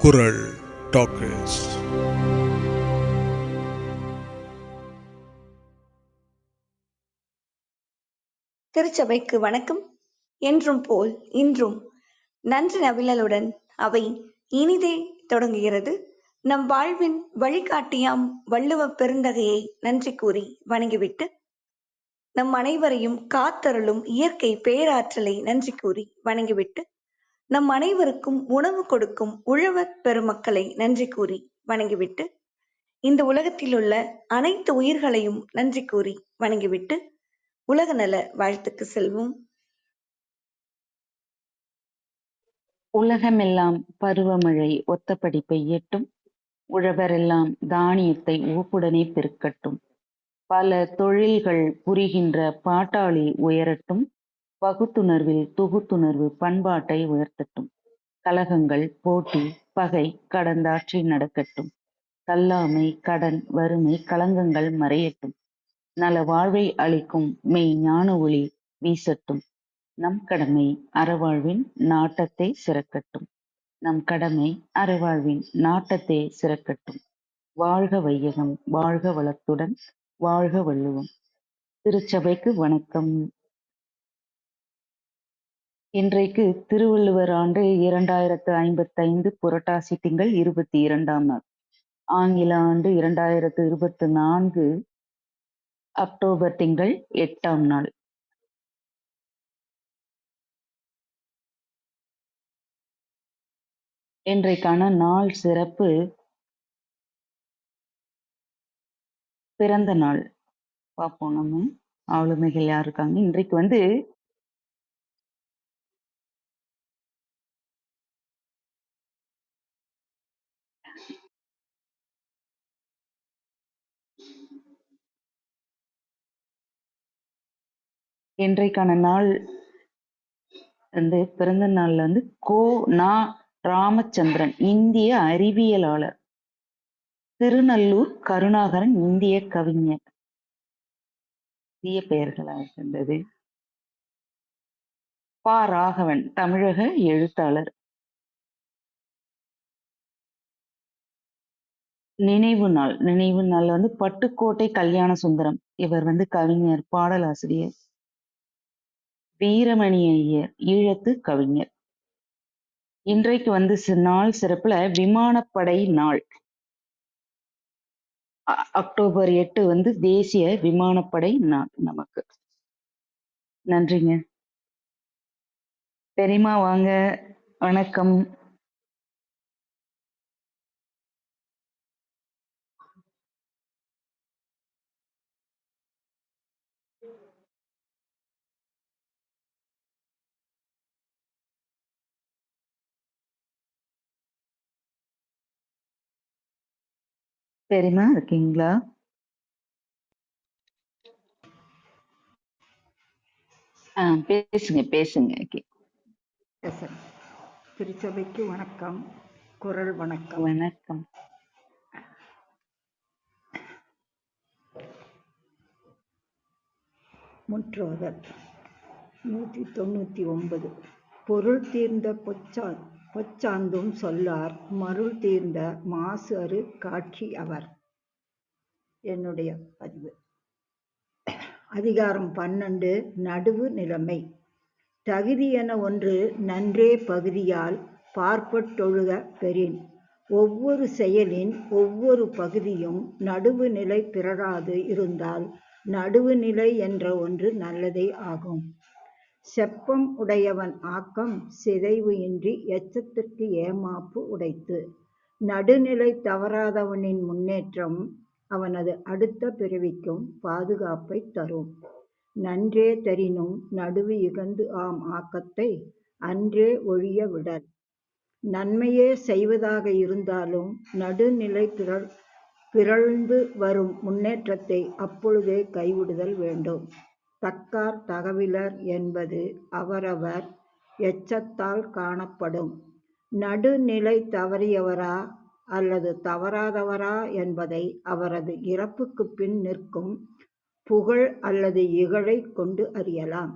குரல் டாக்கர்ஸ். திருச்சபைக்கு வணக்கம். என்றும் போல் இன்றும் நன்றி நவிழலுடன் அவை இனிதே தொடங்குகிறது. நம் வாழ்வின் வழிகாட்டியாம் வள்ளுவ பெருந்தகையை நன்றி கூறி வணங்கிவிட்டு, நம் அனைவரையும் காத்தருளும் இயற்கை பேராற்றலை நன்றி கூறி வணங்கிவிட்டு, நம் அனைவருக்கும் உணவு கொடுக்கும் உழவர் பெருமக்களை நன்றி கூறி வணங்கிவிட்டு, இந்த உலகத்தில் உள்ள அனைத்து உயிர்களையும் நன்றி கூறி வணங்கிவிட்டு, உலக நல வாழ்த்துக்கு செல்வோம். உலகமெல்லாம் பருவமழை ஒத்தபடி பெய்யட்டும், உழவரெல்லாம் தானியத்தை ஊப்புடனே பெருக்கட்டும், பல தொழில்கள் புரிகின்ற பாட்டாளி உயரட்டும், பகுத்துணர்வில் தொகுத்துணர்வு பண்பாட்டை உயர்த்தட்டும், கலகங்கள் போட்டி பகை கடந்தாற்றி நடக்கட்டும், கல்லாமை கடன் வறுமை களங்கங்கள் மறையட்டும், நல வாழ்வை அளிக்கும் மெய் ஞான ஒளி வீசட்டும், நம் கடமை அறவாழ்வின் நாட்டத்தை சிறக்கட்டும், நம் கடமை அறவாழ்வின் நாட்டத்தை சிறக்கட்டும். வாழ்க வையகம், வாழ்க வளத்துடன், வாழ்க வள்ளுவம். திருச்சபைக்கு வணக்கம். இன்றைக்கு திருவள்ளுவர் ஆண்டு 2055 புரட்டாசி திங்கள் 22ஆம் நாள். ஆங்கில ஆண்டு 2024 அக்டோபர் திங்கள் 8ஆம் நாள். இன்றைக்கான நாள் சிறப்பு பிறந்த நாள். பார்ப்போம் நம்ம ஆளுமைகள் யார் இருக்காங்க. இன்றைக்கு இன்றைக்கான நாள் பிறந்த நாள்ல கோ. நா. ராமச்சந்திரன் இந்திய அறிவியலாளர். திருநல்லூர் கருணாகரன் இந்திய கவிஞர். இந்திய பெயர்களாக இருந்தது. பா. ராகவன் தமிழக எழுத்தாளர். நினைவு நாள் பட்டுக்கோட்டை கல்யாண சுந்தரம். இவர் கவிஞர், பாடலாசிரியர். வீரமணி ஐயர் ஈழத்து கவிஞர். இன்றைக்கு நாள் சிறப்புல விமானப்படை நாள். அக்டோபர் 8 தேசிய விமானப்படை நாள் நமக்கு. நன்றிங்க. பெரியமா வாங்க, வணக்கம். பெரியமா இருக்கீங்களா? பேசுங்க. திருச்சபைக்கு வணக்கம். குரல் வணக்கம். வணக்கம். முற்றோதல் 199. பொருள் தீர்ந்த பொச்சாந்தும் சொல்லார், மருள் தீர்ந்த மாசு அறு காட்சி அவர். என்னுடைய பதிவு. அதிகாரம் 12. நடுவு நிலைமை. தகுதி என ஒன்று நன்றே பகுதியால் பார்ப்பட்டொழுக பெறின், ஒவ்வொரு செயலின் ஒவ்வொரு பகுதியும் நடுவு நிலை பிறராது இருந்தால் நடுவு நிலை என்ற ஒன்று நல்லதே ஆகும். செப்பம் உடையவன் ஆக்கம் சிதைவு இன்றி எச்சத்திற்கு ஏமாப்பு உடைத்து. நடுநிலை தவறாதவனின் முன்னேற்றம் அவனது அடுத்த பிறவிக்கும் பாதுகாப்பை தரும். நன்றே தரினும் நடுவு இகந்து ஆம் ஆக்கத்தை அன்றே ஒழிய விடல். நன்மையே செய்வதாக இருந்தாலும் நடுநிலை பிறழ்ந்து வரும் முன்னேற்றத்தை அப்பொழுதே கைவிடுதல் வேண்டும். தக்கார் தகவிலர் என்பது அவரவர் எச்சத்தால் காணப்படும். நடுநிலை தவறியவரா அல்லது தவறாதவரா என்பதை அவரது இறப்புக்கு பின் நிற்கும் புகழ் அல்லது இகழை கொண்டு அறியலாம்.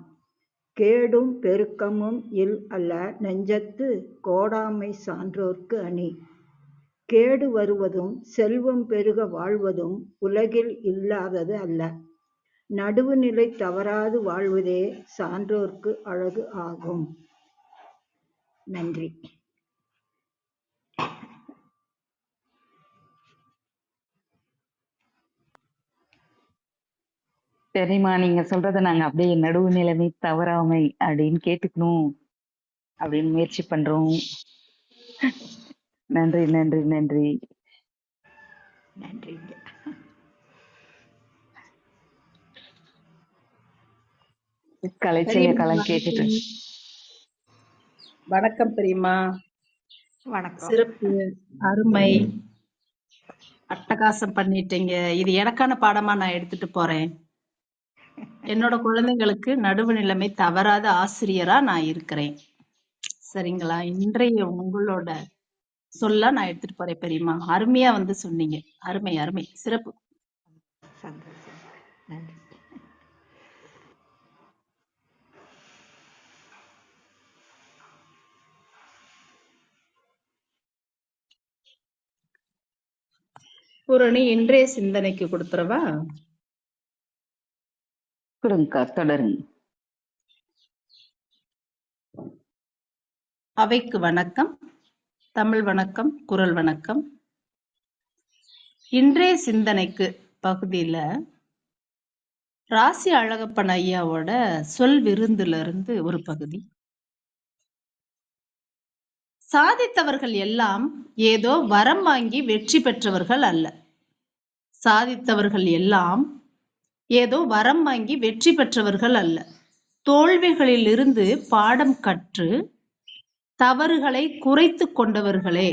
கேடும் பெருக்கமும் இல் அல்ல நெஞ்சத்து கோடாமை சான்றோர்க்கு அணி. கேடு வருவதும் செல்வம் பெருக வாழ்வதும் உலகில் இல்லாதது அல்ல. நடுவுநிலை தவறாது வாழ்வதே சான்றோர்க்கு அழகு ஆகும். நன்றி. சரிம்மா, நீங்க சொல்றத நாங்க அப்படியே நடுவு நிலைமை தவறாமை அப்படின்னு கேட்டுக்கணும் அப்படின்னு முயற்சி பண்றோம். நன்றி நன்றி நன்றி. நன்றிங்க. கலைச்செல்வி கலம் கேட்டுட்டு வணக்கம் பெரியம்மா. வணக்கம். சிறப்பு, அருமை, அட்டகாசம் பண்ணிட்டீங்க. இது எனக்கான பாடமா நான் எடுத்துட்டு போறேன். என்னோட குழந்தைங்களுக்கு நடுவு நிலைமை தவறாத ஆசிரியரா நான் இருக்கிறேன். சரிங்களா? இன்றைய உங்களோட சொல்ல நான் எடுத்துட்டு போறேன் பெரியம்மா. அருமையா வந்து சொன்னீங்க. அருமை அருமை, சிறப்பு. சந்தோஷம். நன்றி. பூரணி, இன்றைய சிந்தனைக்கு கொடுத்துறவா? கொடுங்கக்கா, தொடருங்க. அவைக்கு வணக்கம், தமிழ் வணக்கம், குரல் வணக்கம். இன்றைய சிந்தனைக்கு பகுதியில ராசி அழகப்பன் ஐயாவோட சொல் விருந்துல இருந்து ஒரு பகுதி. சாதித்தவர்கள் எல்லாம் ஏதோ வரம் வாங்கி வெற்றி பெற்றவர்கள் அல்ல. சாதித்தவர்கள் எல்லாம் ஏதோ வரம் வாங்கி வெற்றி பெற்றவர்கள் அல்ல. தோல்விகளில் இருந்து பாடம் கற்று தவறுகளை குறைத்து கொண்டவர்களே.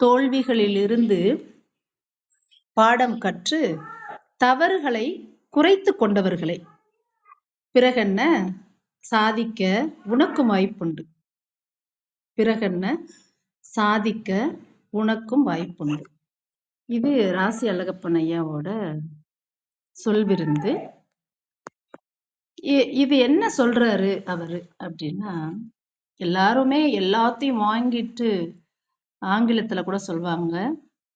தோல்விகளில் இருந்து பாடம் கற்று தவறுகளை குறைத்து கொண்டவர்களே. பிறகென்ன, சாதிக்க உனக்கும் வாய்ப்புண்டு. பிறகென்ன, சாதிக்க உனக்கும் வாய்ப்புண்டு. இது ராசி அழகப்பன் ஐயாவோட சொல்விருந்து. இது என்ன சொல்றாரு அவரு அப்படின்னா, எல்லாருமே எல்லாத்தையும் வாங்கிட்டு, ஆங்கிலத்துல கூட சொல்லுவாங்க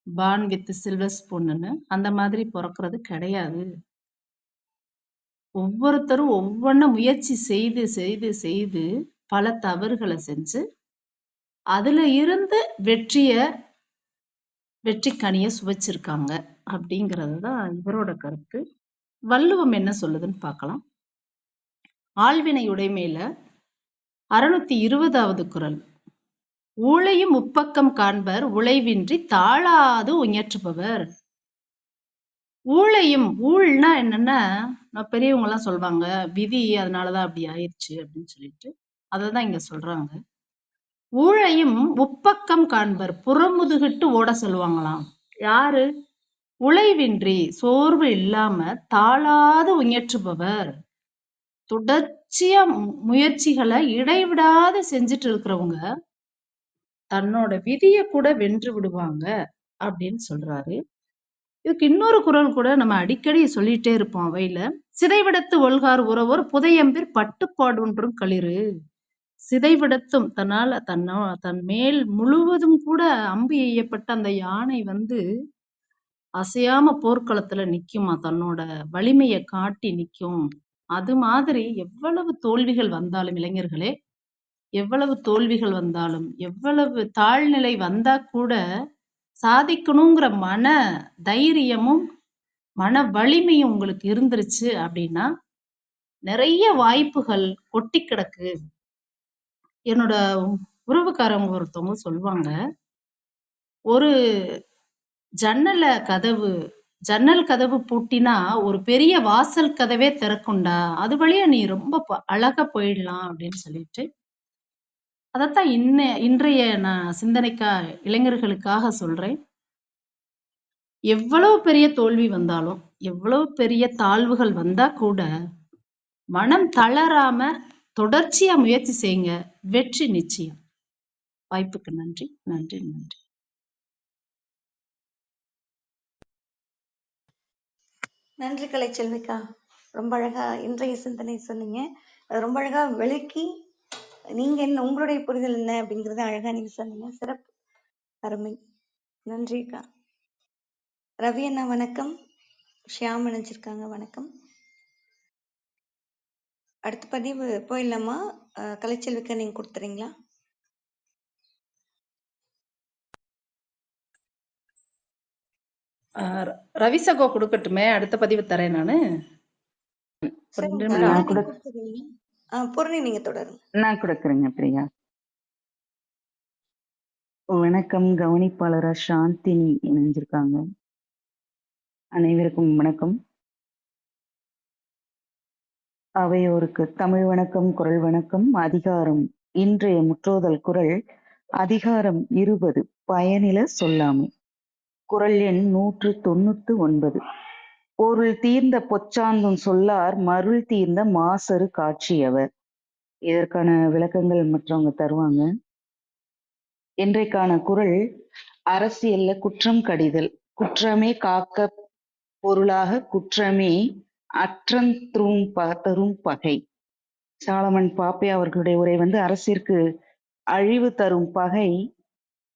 பார்ன் வித் சில்வர் ஸ்பூன்னு, அந்த மாதிரி பிறக்கிறது கிடையாது. ஒவ்வொருத்தரும் ஒவ்வொன்றும் முயற்சி செய்து செய்து செய்து பல தவறுகளை செஞ்சு அதுல இருந்து வெற்றி கனிய சுவைச்சிருக்காங்க அப்படிங்கிறது தான் இவரோட கருத்து. வள்ளுவம் என்ன சொல்லுதுன்னு பார்க்கலாம். ஆழ்வினை உடைமையில 620வது குறள். ஊழையும் முப்பக்கம் காண்பர் உழைவின்றி தாழாது உயற்றுபவர். ஊழையும், ஊழ்னா என்னன்னா, பெரியவங்க எல்லாம் சொல்லுவாங்க விதி அதனாலதான் அப்படி ஆயிடுச்சு அப்படின்னு சொல்லிட்டு, அததான் இங்க சொல்றாங்க. ஊழையும் முப்பக்கம் காண்பர், புறமுதுகிட்டு ஓட சொல்லுவாங்களாம். யாரு? உழைவின்றி, சோர்வு இல்லாம தாழாது உயற்றுபவர். தொடர்ச்சியா முயற்சிகளை இடைவிடாது செஞ்சுட்டு இருக்கிறவங்க தன்னோட விதிய கூட வென்று விடுவாங்க அப்படின்னு சொல்றாரு. இதுக்கு இன்னொரு குறள் கூட நம்ம அடிக்கடி சொல்லிட்டே இருப்போம் அவையில. சிதைவிடத்து ஒல்கார் உறவோர் புதையம்பிற் பட்டுப்பாடொன்றும் களிறு. சிதைவிடத்தும், தன் மேல் முழுவதும் கூட அம்பு எய்யப்பட்ட அந்த யானை அசையாம போர்க்களத்துல நிக்குமா, தன்னோட வலிமையை காட்டி நிக்கும். அது மாதிரி எவ்வளவு தோல்விகள் வந்தாலும், இளைஞர்களே, எவ்வளவு தோல்விகள் வந்தாலும், எவ்வளவு தாழ்நிலை வந்தா கூட சாதிக்கணுங்கிற மன தைரியமும் மன வலிமையும் உங்களுக்கு இருந்துருச்சு அப்படின்னா நிறைய வாய்ப்புகள் கொட்டி கிடக்கு. என்னோட உறவுக்காரவங்க ஒருத்தவங்க சொல்லுவாங்க, ஒரு ஜன்னல் கதவு பூட்டினா ஒரு பெரிய வாசல் கதவே திறக்குண்டா, அது வழியா நீ ரொம்ப அழகா போயிடலாம் அப்படின்னு சொல்லிட்டு, அதத்தான் இன்றைய நான் இளைஞர்களுக்காக சொல்றேன். எவ்வளவு பெரிய தோல்வி வந்தாலும், எவ்வளவு பெரிய தாழ்வுகள் வந்தா கூட மனம் தளராம தொடர்ச்சியா முயற்சி செய்யுங்க, வெற்றி நிச்சயம். வாய்ப்புக்கு நன்றி நன்றி நன்றி. நன்றி கலைச்செல்விக்கா. ரொம்ப அழகா இன்றைய சிந்தனை சொன்னீங்க. ரொம்ப அழகா விளக்கி நீங்க என்ன, உங்களுடைய புரிதல் என்ன அப்படிங்கறத அழகா நீங்க சொன்னீங்க. சிறப்பு. அருமை. நன்றி அக்கா. ரவி அண்ணா வணக்கம். ஷியாம் இணைஞ்சிருக்காங்க, வணக்கம். அடுத்த பதிவு போயிடலாமா? கலைச்செல்விக்கா நீங்க கொடுத்துறீங்களா? ரவி சகோ கொடுக்கட்டுமே, அடுத்த பதிவு தரேன் நானு. ஒரு சரிங்கக்கா, 2 நிமிடம் அண்ணா நான் ஆகும். கூட நீங்க கொடுத்துறீங்க. பூரணி நீங்க தொடருங்க. நான் கொடுக்குறேங்க பிரியா. வணக்கம். கவனிப்பாளரா சாந்தினி இணைஞ்சிருக்காங்க. அனைவருக்கும் வணக்கம். அவையோருக்கு தமிழ் வணக்கம், குரல் வணக்கம். அதிகாரம் இன்றைய முற்றோதல் குரல் அதிகாரம் 20 பயனில சொல்லாமை. குரல் எண் 199. பொருள் தீர்ந்த பொச்சாந்தும் சொல்லார் மருள் தீர்ந்த மாசறு காட்சியவர். இதற்கான விளக்கங்கள் மற்றவங்க தருவாங்க. இன்றைக்கான குரல் அரசியல்ல குற்றம் கடிதல். குற்றமே காக்க பொருளாக குற்றமே அற்றந்தரும் தரும் பகை. சாலமன் பாப்பையா அவர்களுடைய உரை அரசிற்கு அழிவு தரும் பகை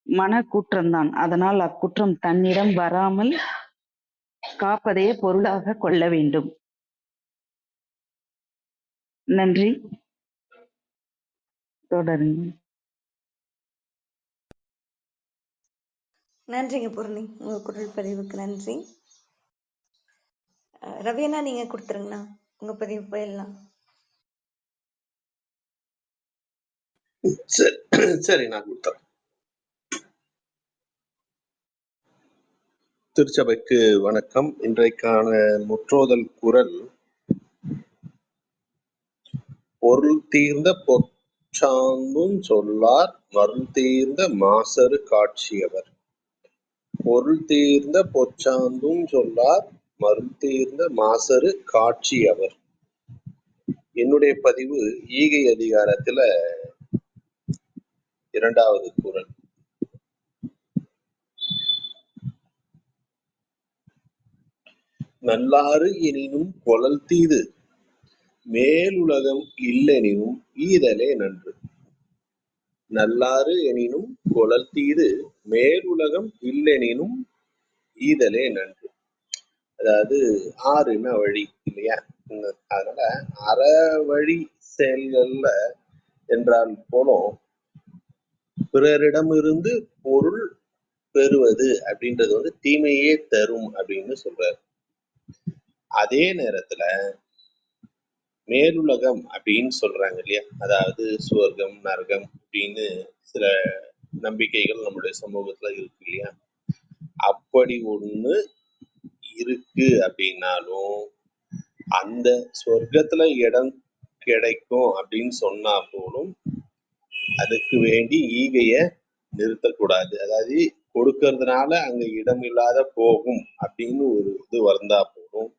மன குற்றம்தான். அதனால் அக்குற்றம் தன்னிடம் வராமல் காப்பதையே பொருளாக கொள்ள வேண்டும். நன்றி. தொடருங்க. நன்றிங்க பூரணி, உங்க குரல் பதிவுக்கு நன்றி. ரவி அண்ணா நீங்க கொடுத்துருங்கண்ணா, உங்க பதிவு போயிடலாம். சரி, நான் கொடுத்தேன். திருச்சபைக்கு வணக்கம். இன்றைக்கான முற்றோதல் குரல் பொருள் தீர்ந்த பொற்சாந்தும் சொல்லார் மருள் தீர்ந்த மாசறு காட்சியவர். பொருள் தீர்ந்த பொற்சாந்தும் சொல்லார் மருள் தீர்ந்த மாசறு காட்சியவர். என்னுடைய பதிவு ஈகை அதிகாரத்துல 2வது குரல். நல்லாறு எனினும் கொளல் தீது மேலுலகம் இல்லெனினும் ஈதலே நன்று. நல்லாறு எனினும் கொளல் தீது மேலுலகம் இல்லெனினும் ஈதலே நன்று. அதாவது ஆறுன்னா வழி இல்லையா? அதனால அற வழி செயல்கள்ல என்றால் போலும் பிறரிடமிருந்து பொருள் பெறுவது அப்படின்றது தீமையே தரும் அப்படின்னு சொல்றாரு. அதே நேரத்துல மேலுலகம் அப்படின்னு சொல்றாங்க இல்லையா? அதாவது சுவர்க்கம், நரகம் அப்படின்னு சில நம்பிக்கைகள் நம்முடைய சமூகத்துல இருக்கு இல்லையா? அப்படி ஒண்ணு இருக்கு அப்படின்னாலும் அந்த சொர்க்கத்துல இடம் கிடைக்கும் அப்படின்னு சொன்னா போலும் அதுக்கு வேண்டி ஈகைய நிறுத்தக்கூடாது. அதாவது கொடுக்கறதுனால அங்க இடம் இல்லாத போகும் அப்படின்னு ஒரு இது வந்தா போதும்,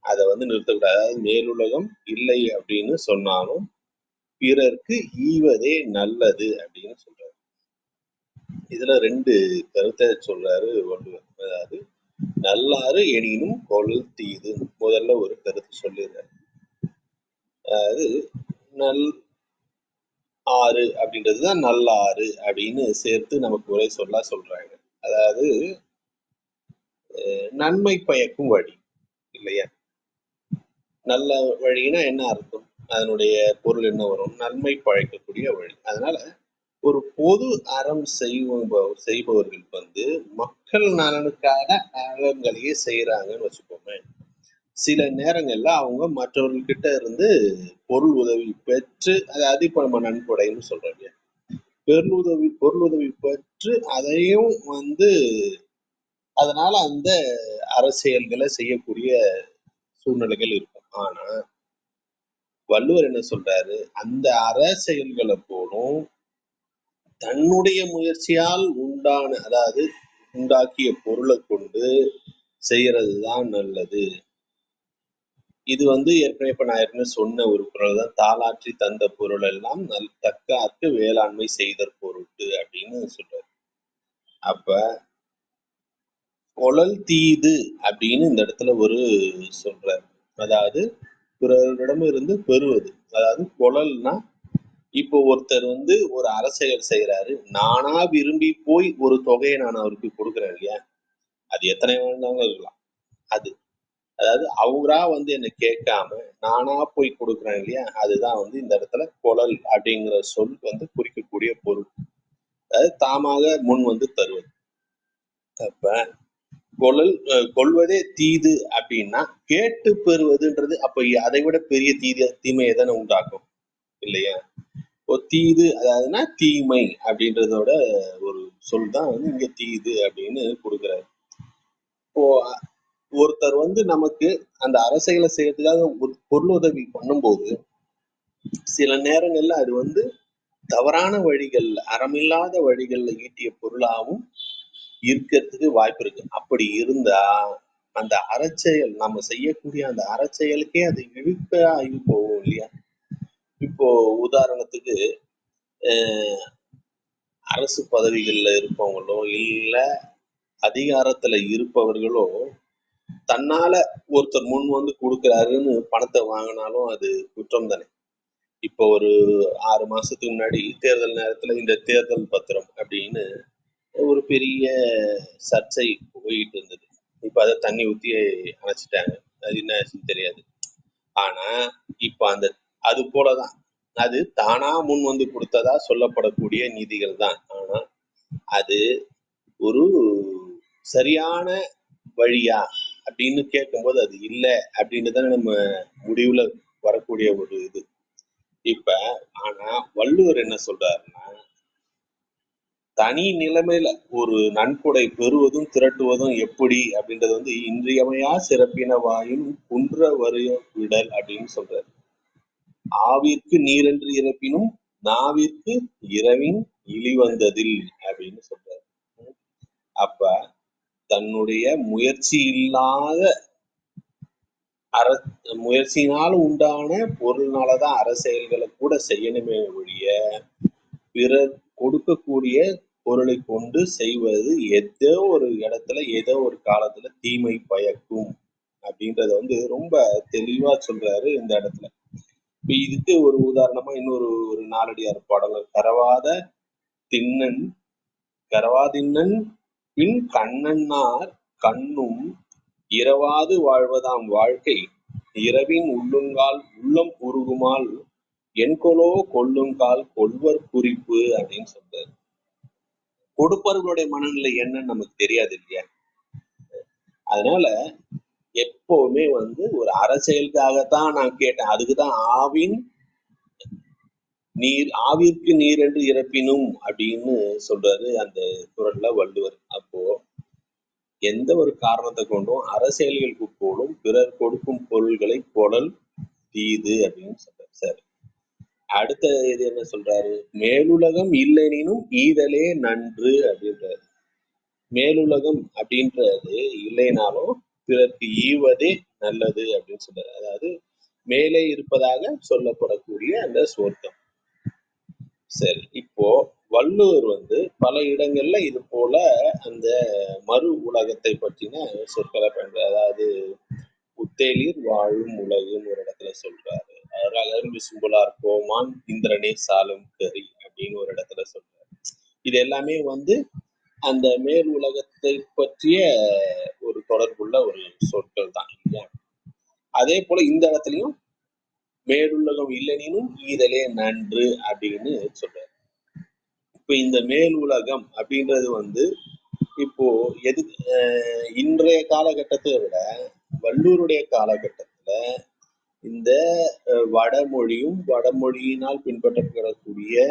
அதை நிறுத்தக்கூடாது. அதாவது மேலுலகம் இல்லை அப்படின்னு சொன்னாலும் பிறர்க்கு ஈவதே நல்லது அப்படின்னு சொல்றாரு. இதுல 2 கருத்தை சொல்றாரு வள்ளுவர். அதாவது நல்லாறு எனினும் கொளல் தீது. முதல்ல ஒரு கருத்து சொல்லிடுறாரு. அதாவது நல் ஆறு அப்படின்றதுதான் நல்லாறு அப்படின்னு சேர்த்து நமக்கு உரை சொல்றாங்க. அதாவது நன்மை பயக்கும் வழி இல்லையா? நல்ல வழின்னா என்ன அர்த்தம்? அதனுடைய பொருள் என்ன வரும்? நன்மை பழைக்கக்கூடிய வழி. அதனால ஒரு பொது அறம் செய்பவர்கள் மக்கள் நலனுக்கான அறங்களையே செய்யறாங்கன்னு வச்சுக்கோங்க. சில நேரங்கள்ல அவங்க மற்றவர்கள்கிட்ட இருந்து பொருள் உதவி பெற்று, அதாவது இப்ப நம்ம நன்கொடைன்னு சொல்றோம் இல்லையா? பொருளுதவி பெற்று அதையும் அதனால அந்த அரசியல்களை செய்யக்கூடிய சூழ்நிலைகள் இருக்கும். ஆனா வள்ளுவர் என்ன சொல்றாரு? அந்த அரசியல்களை போலும் தன்னுடைய முயற்சியால் உண்டாக்கிய பொருளை கொண்டு செய்யறதுதான் நல்லது. இது ஏற்கனவே இப்ப நான் ஏற்கனவே சொன்ன ஒரு குறள் தான். தாளாற்றி தந்த பொருள் எல்லாம் தக்கார்க்கு வேளாண்மை செய்தற் பொருட்டு அப்படின்னு சொல்றாரு. அப்ப கொளல் தீது அப்படின்னு இந்த இடத்துல ஒரு சொல்றாரு. அதாவது பிறரிடமிருந்து பெறுவது. அதாவது கொளல்னா இப்போ ஒருத்தர் வந்து ஒரு அரசியல் செய்யறாரு, நானா விரும்பி போய் ஒரு தொகையை நான் அவருக்கு கொடுக்குறேன் இல்லையா? அது எத்தனை வேணாலும் இருக்கலாம். அது அதாவது அவரா வந்து என்ன கேட்காம நானா போய் கொடுக்குறேன் இல்லையா? அதுதான் வந்து இந்த இடத்துல கொளல் அப்படிங்கிற சொல் வந்து குறிக்கக்கூடிய பொருள். அதாவது தாமாக முன் வந்து தருவது. அப்ப கொள்வதே தீது அப்படின்னா கேட்டு பெறுவதுன்றது அப்ப அதை விட பெரிய தீமையை தானே உண்டாக்கும் இல்லையா? தீது அதாவதுன்னா தீமை அப்படின்றதோட ஒரு சொல் தான் வந்து இங்க தீது அப்படின்னு கொடுக்குறாரு. இப்போ ஒருத்தர் வந்து நமக்கு அந்த அரசியலை செய்யறதுக்காக பொருளுதவி பண்ணும்போது சில நேரங்கள்ல அது வந்து தவறான வழிகள்ல அறமில்லாத வழிகள்ல ஈட்டிய பொருளாகவும் இருக்கிறதுக்கு வாய்ப்பு இருக்கு. அப்படி இருந்தா அந்த அறச்செயல் நம்ம செய்யக்கூடிய அந்த அறச்செயலுக்கே அது இழுக்க ஆகி போகும் இல்லையா? இப்போ உதாரணத்துக்கு அரசு பதவிகள்ல இருப்பவங்களோ இல்ல அதிகாரத்துல இருப்பவர்களோ தன்னால ஒருத்தர் முன் வந்து கொடுக்குறாருன்னு பணத்தை வாங்கினாலும் அது குற்றம் தானே. இப்போ ஒரு 6 மாசத்துக்கு முன்னாடி தேர்தல் நேரத்துல இந்த தேர்தல் பத்திரம் அப்படின்னு ஒரு பெரிய சர்ச்சை போயிட்டு இருந்தது. இப்ப அதை தண்ணி ஊத்தி அணைச்சிட்டாங்க. அது என்ன ஆச்சுன்னு தெரியாது. ஆனா இப்ப அது போலதான் அது தானா முன் வந்து கொடுத்ததா சொல்லப்படக்கூடிய நீதிகள் தான். ஆனா அது ஒரு சரியான வழியா அப்படின்னு கேட்கும்போது அது இல்லை அப்படின்னு தானே நம்ம முடிவுல வரக்கூடிய ஒரு இது. இப்ப ஆனா வள்ளுவர் என்ன சொல்றாருன்னா, தனி நிலைமையில ஒரு நன்கொடை பெறுவதும் திரட்டுவதும் எப்படி அப்படின்றது வந்து இன்றியமையா சிறப்பின வாயும் குன்ற வரிய விடல் அப்படின்னு சொல்றாரு. ஆவிற்கு நீரென்று இறப்பினும் நாவிற்கு இரவின் இழிவந்ததில் அப்படின்னு சொல்றாரு. அப்ப தன்னுடைய முயற்சி இல்லாத முயற்சியினால் உண்டான பொருள்னாலதான் அரசியல்களை கூட செய்யணுமே ஒழிய பிறர் கொடுக்கக்கூடிய பொருளை கொண்டு செய்வது ஏதோ ஒரு இடத்துல ஏதோ ஒரு காலத்துல தீமை பயக்கும் அப்படின்றத வந்து ரொம்ப தெளிவா சொல்றாரு இந்த இடத்துல. இப்ப இதுக்கு ஒரு உதாரணமா இன்னொரு நாலடியார் பாடல், கரவாதின்னன் பின் கண்ணன்னார் கண்ணும் இரவாது வாழ்வதாம் வாழ்க்கை இரவின் உள்ளம் உருகுமால் என்கொலோ கொள்ளுங்கால் கொள்வர் குறிப்பு அப்படின்னு சொல்றாரு. கொடுப்பவர்களுடைய மனநிலை என்னன்னு நமக்கு தெரியாது இல்லையா? அதனால எப்பவுமே வந்து ஒரு அரசியலுக்காகத்தான் நான் கேட்டேன். அதுக்குதான் ஆவிற்கு நீர் என்று இறப்பினும் அப்படின்னு சொல்றாரு அந்த குறள்ல வள்ளுவர். அப்போ எந்த ஒரு காரணத்தை கொண்டும் அரசியல்களுக்கு போலும் பிறர் கொடுக்கும் பொருள்களை கொடல் தீது அப்படின்னு சொல்றாரு. சரி, அடுத்த இது என்ன சொல்றாரு? மேலுலகம் இல்லைனும் ஈதலே நன்று அப்படின்றாரு. மேலுலகம் அப்படின்றது இல்லைனாலும் பிறருக்கு ஈவதே நல்லது அப்படின்னு சொல்றாரு. அதாவது மேலே இருப்பதாக சொல்லப்படக்கூடிய அந்த சொர்க்கம். சரி, இப்போ வள்ளுவர் வந்து பல இடங்கள்ல இது போல அந்த மறு உலகத்தை பற்றின சொற்களை பயன்படுத்த, அதாவது புத்தேலீர் வாழும் உலகுன்னு ஒரு இடத்துல சொல்றாரு. அழகர் விசும்புலார் கோமான் இந்திரனே சாலும் கரி அப்படின்னு ஒரு இடத்துல சொல்றாரு. இது எல்லாமே வந்து அந்த மேல் உலகத்தை பற்றிய ஒரு தொடர்புள்ள ஒரு சொற்கள் தான் இல்லையா? அதே போல இந்த இடத்துலயும் மேலுலகம் இல்லைனும் ஈதலே நன்று அப்படின்னு சொல்றாரு. இப்ப இந்த மேல் உலகம் அப்படின்றது வந்து இப்போ இன்றைய காலகட்டத்தை விட வள்ளுவருடைய காலகட்டத்துல இந்த வடமொழியும் வடமொழியினால் பின்பற்றப்படக்கூடிய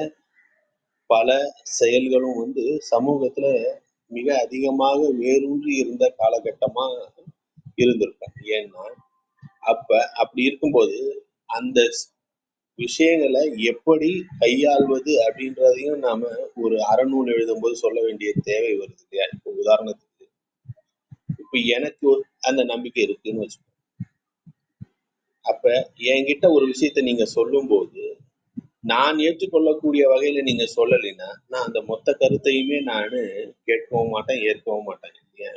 பல செயல்களும் வந்து சமூகத்துல மிக அதிகமாக வேரூன்றி இருந்த காலகட்டமா இருந்திருக்கும். ஏன்னா அப்படி இருக்கும்போது அந்த விஷயங்களை எப்படி கையாள்வது அப்படின்றதையும் நாம ஒரு அறநூல் எழுதும்போது சொல்ல வேண்டிய தேவை வருது இல்லையா? இப்போ உதாரணத்துக்கு இப்ப எனக்கு அந்த நம்பிக்கை இருக்குன்னு வச்சுக்கோங்க. அப்ப என்கிட்ட ஒரு விஷயத்த நீங்க சொல்லும் போது நான் ஏற்றுக்கொள்ளக்கூடிய வகையில நீங்க சொல்லலைன்னா நான் அந்த மொத்த கருத்தையுமே நானு கேட்கவும் மாட்டேன், ஏற்கவும் மாட்டேன் இல்லையா?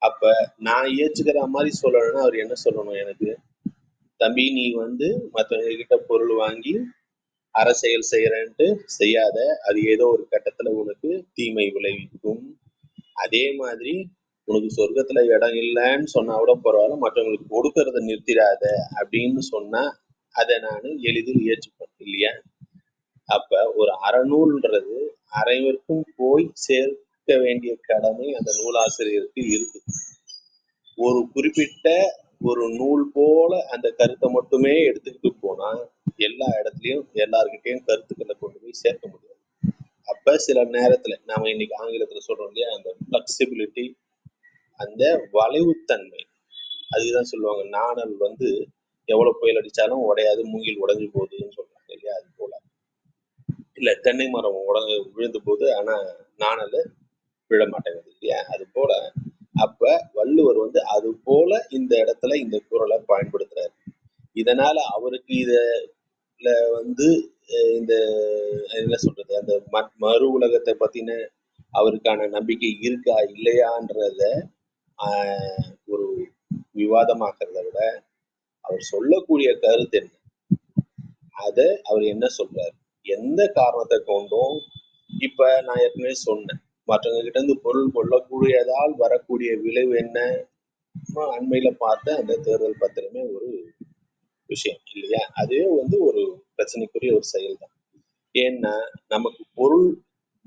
அப்ப நான் ஏற்றுக்கிற மாதிரி சொல்லணும்னா அவர் என்ன சொல்லணும் எனக்கு? தம்பி, நீ வந்து மற்றவங்க கிட்ட பொருள் வாங்கி அரசியல் செய்யறேன்ட்டு செய்யாத, அது ஏதோ ஒரு கட்டத்துல உனக்கு தீமை விளைவிக்கும். அதே மாதிரி உனக்கு சொர்க்கத்துல இடம் இல்லைன்னு சொன்னா கூட பரவாயில்ல, மற்றவங்களுக்கு கொடுக்கறத நிறுத்திடாத அப்படின்னு சொன்னா அதை நான் எளிதில் ஏற்றுப்பேன் இல்லையா? அப்ப ஒரு அறநூல்ன்றது அனைவருக்கும் போய் சேர்க்க வேண்டிய கடமை அந்த நூலாசிரியருக்கு இருக்கு. ஒரு குறிப்பிட்ட ஒரு நூல் போல அந்த கருத்தை மட்டுமே எடுத்துக்கிட்டு போனா எல்லா இடத்துலயும் எல்லார்கிட்டையும் கருத்துக்களை கொண்டு போய் சேர்க்க முடியாது. அப்ப சில நேரத்துல நாம இன்னைக்கு ஆங்கிலத்துல சொல்றோம் இல்லையா, அந்த பிளெக்சிபிலிட்டி, அந்த வளைவுத்தன்மை, அதுதான் சொல்லுவாங்க நாணல் வந்து எவ்வளவு புயல் அடிச்சாலும் உடையாது, மூங்கில் உடைஞ்சு போகுதுன்னு சொல்றாங்க இல்லையா? அது போல இல்ல தென்னை மரம் விழுந்து போகுது ஆனா நாணல் விழ மாட்டேங்குது இல்லையா? அது போல அப்ப வள்ளுவர் வந்து அது போல இந்த இடத்துல இந்த குறளை பயன்படுத்துறாரு. இதனால அவருக்கு இதுல வந்து இந்த என்ன சொல்றது, அந்த மறு உலகத்தை பத்தின அவருக்கான நம்பிக்கை இருக்கா இல்லையான்றத ஒரு விவாதமாக்குறத விட அவர் சொல்லக்கூடிய கருத்து என்ன, அத அவர் என்ன சொல்றாரு, எந்த காரணத்தை கொண்டும். இப்ப நான் ஏற்கனவே சொன்னேன், மற்றவங்க கிட்ட இருந்து பொருள் கொள்ளக்கூடியதால் வரக்கூடிய விளைவு என்ன, அண்மையில பார்த்த அந்த தேர்தல் பத்திரமே ஒரு விஷயம் இல்லையா? அதுவே வந்து ஒரு பிரச்சனைக்குரிய ஒரு செயல் தான். ஏன்னா நமக்கு பொருள்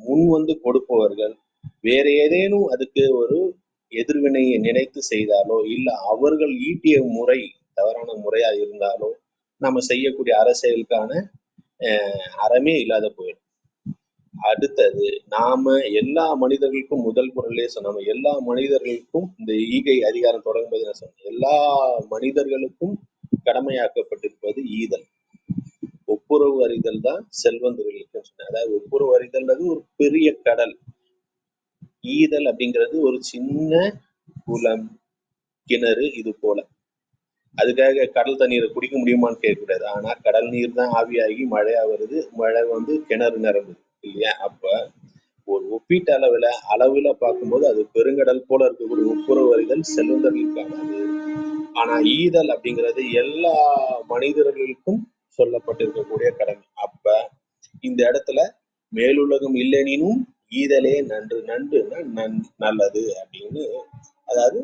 முன் வந்து கொடுப்பவர்கள் வேற ஏதேனும் அதுக்கு ஒரு எதிர்வினையை நினைத்து செய்தாலோ, இல்ல அவர்கள் ஈட்டிய முறை தவறான முறையா இருந்தாலோ நம்ம செய்யக்கூடிய அரசியலுக்கான அறமே இல்லாத போயிடும். அடுத்தது நாம எல்லா மனிதர்களுக்கும் முதல் குரலே சொன்ன எல்லா மனிதர்களுக்கும் இந்த ஈகை அதிகாரம் தொடங்கும்போது என்ன சொன்ன, எல்லா மனிதர்களுக்கும் கடமையாக்கப்பட்டிருப்பது ஈதல். ஒப்புரவு அறிதல் தான் செல்வந்தர்களுக்கு சொன்ன. அதாவது ஒப்புரவு அறிதல்ன்றது ஒரு பெரிய கடல், ஈதல் அப்படிங்கிறது ஒரு சின்ன குளம், கிணறு. இது போல அதுக்காக கடல் தண்ணீரை குடிக்க முடியுமான்னு கேட்கக்கூடாது. ஆனா கடல் நீர் தான் ஆவியாகி மழையா வருது, மழை வந்து கிணறு நிரம்புது இல்லையா? அப்ப ஒரு ஒப்பீட்டு அளவுல பார்க்கும்போது அது பெருங்கடல் போல இருக்கக்கூடிய ஒப்புரவு அறிதல் செல்வந்தர்களுக்கானது. ஆனா ஈதல் அப்படிங்கிறது எல்லா மனிதர்களுக்கும் சொல்லப்பட்டிருக்கக்கூடிய கடமை. அப்ப இந்த இடத்துல மேலுலகம் இல்லைனும் ஈதலே நன்று, நன்றுன்னா நல்லது அப்படின்னு, அதாவது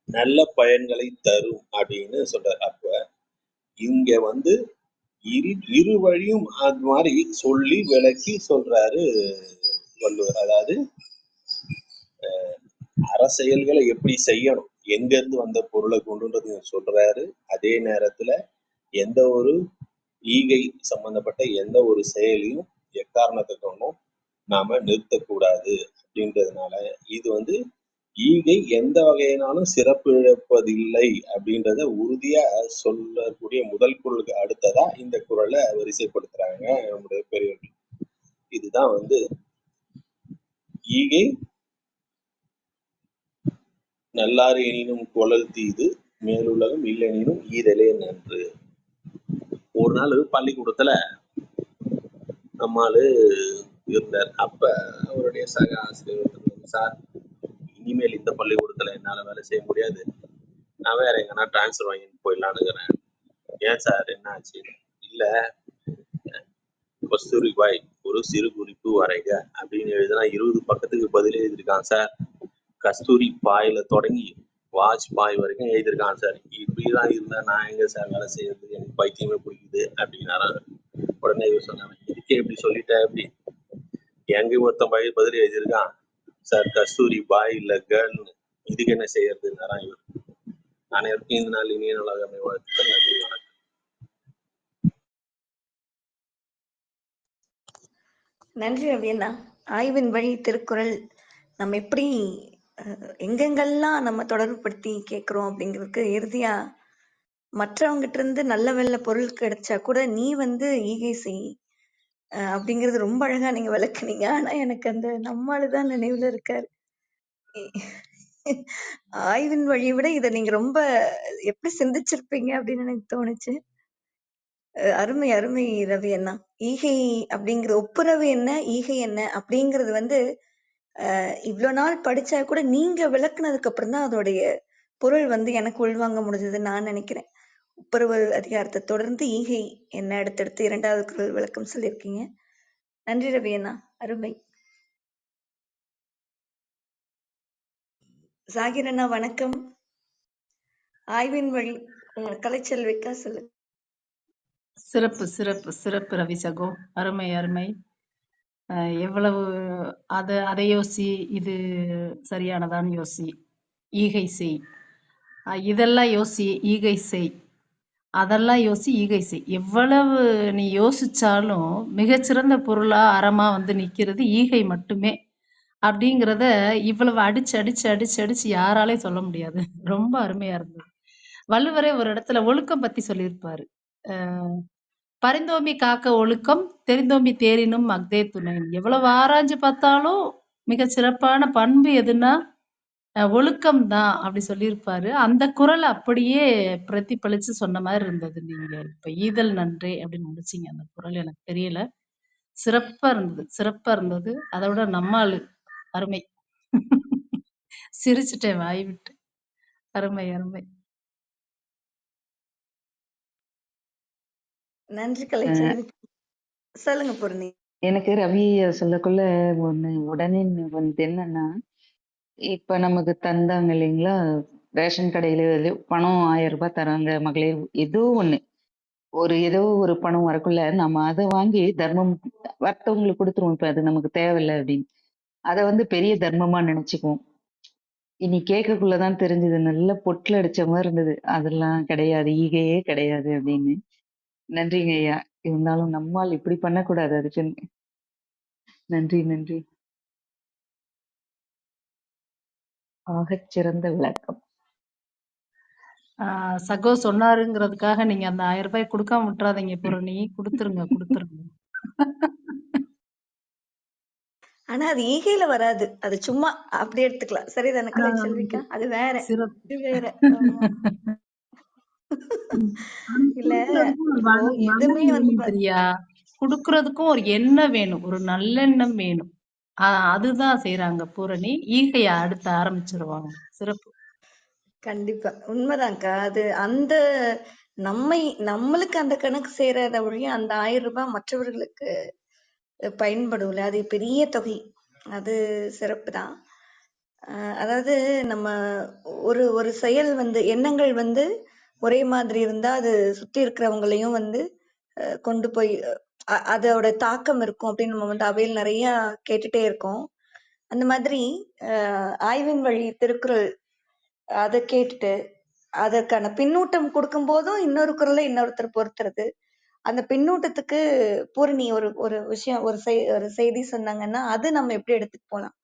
நல்ல பயன்களை தரும் அப்படின்னு சொல்றாரு. அப்ப இங்க வந்து இரு வழியும் அது மாதிரி சொல்லி விளக்கி சொல்றாரு வள்ளுவர். அதாவது அரசியல்களை எப்படி செய்யணும், எங்க இருந்து வந்த பொருளை கொண்டுன்றது சொல்றாரு. அதே நேரத்துல எந்த ஒரு ஈகை சம்பந்தப்பட்ட எந்த ஒரு செயலையும் எக்காரணத்தை கொண்டும் நாம நிறுத்தக்கூடாது அப்படின்றதுனால இது வந்து ஈகை எந்த வகையினாலும் சிறப்பு இழப்பதில்லை அப்படின்றத உறுதியா சொல்லக்கூடிய முதல் குறளுக்கு அடுத்ததா இந்த குறளை வரிசைப்படுத்துறாங்க நம்முடைய பெரியவர்கள். இதுதான் வந்து ஈகை நல்லாறு எனினும் கொளல் தீது, மேலுலகம் இல்லெனினும் ஈதலே நன்று. ஒரு நாள் பள்ளிக்கூடத்துல நம்மாலு இருந்தார். அப்ப அவருடைய சக ஆசிரியர், சார் இனிமேல் இந்த பள்ளிக்கூடத்துல என்னால வேலை செய்ய முடியாது, நான் வேற எங்கன்னா டிரான்ஸ்ஃபர் வாங்கிட்டு போயிடலான்னுக்கிறேன். ஏன் சார் என்ன ஆச்சு? இல்ல கஸ்தூரி பாய் ஒரு சிறு குறிப்பு வரைக அப்படின்னு எழுதினா 20 பக்கத்துக்கு பதில் எழுதியிருக்கான் சார். கஸ்தூரி பாயில தொடங்கி வாஜ் பாய் வரைக்கும் எழுதியிருக்கான் சார். இப்படிதான் இருந்தா நான் எங்க சார் வேலை செய்யறது, எனக்கு பைத்தியமே பிடிக்குது அப்படின்னாரா. உடனே இவர் சொன்னாங்க, இதுக்கே எப்படி சொல்லிட்ட அப்படி, எங்க ஒருத்தன் பதில் எழுதியிருக்கான் சார் கஸ்தூரி பாய் இல்ல கேர்ள்னு, இதுக்கு என்ன செய்யறதுன்னாரா இவர். அனைவருக்கும் இந்த நாள் இனிய நாளாக அமைய வாழ்த்துக்கள். நன்றி, வணக்கம். நன்றி ரவி அண்ணா. ஆய்வின் வழி திருக்குறள் நம்ம எப்படி எங்கெங்கெல்லாம் நம்ம தொடர்புபடுத்தி கேட்கிறோம் அப்படிங்கிறதுக்கு இறுதியா மற்றவங்கிட்ட இருந்து நல்ல வெள்ள பொருள் கிடைச்சா கூட நீ வந்து ஈகை செய் அப்படிங்கிறது ரொம்ப அழகா நீங்க விளக்குனீங்க. ஆனா எனக்கு அந்த நம்மாளுதான் நினைவுல இருக்காரு. ஆய்வின் வழியை விட இதை நீங்க ரொம்ப எப்படி சிந்திச்சிருப்பீங்க அப்படின்னு எனக்கு தோணுச்சு. அருமை அருமை ரவி அண்ணா. ஈகை அப்படிங்கிற ஒப்புரவு என்ன, ஈகை என்ன அப்படிங்கிறது வந்து இவ்வளவு நாள் படிச்சா கூட நீங்க விளக்குனதுக்கு அப்புறம் தான் அதோடைய பொருள் வந்து எனக்கு உள்வாங்க முடிஞ்சதுன்னு நான் நினைக்கிறேன். ஒப்புரவு அதிகாரத்தை தொடர்ந்து ஈகை என்ன அடுத்தடுத்து 2வது குறள் விளக்கம் சொல்லியிருக்கீங்க. நன்றி ரவி அண்ணா, அருமை. ஜாகிர் அண்ணா வணக்கம். ஆய்வின் வழி கலைச்செல்விக்கா சொல்லுங்க. சிறப்பு சிறப்பு சிறப்பு ரவி சகோ, அருமை அருமை. எவ்வளவு அதை யோசி, இது சரியானதான்னு யோசி, ஈகை செய், இதெல்லாம் யோசி, ஈகை செய், அதெல்லாம் யோசி, ஈகை செய். எவ்வளவு நீ யோசிச்சாலும் மிகச்சிறந்த பொருளா அறமா வந்து நிக்கிறது ஈகை மட்டுமே அப்படிங்கிறத இவ்வளவு அடிச்சு அடிச்சு அடிச்சு அடிச்சு யாராலையும் சொல்ல முடியாது. ரொம்ப அருமையா இருந்தது. வள்ளுவரே ஒரு இடத்துல ஒழுக்கம் பத்தி சொல்லியிருப்பாரு. பரிந்தோம்பி காக்க ஒழுக்கம், தெரிந்தோம்பி தேரினும் அஃதே துணை. எவ்வளவு ஆராய்ஞ்சு பார்த்தாலும் மிக சிறப்பான பண்பு எதுன்னா ஒழுக்கம் தான் அப்படி சொல்லியிருப்பாரு. அந்த குறள் அப்படியே பிரதிபலிச்சு சொன்ன மாதிரி இருந்தது. நீங்க இப்ப ஈதல் நன்றே அப்படின்னு முடிச்சீங்க. அந்த குறள் எனக்கு தெரியல, சிறப்பா இருந்தது, சிறப்பா இருந்தது. அதை விட நம்மாளு அருமை. சிரிச்சுட்டேன் வாய் விட்டு. அருமை அருமை. நன்றி கலைச்செல்வி. சொல்லுங்க பூர்ணி. எனக்கு ரவி சொல்லக்குள்ள ஒண்ணு உடனே வந்து என்னன்னா, இப்ப நமக்கு தந்தாங்க இல்லைங்களா, ரேஷன் கடையில பணம் 1000 ரூபாய் தராங்க மகளிர், ஏதோ ஒரு பணம் வரக்குள்ள நம்ம அதை வாங்கி தர்மம் மற்றவங்களுக்கு கொடுத்துருவோம். இப்ப அது நமக்கு தேவையில்லை அப்படின்னு அதை வந்து பெரிய தர்மமா நினைச்சுக்குவோம். இனி கேட்கக்குள்ளதான் தெரிஞ்சது, நல்ல பொட்டில் அடிச்ச மாதிரி இருந்தது. அதெல்லாம் கிடையாது, ஈகையே கிடையாது அப்படின்னு. நன்றிங்க ஐயா. இருந்தாலும் நம்மால் இப்படி பண்ணக்கூடாது, அதுக்குன்னு நன்றி நன்றி. ஆகச் சிறந்த விளக்கம். சகோ சொன்னாருங்கிறதுக்காக நீங்க அந்த 1000 ரூபாய் கொடுக்காம விட்டுறாதீங்க பூரணி. கொடுத்துருங்க கொடுத்துருங்க. ஆனா அது ஈகையில வராது, அது சும்மா அப்படி எடுத்துக்கலாம். சரிதானே கலைச்செல்விக்கா? அது வேற, சிறப்பு. இது வேற. இல்ல இப்போ எதுவுமே வந்து பிரியா, குடுக்கறதுக்கும் ஒரு எண்ணம் வேணும், ஒரு நல்லெண்ணம் வேணும். அதுதான் செய்யறாங்க பூரணி. ஈகைய அடுத்து ஆரம்பிச்சிருவாங்க. சிறப்பு. கண்டிப்பா உண்மைதான்க்கா. அது அந்த நம்மளுக்கு அந்த கணக்கு சேராத ஒழிய அந்த 1000 ரூபாய் மற்றவர்களுக்கு பயன்படும்ல, அது பெரிய தொகை. அது சிறப்பு தான். அதாவது நம்ம ஒரு ஒரு செயல் வந்து எண்ணங்கள் வந்து ஒரே மாதிரி இருந்தா அது சுத்தி இருக்கிறவங்களையும் வந்து கொண்டு போய் அதோட தாக்கம் இருக்கும் அப்படின்னு நம்ம வந்து அவையில் நிறைய கேட்டுட்டே இருக்கோம். அந்த மாதிரி ஆய்வின் வழி திருக்குறள் அதை கேட்டுட்டு அதற்கான பின்னூட்டம் கொடுக்கும் போதும் இன்னொரு குறளை இன்னொருத்தர் பொறுத்துறது. அந்த பின்னூட்டத்துக்கு பூரணி ஒரு விஷயம் ஒரு செய்தி சொன்னாங்கன்னா அது நம்ம எப்படி எடுத்துட்டு போலாம்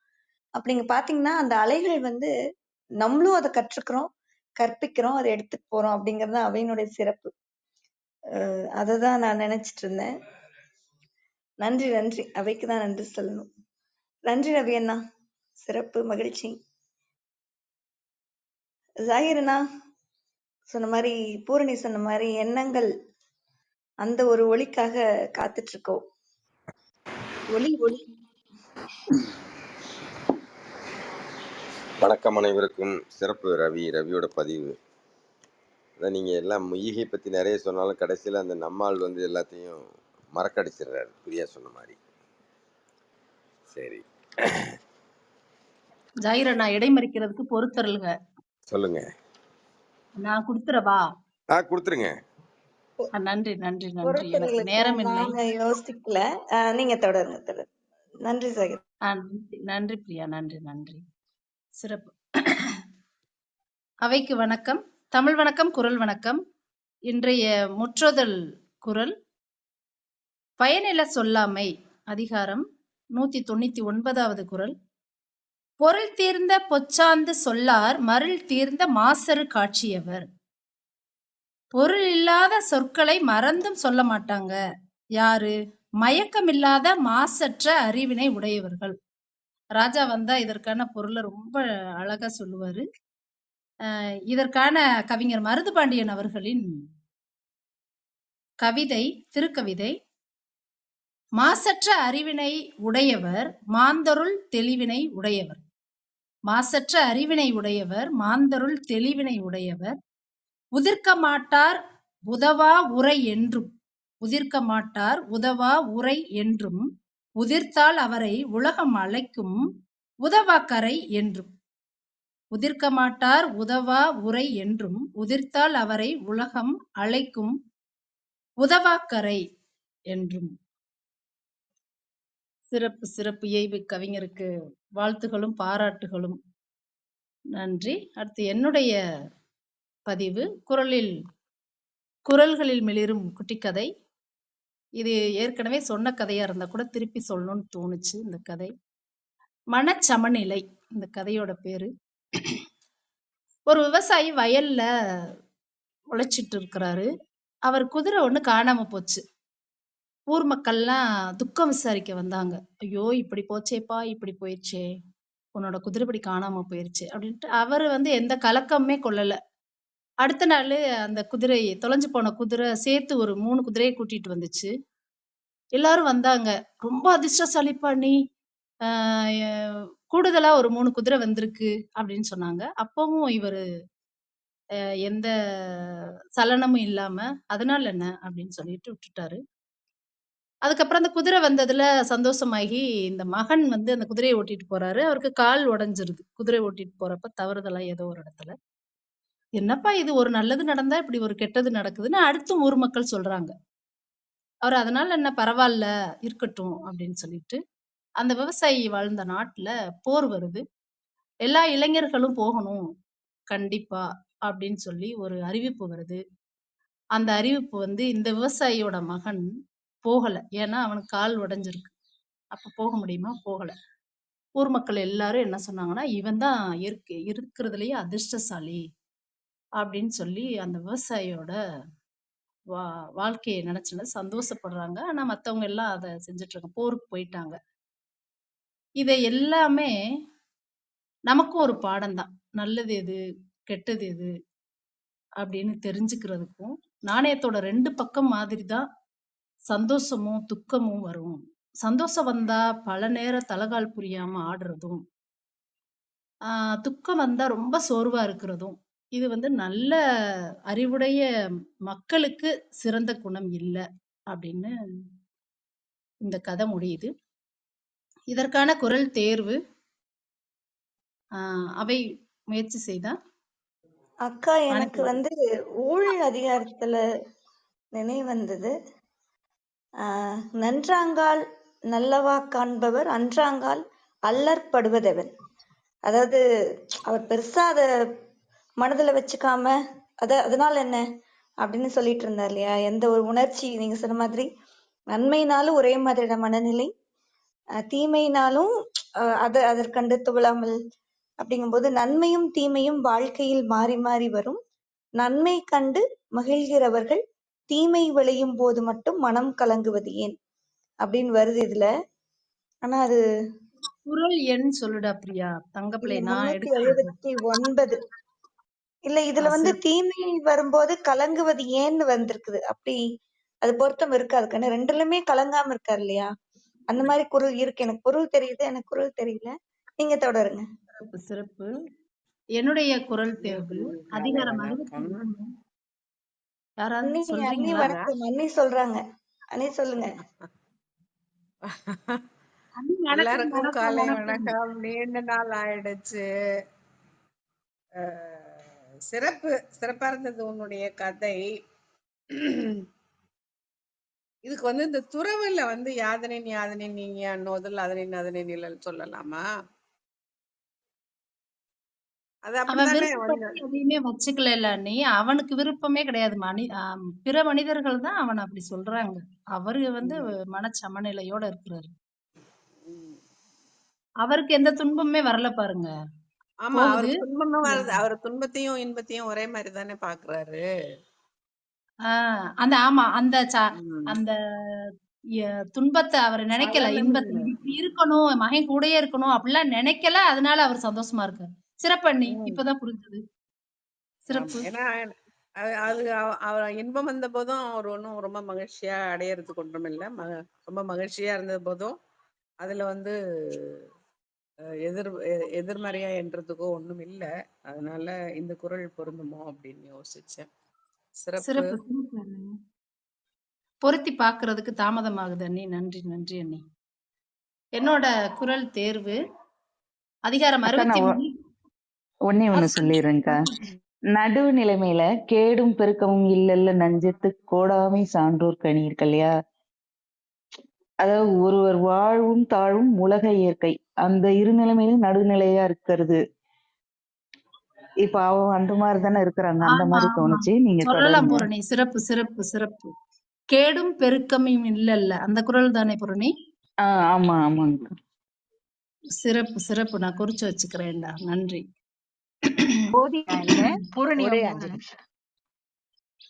அப்படிங்க பாத்தீங்கன்னா, அந்த அலைகள் வந்து நம்மளும் அதை கற்றுக்கிறோம், கற்பிக்கிறோம், அதை எடுத்துட்டு போறோம் அப்படிங்கறது அவையினுடைய சிறப்பு. அததான் நான் நினைச்சிட்டு இருந்தேன். நன்றி நன்றி, அவைக்குதான் நன்றி சொல்லணும். நன்றி ரவி அண்ணா, சிறப்பு, மகிழ்ச்சி. ஜாகிர் அண்ணா சொன்ன மாதிரி, பூரணி சொன்ன மாதிரி எண்ணங்கள் அந்த ஒரு ஒளிக்காக காத்துட்டு இருக்கோம். ஒளி ஒளி. வணக்கம் அனைவருக்கும். சிறப்பு ரவியோட பதிவு. அதான் நீங்கள் எல்லாம் ஈகை பற்றி நிறைய சொன்னாலும் கடைசியில் அந்த நம்மால் வந்து எல்லாத்தையும் மறக்கடிச்சிடுறாரு, பிரியா சொன்ன மாதிரி. சரி, ஜாகிர, நான் இடைமறிக்கிறதுக்கு பொறுத்தருளுங்க. சொல்லுங்க. நான் கொடுத்துறவா? கொடுத்துருங்க. நன்றி நன்றி நன்றி. எனக்கு நேரம் இல்லை, யோசிக்கல. நீங்க தொடருங்க. நன்றி ஜாகிர். நன்றி பிரியா, நன்றி நன்றி. சிறப்பு. அவைக்கு வணக்கம், தமிழ் வணக்கம், குரல் வணக்கம். இன்றைய முற்றோதல் குரல் பயனில சொல்லாமை, அதிகாரம் 199வது குரல். பொருள் தீர்ந்த பொச்சாந்து சொல்லார் மருள் தீர்ந்த மாசரு காட்சியவர். பொருள் இல்லாத சொற்களை மறந்தும் சொல்ல மாட்டாங்க. யாரு? மயக்கம் இல்லாத மாசற்ற அறிவினை உடையவர்கள். ராஜா வந்தா இதற்கான பொருளை ரொம்ப அழகா சொல்லுவாரு. இதற்கான கவிஞர் மருதுபாண்டியன் அவர்களின் கவிதை, திருக்கவிதை. மாசற்ற அறிவினை உடையவர் மாந்தருள் தெளிவினை உடையவர். மாசற்ற அறிவினை உடையவர் மாந்தருள் தெளிவினை உடையவர். உதிர்க்க மாட்டார் உதவா உரை என்றும் உதிர்க்க மாட்டார் உதவா உரை என்றும் உதிர்த்தால் அவரை உலகம் அழைக்கும் உதவாக்கரை என்றும். உதிர்க்க மாட்டார் உதவா உரை என்றும் உதிர்த்தால் அவரை உலகம் அழைக்கும் உதவாக்கரை என்றும். சிறப்பு சிறப்பு இயைபு கவிஞருக்கு வாழ்த்துகளும் பாராட்டுகளும். நன்றி. அடுத்து என்னுடைய பதிவு குரல்களில் மிளிரும் குட்டிக்கதை. இது ஏற்கனவே சொன்ன கதையா இருந்தா கூட திருப்பி சொல்லணும்னு தோணுச்சு. இந்த கதை மனச்சமநிலை, இந்த கதையோட பேரு. ஒரு விவசாயி வயல்ல உழைச்சிட்டு இருக்கிறாரு. அவர் குதிரை ஒண்ணு காணாம போச்சு. ஊர் மக்கள்லாம் துக்கம் விசாரிக்க வந்தாங்க. ஐயோ இப்படி போச்சேப்பா, இப்படி போயிடுச்சே, உன்னோட குதிரைப்படி காணாம போயிருச்சு அப்படின்ட்டு அவரு எந்த கலக்கமே கொள்ளல. அடுத்த நாள் அந்த குதிரை தொலைஞ்சு போன குதிரை சேர்த்து ஒரு 3 குதிரையை கூட்டிட்டு வந்துச்சு. எல்லாரும் வந்தாங்க. ரொம்ப அதிர்ஷ்டசாலிப்பா நீ, கூடுதலா ஒரு 3 குதிரை வந்திருக்கு அப்படின்னு சொன்னாங்க. அப்பவும் இவரு எந்த சலனமும் இல்லாம அதனால என்ன அப்படின்னு சொல்லிட்டு விட்டுட்டாரு. அதுக்கப்புறம் அந்த குதிரை வந்ததுல சந்தோஷமாகி இந்த மகன் அந்த குதிரையை ஓட்டிட்டு போறாரு. அவருக்கு கால் உடைஞ்சிருது. குதிரை ஓட்டிட்டு போறப்ப தவறுதலா ஏதோ ஒரு இடத்துல. என்னப்பா இது, ஒரு நல்லது நடந்தா இப்படி ஒரு கெட்டது நடக்குதுன்னு அடுத்தும் ஊர் மக்கள் சொல்றாங்க. அவர் அதனால என்ன, பரவாயில்ல இருக்கட்டும் அப்படின்னு சொல்லிட்டு, அந்த விவசாயி வாழ்ந்த நாட்டுல போர் வருது. எல்லா இளைஞர்களும் போகணும் கண்டிப்பா அப்படின்னு சொல்லி ஒரு அறிவிப்பு வருது. அந்த அறிவிப்பு இந்த விவசாயியோட மகன் போகல. ஏன்னா அவனுக்கு கால் உடைஞ்சிருக்கு. அப்ப போக முடியுமா? போகல. ஊர் மக்கள் எல்லாரும் என்ன சொன்னாங்கன்னா, இவன் தான் இருக்கிறதுலயே அதிர்ஷ்டசாலி அப்படின்னு சொல்லி அந்த விவசாயியோட வாழ்க்கையை நினைச்சுன்னு சந்தோஷப்படுறாங்க. ஆனா மத்தவங்க எல்லாம் அதை செஞ்சுட்டு இருக்காங்க. போருக்கு போயிட்டாங்க. இதை எல்லாமே நமக்கும் ஒரு பாடம் தான். நல்லது எது, கெட்டது எது அப்படின்னு தெரிஞ்சுக்கிறதுக்கும், நாணயத்தோட 2 பக்கம் மாதிரி தான் சந்தோஷமும் துக்கமும் வரும். சந்தோஷம் வந்தா பல நேரம் தலகால் புரியாம ஆடுறதும், துக்கம் வந்தா ரொம்ப சோர்வா இருக்கிறதும், இது நல்ல அறிவுடைய மக்களுக்கு சிறந்த குணம் இல்ல அப்படின்னு இந்த கதை முடியுது. இதற்கான குரல் தேர்வு அவை முயற்சி செய்தா? அக்கா, எனக்கு ஊழ் அதிகாரத்துல நினைவு வந்தது. நன்றாங்கால் நல்லவா காண்பவர் அன்றாங்கால் அல்லற்படுவதவன். அதாவது அவர் பெருசா அத மனதுல வச்சுக்காம அதனால என்ன அப்படின்னு சொல்லிட்டு இருந்தார் இல்லையா? எந்த ஒரு உணர்ச்சி, நீங்க சொன்ன மாதிரி நன்மையினாலும் ஒரே மாதிரியான மனநிலை, தீமையினாலும் அதற்கண்டு துவளாமல் அப்படிங்கும்போது நன்மையும் தீமையும் வாழ்க்கையில் மாறி மாறி வரும். நன்மை கண்டு மகிழ்கிறவர்கள் தீமை விளையும் போது மட்டும் மனம் கலங்குவது ஏன் அப்படின்னு வருது இதுல. ஆனா அது குரல் எண் சொல்லுடா பிரியா. தங்கப்பிள்ளை நான் 379. இல்ல, இதுல தீமை வரும்போது கலங்குவது ஏன்னு வந்திருக்குது. அப்படி அது பொருத்தம் இருக்காது கண்ணு. ரெண்டுலயுமே கலங்காம இருக்காரு இல்லையா? அந்த மாதிரி குரல் இருக்கு. எனக்கு பொருள் தெரியுது, எனக்கு குரல் தெரியல. நீங்க தொடருங்க. சிறப்பு. என்னுடைய குரல் தேர்வு அதிகாரம் 63. யாராவது சொல்றீங்களா? வணக்கம். அண்ணி சொல்றாங்க. அண்ணி சொல்லுங்க. எல்லாருக்கும் காலை வணக்கம். நீண்ட நாள் ஆயிடுச்சு. சிறப்பா இருந்தது உன்னுடைய கதை. இதுக்கு இந்த துறவுல யாதனின் யாதனின் நீங்க அன்னோதல் அதனின் அதனின் நிழல் சொல்லலாமா? அது அப்படிதானே எதையுமே வச்சுக்கல நீ. அவனுக்கு விருப்பமே கிடையாது. பிற மனிதர்கள் தான் அவன் அப்படி சொல்றாங்க. அவரு மனச்சமநிலையோட இருக்கிறாரு. அவருக்கு எந்த துன்பமே வரல பாருங்க. ஆமா, அவருக்கு துன்பமும் வருது. அவர் துன்பத்தையும் இன்பத்தையும் ஒரே மாதிரி தானே பாக்குறாரு. அந்த துன்பத்தை அவர் நினைக்கல. இன்பத்தை இப்படி இருக்கணும், மகன் கூடயே இருக்கணும் அப்படிலாம் நினைக்கல. அதனால அவர் சந்தோஷமா இருக்காரு. சிறப்பண்ணி, இப்பதான் புரிஞ்சது. சிறப்பு. ஏன்னா அது அவர் இன்பம் வந்த போதும் அவர் ஒன்றும் ரொம்ப மகிழ்ச்சியா அடையறதுக்கு ஒன்றும் இல்லை. ரொம்ப மகிழ்ச்சியா இருந்த போதும் அதுல எதிர்மறையா என்றதுக்கோ ஒண்ணும் இல்லை. அதனால இந்த குரல் பொருந்துமோ அப்படின்னு யோசிச்சேன். சிறப்பு. சிறப்பு சிறப்பு அண்ணி. பொருத்தி பார்க்கிறதுக்கு தாமதமாகுது அண்ணி. நன்றி நன்றி அண்ணி. என்னோட குரல் தேர்வு அதிகாரம் அக்கா நான் 63. ஒண்ணே ஒண்ணு சொல்லிடுறேன்க்கா. நடுவு நிலைமையில கேடும் பெருக்கமும் இல்லல்ல நஞ்சத்து கோடாமை சான்றோர் கனி இருக்கு இல்லையா? அதாவது ஒருவர் வாழ்வும் தாழ்வும் உலக இயற்கை. அந்த இரு நிலைமையிலும் நடுநிலையா இருக்கிறது. இப்ப அவ அந்த மாதிரி தானே இருக்கிறாங்க. அந்த ஆமா மாதிரி ஆமா தோணுச்சு. நீங்க சொல்லலாம் தொடருங்க. பூரணி. சிறப்பு சிறப்பு சிறப்பு. கேடும் பெருக்கமும் இல்லல்ல அந்த குரல் தானே பூரணி? ஆமா ஆமாங்க. சிறப்பு சிறப்பு. நான் குறிச்சு வச்சுக்கிறேன்டா. நன்றி. போதியா இல்ல பூரணி ஒரே ஒண்ணு 5 நிமிஷம்.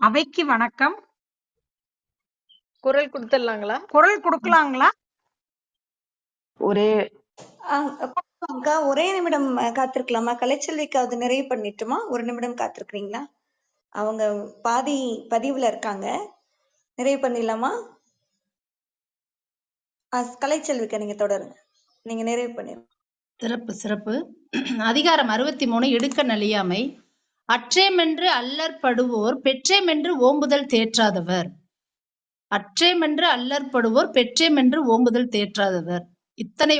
அவைக்கு வணக்கம். குரல் கொடுத்துடலாங்களா? குரல் கொடுக்கலாங்களா? ஒரே அக்கா ஒரே நிமிடம் காத்திருக்கலாமா? கலைச்செல்விக்கு அது நிறைவு பண்ணிட்டுமா? ஒரு நிமிடம் காத்திருக்கிறீங்களா? அவங்க பாதி பதிவுல இருக்காங்க. நிறைவு பண்ணிடலாமா? கலைச்செல்விக்கு நீங்க தொடருங்க. நீங்க நிறைவு பண்ணிருங்க. சிறப்பு சிறப்பு. அதிகாரம் 63 இடுக்க நலியாமை. அற்றேமென்று அல்லற்படுவோர் பெற்றேமென்று ஓம்புதல் தேற்றாதவர். அற்றேமென்று அல்லற்படுவோர் பெற்றேமென்று ஓம்புதல் தேற்றாதவர். இத்தனை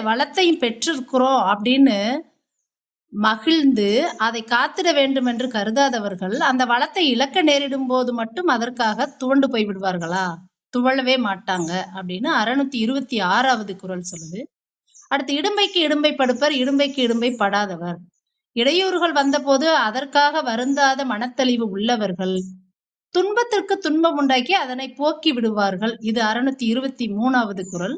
வளத்தையும் பெற்றிருக்கிறோம் அப்படின்னு மகிழ்ந்து அதை காத்திட வேண்டும் என்று கருதாதவர்கள் அந்த வளத்தை இழக்க நேரிடும் போது மட்டும் அதற்காக துவண்டு போய் விடுவார்களா? துவழவே மாட்டாங்க அப்படின்னு 626வது குரல் சொல்லுது. அடுத்து இடும்பைக்கு இடும்பை படுப்பர் இடும்பைக்கு இடும்பை படாதவர். இடையூறுகள் வந்தபோது அதற்காக வருந்தாத மனத்தெளிவு உள்ளவர்கள் துன்பத்திற்கு துன்பம் உண்டாக்கி அதனை போக்கி விடுவார்கள். இது 623வது குரல்.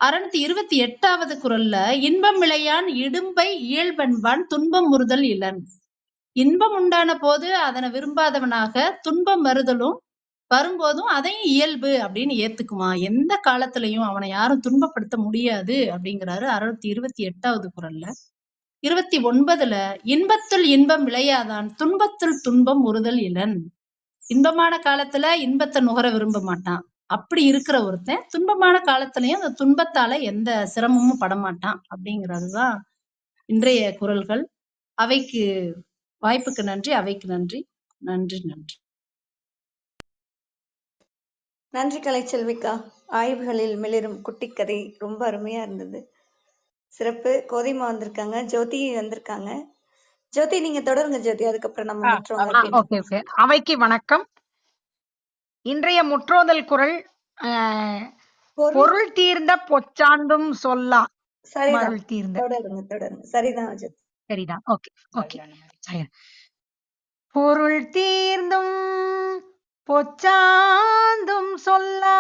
628வது குரல்ல இன்பம் விளையான் இடும்பை இயல்பென்பான் துன்பம் முறுதல் இலன். இன்பம் உண்டான போது அதனை விரும்பாதவனாக துன்பம் வரும்போதும் அதையும் இயல்பு அப்படின்னு ஏத்துக்குமா. எந்த காலத்திலையும் அவனை யாரும் துன்பப்படுத்த முடியாது அப்படிங்கிறாரு 628வது குரல்ல. 29ல இன்பத்துள் இன்பம் விளையாதான் துன்பத்துள் துன்பம் உறுதல் இலன். இன்பமான காலத்துல இன்பத்தை நுகர விரும்ப மாட்டான். அப்படி இருக்கிற ஒருத்தன் துன்பமான காலத்திலயும் அந்த துன்பத்தால எந்த சிரமமும் படமாட்டான் அப்படிங்கிறதுதான் இன்றைய குரல்கள். அவைக்கு வாய்ப்புக்கு நன்றி. அவைக்கு நன்றி. நன்றி நன்றி. நன்றி கலைச்செல்விக்கா. ஆய்வுகளில் மிளிரும் குட்டிக்கதை ரொம்ப அருமையா இருந்தது. சிறப்பு. கோதைமா வந்திருக்காங்க, ஜோதி வந்திருக்காங்க. ஜோதி நீங்க தொடருங்க ஜோதி. அதுக்கப்புறம் நம்ம மற்றவங்க. Okay okay. அவைக்கு வணக்கம். இன்றைய முற்றோதல் குரல் பொருள் தீர்ந்த பொச்சாண்டும் சொல்லா. மருள் தீர்ந்த. தொடருங்க. சரிதான் ஜோதி. சரிதான். Okay okay. பொருள் தீர்ந்தும் பொச்சாந்தும் சொல்லா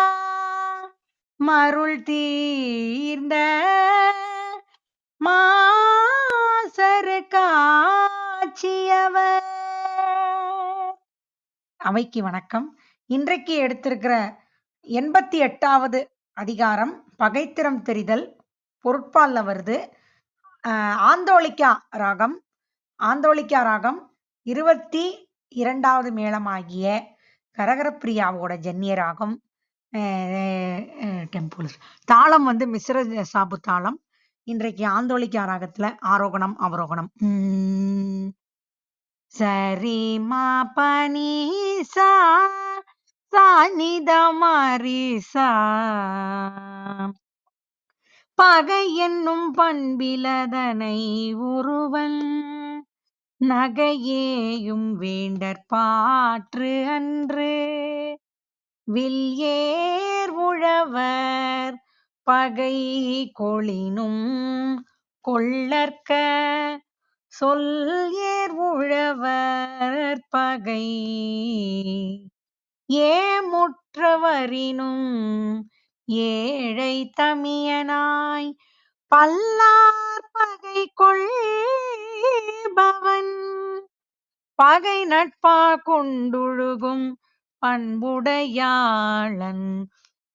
மருள் தீர்ந்த மாசரு காட்சியவர். அவைக்கு வணக்கம். இன்றைக்கு எடுத்திருக்கிற 88வது அதிகாரம் பகைத்திறம் தெரிதல் பொருட்பால்ல வருது. ஆந்தோலிக்கா ராகம் 22வது மேளமாகிய கரகரப்பிரியாவோட ஜன்னிய ராகம். டெம்பிள்ஸ் தாளம் மிஸ்ர சாபு தாளம். இன்றைக்கு ஆந்தோலிக்கா ராகத்துல ஆரோகணம் அவரோகணம். சரி மா பனி சா சானித மாரிசா பகை என்னும் பண்பிலதனை உருவன் நகையேயும் வேண்டற்பாற்று அன்று வில்ஏர் உழவர் பகை கொளினும் கொள்ளற்க சொல் ஏர் உழவர் பகை ஏமுற்றவரினும் ஏழை தமியனாய் பல்லார் பகை கொள்பவன் பகை நட்பா கொண்டுழுகும் பண்புடையாளன்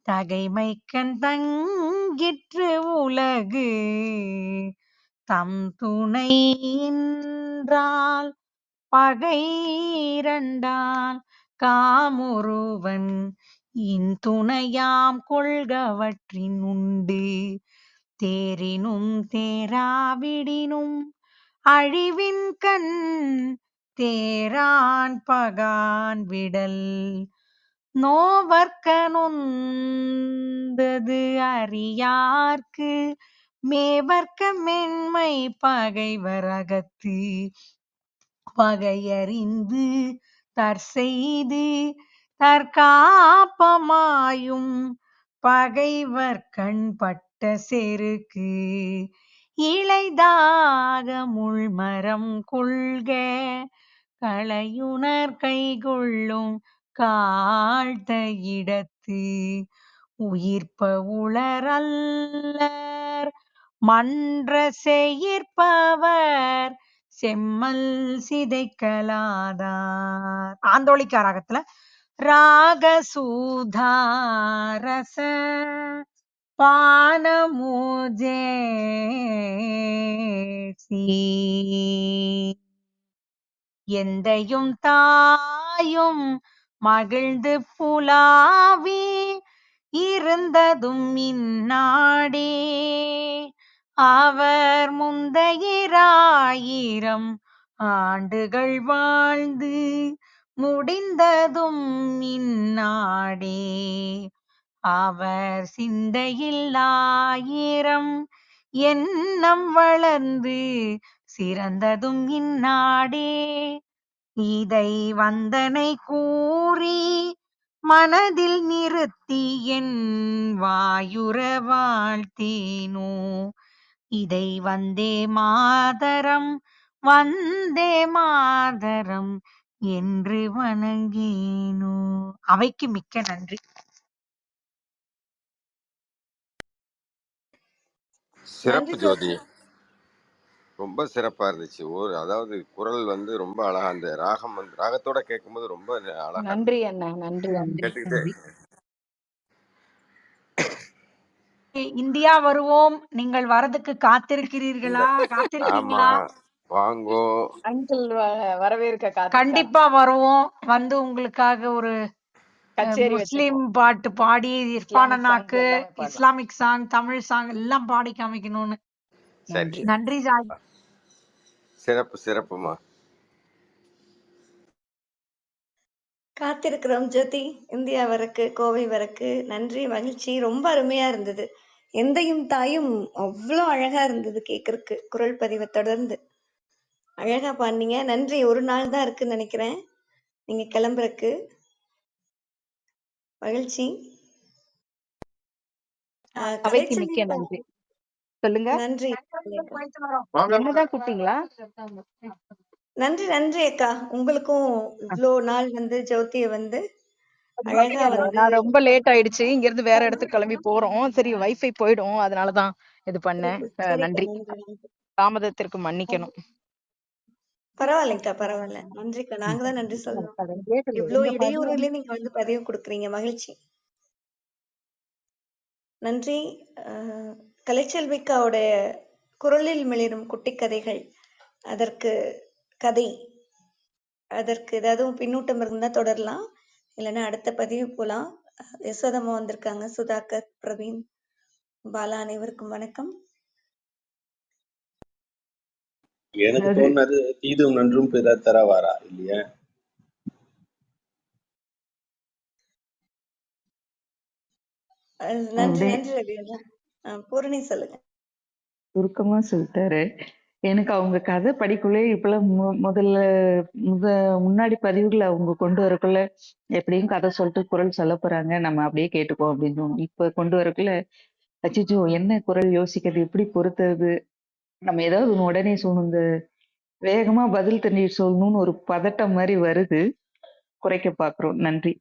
தகைமைக்கண் தங்கிற்று உலகு தம் துணை என்றால் பகை இரண்டால் காமொருவன் இன்துணையாம் கொள்கவற்றின் உண்டு தேரினும் தேராவிடினும் அழிவின் கண் தேரான் பகான் விடல் நோவர்க்க நொந்தது அறியார்க்கு மேவர்க்க மென்மை பகைவர் அகத்து பகையறிந்து தற்செய்து தற்காப்பமாயும் பகைவர் கண்பட்ட செருக்கு இளைதாக முள்மரம் கொள்க களையுணர் கைகொள்ளும் காழ்த்த இடத்து உயிர்ப்ப உளரல்லர் மன்ற செயிர்ப்பவர் செம்மல் சிதைக்கலாதார். ஆந்தோளிக்கா ராகத்துல ராகசூதாரச பானமுஜேசி எந்தையும் தாயும் மகிழ்ந்து புலாவி இருந்ததும் இந்நாடே அவர் முந்தையிராயிரம் ஆண்டுகள் வாழ்ந்து முடிந்ததும் இந்நாடே அவர் சிந்தையில் ஆயிரம் எண்ணம் வளர்ந்து சிறந்ததும் இந்நாடே இதை வந்தனை கூறி மனதில் நிறுத்தி என் வாயுர வாழ்த்தேனோ இதை வந்தே மாதரம் என்று வணங்கேனோ. அவைக்கு மிக்க நன்றி. சிறப்பு நன்றி ஜோதி, ஜோதி. ரொம்ப சிறப்பா இருந்துச்சு. அதாவது குரல் வந்து ரொம்ப அழகா, அந்த ராகம் வந்து ராகத்தோட கேட்கும்போது ரொம்ப அழகா இருந்துச்சு. நன்றி அண்ணா, நன்றி நன்றி கேட்டுக்கிட்டே நன்றி. இந்தியா வருவோம், நீங்கள் வரதுக்கு காத்திருக்கிறீர்களா? ஆமா, காத்திருக்கீங்களா? வாங்கோ அங்கிள் வரவேற்க கண்டிப்பா வருவோம். வந்து உங்களுக்காக ஒரு கச்சேரி முஸ்லிம் பாட்டு பாடி இர்ஃபான் இஸ்லாமிக் அண்ணாக்கு சாங்ஸ் எல்லாமே பாடலாம். இஸ்லாமிக் சாங், தமிழ் சாங் எல்லாம் பாடி காமிக்கணும்னு. சரி, நன்றி. நன்றி ஜாய். சிறப்புமா. காத்திருக்கிறோம் ஜோதி. இந்தியா வரக்கு, கோவை வரக்கு. நன்றி, மகிழ்ச்சி. ரொம்ப அருமையா இருந்தது. எந்தையும் தாயும் அவ்வளோ அழகா இருந்தது கேட்கறக்கு. குரல் பதிவை தொடர்ந்து அழகா பாடினீங்க. நன்றி. ஒரு நாள் தான் இருக்குன்னு நினைக்கிறேன் நீங்க கிளம்புறக்கு. மகிழ்ச்சி. அவைக்கு மிக்க நன்றி. சொல்லுங்க. நன்றி. என்னதான் கூப்பிட்டீங்களா? நன்றி நன்றி அக்கா. உங்களுக்கும் இவ்வளோ நாள் வந்து ஜோதிய வந்து அழகா வந்து நான் ரொம்ப லேட் ஆயிடுச்சு, இங்க இருந்து வேற இடத்துக்கு கிளம்பி போறோம். சரி, வைஃபை போயிடும், அதனாலதான் இது பண்ணேன். நன்றி, தாமதத்திற்கு மன்னிக்கணும். பரவாயில்லைக்கா, பரவாயில்ல. நன்றிக்கா. நாங்க தான் நன்றி சொல்லணும். இவ்வளோ இடையூறுல நீங்க வந்து பதிவு கொடுக்குறீங்க. மகிழ்ச்சி. நன்றி. கலைச்செல்விக்காவுடைய குரலில் மிளிரும் குட்டி கதைகள், அதற்கு கதை, அதற்கு ஏதாவது பின்னூட்டம் இருந்தா தொடரலாம், இல்லைன்னா அடுத்த பதிவு போலாம். யசோதம்மா வந்திருக்காங்க. சுதாகர், பிரவீன், பாலா, அனைவருக்கும் வணக்கம். எனக்கு தோணுது தீதும் நன்றும் பிறர் தரவாரா இல்லையா? நன்றி நன்றி ரவி. பூரணி சொல்லுங்க. சுருக்கமா சொல்லிட்டாரு. எனக்கு அவங்க கதை படிக்குள்ளே இப்பெல்லாம் முன்னாடி பதிவுகளை அவங்க கொண்டு வரக்குள்ள எப்படியும் கதை சொல்லிட்டு குரல் சொல்ல போறாங்க, நம்ம அப்படியே கேட்டுப்போம் அப்படின்னு. இப்ப கொண்டு வரக்குள்ள அச்சிச்சோ என்ன குரல் யோசிக்கிறது, எப்படி பொறுத்தது, நம்ம ஏதாவது உடனே இந்த வேகமா பதில் தண்ணீர் சொல்லணும்னு ஒரு பதட்டம் மாதிரி வருது. குறைக்க பாக்குறோம். நன்றி.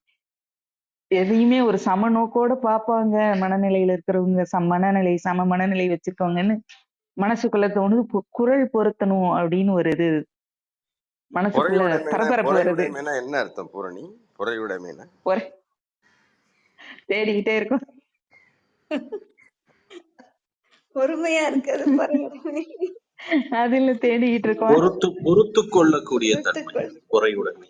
எதையுமே ஒரு சம நோக்கோட பாப்பாங்க மனநிலையில இருக்கிறவங்க, சம மனநிலை வச்சிருக்கவங்கன்னு மனசுக்குள்ள தோணுது. குரல் பொருத்தணும் அப்படின்னு ஒரு இது மனசுக்குள்ள பரபரப்பு வருது. என்ன அர்த்தம் பூரணி? பொறையுடைமைனா தேடிக்கிட்டே இருக்கும். பொறுமையா இருக்கிறது அதுல தேடிக்கிட்டு இருக்கோம். பொறுத்து கொள்ளக்கூடிய தன்மை பொறையுடைமை.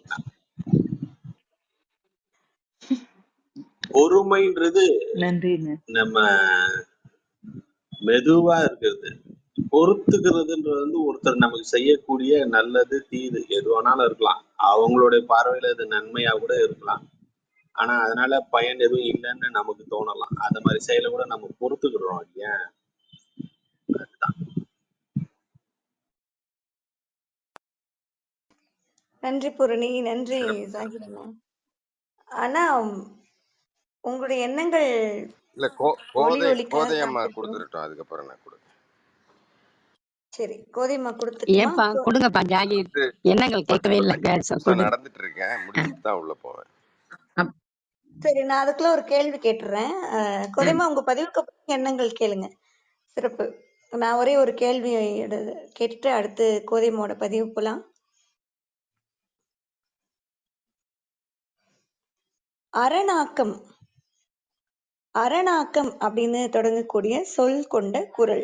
பொறுமைன்றது நன்றி. நம்ம மெதுவா இருக்கிறது. பொறுத்துக்கிறதுன்றது வந்து ஒருத்தர் நமக்கு செய்யக்கூடிய நல்லது தீது எது வேணாலும் இருக்கலாம். அவங்களுடைய பார்வையில இது நன்மையா கூட இருக்கலாம். ஆனா அதனால பயன் எதுவும் இல்லைன்னு நமக்கு தோணலாம். அந்த மாதிரி செயலை கூட நம்ம பொறுத்துக்கிறோம் இல்லையா? அதுதான். நன்றி பூரணி, நன்றி சிறப்பு. சாகிர் அண்ணா. ஆனா உங்களுடைய எண்ணங்கள் இல்ல ஒளி ஒலிக்க கோதையம்மா காத்திருக்கிறோம். கொடுத்துட்டோம், அதுக்கப்புறம் நான் கொடுத்தேன். சரி, கோதைமா கொடுத்துட்டுமா? ஏன்பா கொடுங்கப்பா ஜாகிர், எண்ணங்கள் கேட்கவே இல்லைங்க, சொல்லுங்க. நடந்துட்டு இருக்கேன், முடிச்சுட்டு தான் உள்ள போவேன். சரி, நான் அதுக்குள்ள ஒரு கேள்வி கேட்டுறேன். கோதைமா, உங்க பதிவுக்கு அப்புறம் எண்ணங்கள் கேளுங்க. சிறப்பு. நான் ஒரே ஒரு கேள்வி கேட்டுட்டு அடுத்து கோதைமாவோட பதிவு போலாம். அரணாக்கம் அரணாக்கம் அப்படின்னு தொடங்கக்கூடிய சொல் கொண்ட குறள்.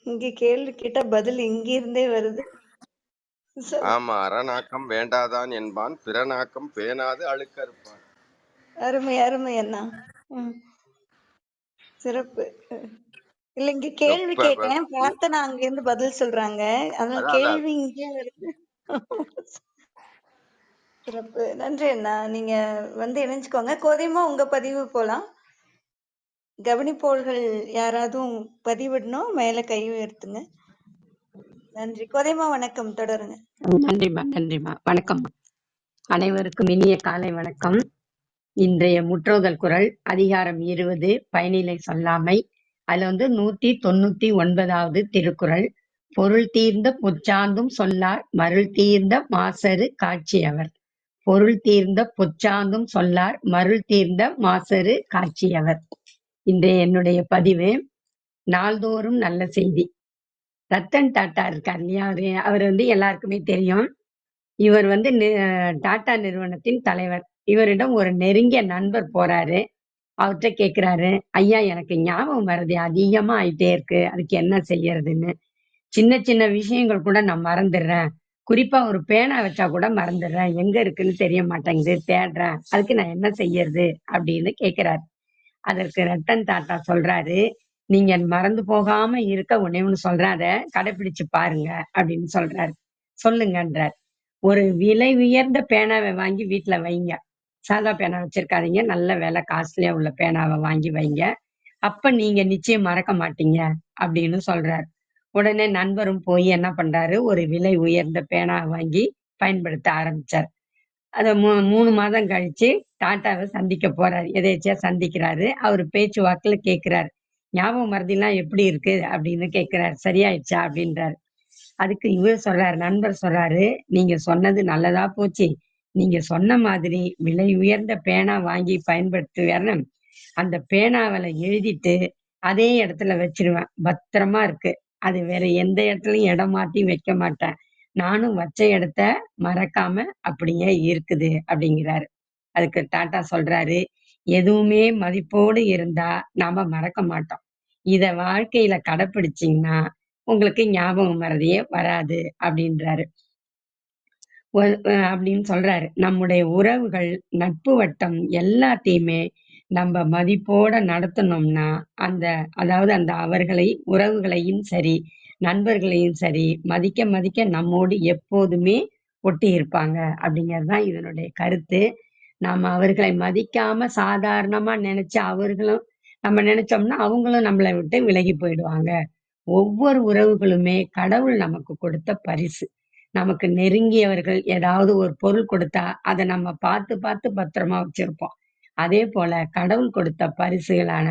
இங்க கேள்வி கேட்டா பதில் இங்க இருந்தே வருது. ஆமா, அரணாக்கம் வேண்டாதான் என்பான், பிறநாக்கம் பேணாது அழுக்கறுப்பான். அருமை அருமை அண்ணா. சிறப்பு. இல்ல, இங்க கேள்வி கேட்டேன், பிரார்த்தனா அங்க இருந்து பதில் சொல்றாங்க. அதனால கேள்வி இங்கே இருக்கு. சிறப்பு, நன்றி அண்ணா. நீங்க வந்து இணைஞ்சுக்கோங்க. கோதைமா, உங்க பதிவு போலாம். கவனிப்போர்கள் யாராவது பதிவிடணும், மேல கை உயர்த்துங்க. நன்றி. கோதைமா வணக்கம், தொடருங்க. நன்றிமா. வணக்கம். அனைவருக்கும் இனிய காலை வணக்கம். இன்றைய முற்றோதல் குறள் அதிகாரம் 20, பயனிலை சொல்லாமை. அதுல 199வது திருக்குறள். பொருள் தீர்ந்த பொச்சாந்தும் சொல்லார் மருள் தீர்ந்த மாசரு காட்சியவர். பொருள் தீர்ந்த பொச்சாந்தும் சொல்லார் மருள் தீர்ந்த மாசரு காட்சியவர். இன்றைய என்னுடைய பதிவு நாள்தோறும் நல்ல செய்தி. ரத்தன் டாட்டா இருக்கார் இல்லையா, அவர் எல்லாருக்குமே தெரியும். இவர் டாடா நிறுவனத்தின் தலைவர். இவரிடம் ஒரு நெருங்கிய நண்பர் போறாரு. அவர்கிட்ட கேக்குறாரு, ஐயா, எனக்கு ஞாபகம் மறதி அதிகமா ஆயிட்டே இருக்கு, அதுக்கு என்ன செய்யறதுன்னு. சின்ன சின்ன விஷயங்கள் கூட நான் மறந்துடுறேன், குறிப்பா ஒரு பேனா வச்சா கூட மறந்துடுறேன், எங்க இருக்குன்னு தெரிய மாட்டேங்குது, தேடுறேன், அதுக்கு நான் என்ன செய்யறது அப்படின்னு கேக்குறாரு. அதற்கு ரத்தன் டாட்டா சொல்றாரு, நீங்க மறந்து போகாம இருக்க ஒண்ணே ஒண்ணு சொல்றேன், அதை கடைபிடிச்சு பாருங்க அப்படின்னு சொல்றாரு. சொல்லுங்கன்றார். ஒரு விலை உயர்ந்த பேனாவை வாங்கி வீட்டுல வைங்க. சாதா பேனா வச்சிருக்காதீங்க, நல்ல விலை காஸ்ட்லியா உள்ள பேனாவை வாங்கி வைங்க. அப்ப நீங்க நிச்சயம் மறக்க மாட்டீங்க அப்படின்னு சொல்றாரு. உடனே நண்பரும் போய் என்ன பண்றாரு, ஒரு விலை உயர்ந்த பேனா வாங்கி பயன்படுத்த ஆரம்பிச்சார். அத 3 மாதம் கழிச்சு டாட்டாவை சந்திக்க போறாரு. எதேச்சியா சந்திக்கிறாரு. அவரு பேச்சு வாக்குல கேட்கிறாரு, ஞாபகம் மறதிலாம் எப்படி இருக்கு அப்படின்னு கேட்கிறாரு. சரியாயிடுச்சா அப்படின்றாரு. அதுக்கு இவர் சொல்றாரு, நண்பர் சொல்றாரு, நீங்க சொன்னது நல்லதா போச்சு. நீங்க சொன்ன மாதிரி விலை உயர்ந்த பேனா வாங்கி பயன்படுத்துவேன்னு அந்த பேனாவில எழுதிட்டு அதே இடத்துல வச்சிருவேன். பத்திரமா இருக்கு. அது வேற எந்த இடத்துலயும் இடம் மாத்தி வைக்க மாட்டேன். நானும் வச்ச இடத்த மறக்காம அப்படியே இருக்குது அப்படிங்கிறாரு. அதுக்கு டாட்டா சொல்றாரு, எதுவுமே மதிப்போடு இருந்தா நாம மறக்க மாட்டோம். இத வாழ்க்கையில கடைப்பிடிச்சீங்கன்னா உங்களுக்கு ஞாபகம் மறதியே வராது அப்படின்றாரு. அப்படின்னு சொல்றாரு. நம்முடைய உறவுகள், நட்பு வட்டம் எல்லாத்தையுமே நம்ம மதிப்போட நடத்தணும்னா அதாவது அந்த அவர்களை, உறவுகளையும் சரி நண்பர்களையும் சரி மதிக்க மதிக்க நம்மோடு எப்போதுமே ஒட்டி இருப்பாங்க அப்படிங்கறதுதான் இதனுடைய கருத்து. நாம அவர்களை மதிக்காம சாதாரணமா நினைச்சு நம்ம நினைச்சோம்னா அவங்களும் நம்மளை விட்டு விலகி போயிடுவாங்க. ஒவ்வொரு உறவுகளுமே கடவுள் நமக்கு கொடுத்த பரிசு. நமக்கு நெருங்கியவர்கள் ஏதாவது ஒரு பொருள் கொடுத்தா அதை நம்ம பார்த்து பார்த்து பத்திரமா வச்சிருப்போம். அதே போல கடவுள் கொடுத்த பரிசுகளான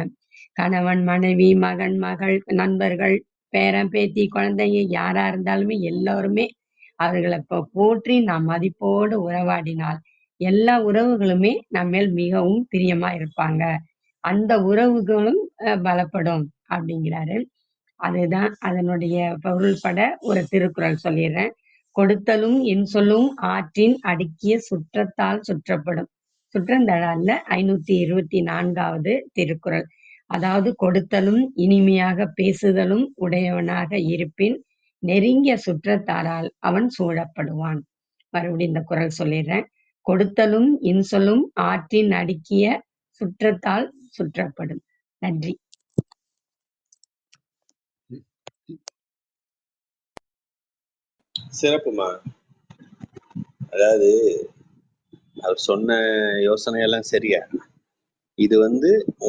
கணவன், மனைவி, மகன், மகள், நண்பர்கள், பேரன், பேத்தி, குழந்தைங்க யாரா இருந்தாலுமே எல்லாருமே அவர்களை போற்றி நாம் மதிப்போடு உறவாடினால் எல்லா உறவுகளுமே நம்ம மேல் மிகவும் பிரியமா இருப்பாங்க. அந்த உறவுகளும் பலப்படும் அப்படிங்கிறாரு. அதுதான் அதனுடைய பொருள்பட ஒரு திருக்குறள் சொல்லிடுறேன். கொடுத்தலும் இன்சொல்லும் ஆற்றின் அடுக்கிய சுற்றத்தால் சுற்றப்படும். சுற்றந்தழல்ல 524வது திருக்குறள். அதாவது கொடுத்தலும் இனிமையாக பேசுதலும் உடையவனாக இருப்பின் நெருங்கிய சுற்றத்தாரால் அவன் சூழப்படுவான். மறுபடியும் இந்த குறள் சொல்லிடுறேன். கொடுத்தலும் இன்சொல்லும் ஆற்றின் அடுக்கிய சுற்றத்தால் சுற்றப்படும். நன்றி. சிறப்புமா. அதாவது அவர் சொன்ன யோசனையெல்லாம் சரியா, இது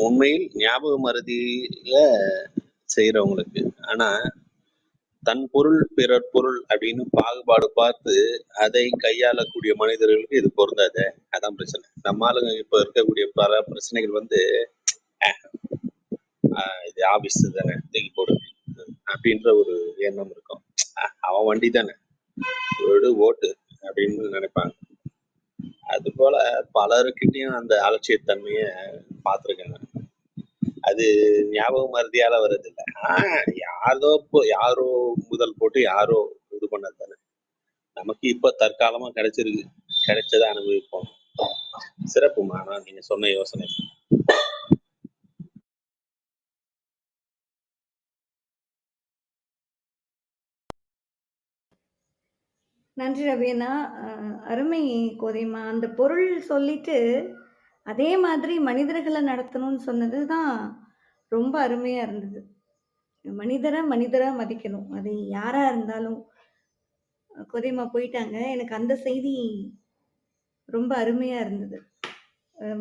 உண்மையில் ஞாபக மறதியில செய்யறவங்களுக்கு. ஆனா தன் பொருள் பிறர் பொருள் அப்படின்னு பாகுபாடு பார்த்து அதை கையாளக்கூடிய மனிதர்களுக்கு இது பொருந்தாது. அதான் பிரச்சனை. நம்ம ஆளுங்க இப்ப இருக்கக்கூடிய பல பிரச்சனைகள் இது ஆபீஸ் தானே, தூக்கி போடு அப்படின்ற ஒரு எண்ணம் இருக்கும். அவன் வண்டி தானே, ஓட்டு அப்படின்னு நினைப்பாங்க. அது போல பலருக்கிட்டையும் அந்த அலட்சியத்தன்மைய பார்த்துருக்கேன். அது ஞாபக மறதியால வர்றது இல்லை. யாரோ முதல் போட்டு யாரோ இது பண்ணது தானே. நமக்கு இப்ப தற்காலமா கிடைச்சிருக்கு, கிடைச்சதை அனுபவிப்போம். சிறப்புமா. ஆனா நீங்க சொன்ன யோசனை. நன்றி ரவியண்ணா. அருமை கோதைமா. அந்த பொருள் சொல்லிட்டு அதே மாதிரி மனிதர்களை நடத்தணும்னு சொன்னது தான் ரொம்ப அருமையா இருந்தது. மனிதரா மதிக்கணும், அது யாரா இருந்தாலும். கோதைமா போயிட்டாங்க. எனக்கு அந்த செய்தி ரொம்ப அருமையா இருந்தது.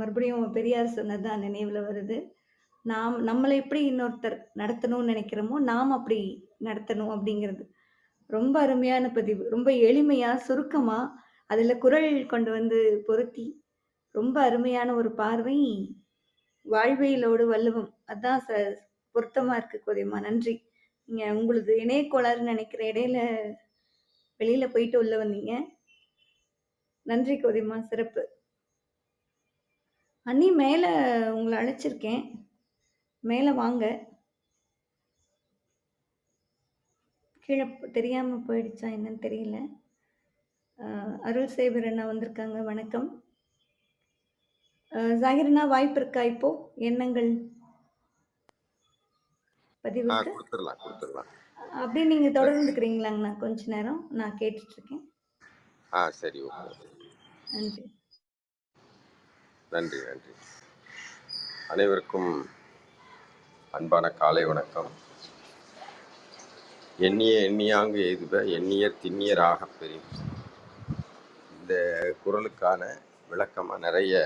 மறுபடியும் பெரியார் சொன்னதுதான் நினைவுல வருது. நம்மளை எப்படி இன்னொருத்தர் நடத்தணும்னு நினைக்கிறோமோ நாம் அப்படி நடத்தணும் அப்படிங்கிறது ரொம்ப அருமையான பதிவு. ரொம்ப எளிமையா சுருக்கமா அதுல குறள் கொண்டு பொருத்தி ரொம்ப அருமையான ஒரு பார்வை. வாழ்வியலோடு வள்ளுவம், அதான் பொருத்தமா இருக்கு கோதைமா. நன்றி. நீங்க உங்களது இணையக்கோளாறுன்னு நினைக்கிற இடையில வெளியில போயிட்டு உள்ள வந்தீங்க. நன்றி கோதைமா, சிறப்பு. அண்ணி மேல உங்களை அழைச்சிருக்கேன், மேல வாங்க. கீழே தெரியாம போயிடுச்சா என்னன்னு தெரியல. அருள் சேவர் அண்ணா வந்திருக்காங்க, வணக்கம். ஜாகிர் அண்ணா வாய்ப்பு இருக்கா இப்போ எண்ணங்கள் பதிவுக்கு? கொடுத்துடலாம். அப்படியே நீங்க தொடர்ந்துக்கிறீங்களாங்கண்ணா? கொஞ்ச நேரம் நான் கேட்டுட்டு இருக்கேன். சரி, ஓகே. நன்றி. நன்றி. அனைவருக்கும் அன்பான காலை வணக்கம். எண்ணியாங்கு எய்துப எண்ணியர் திண்ணியராக பெறும். இந்த குறளுக்கான விளக்கமாக நிறைய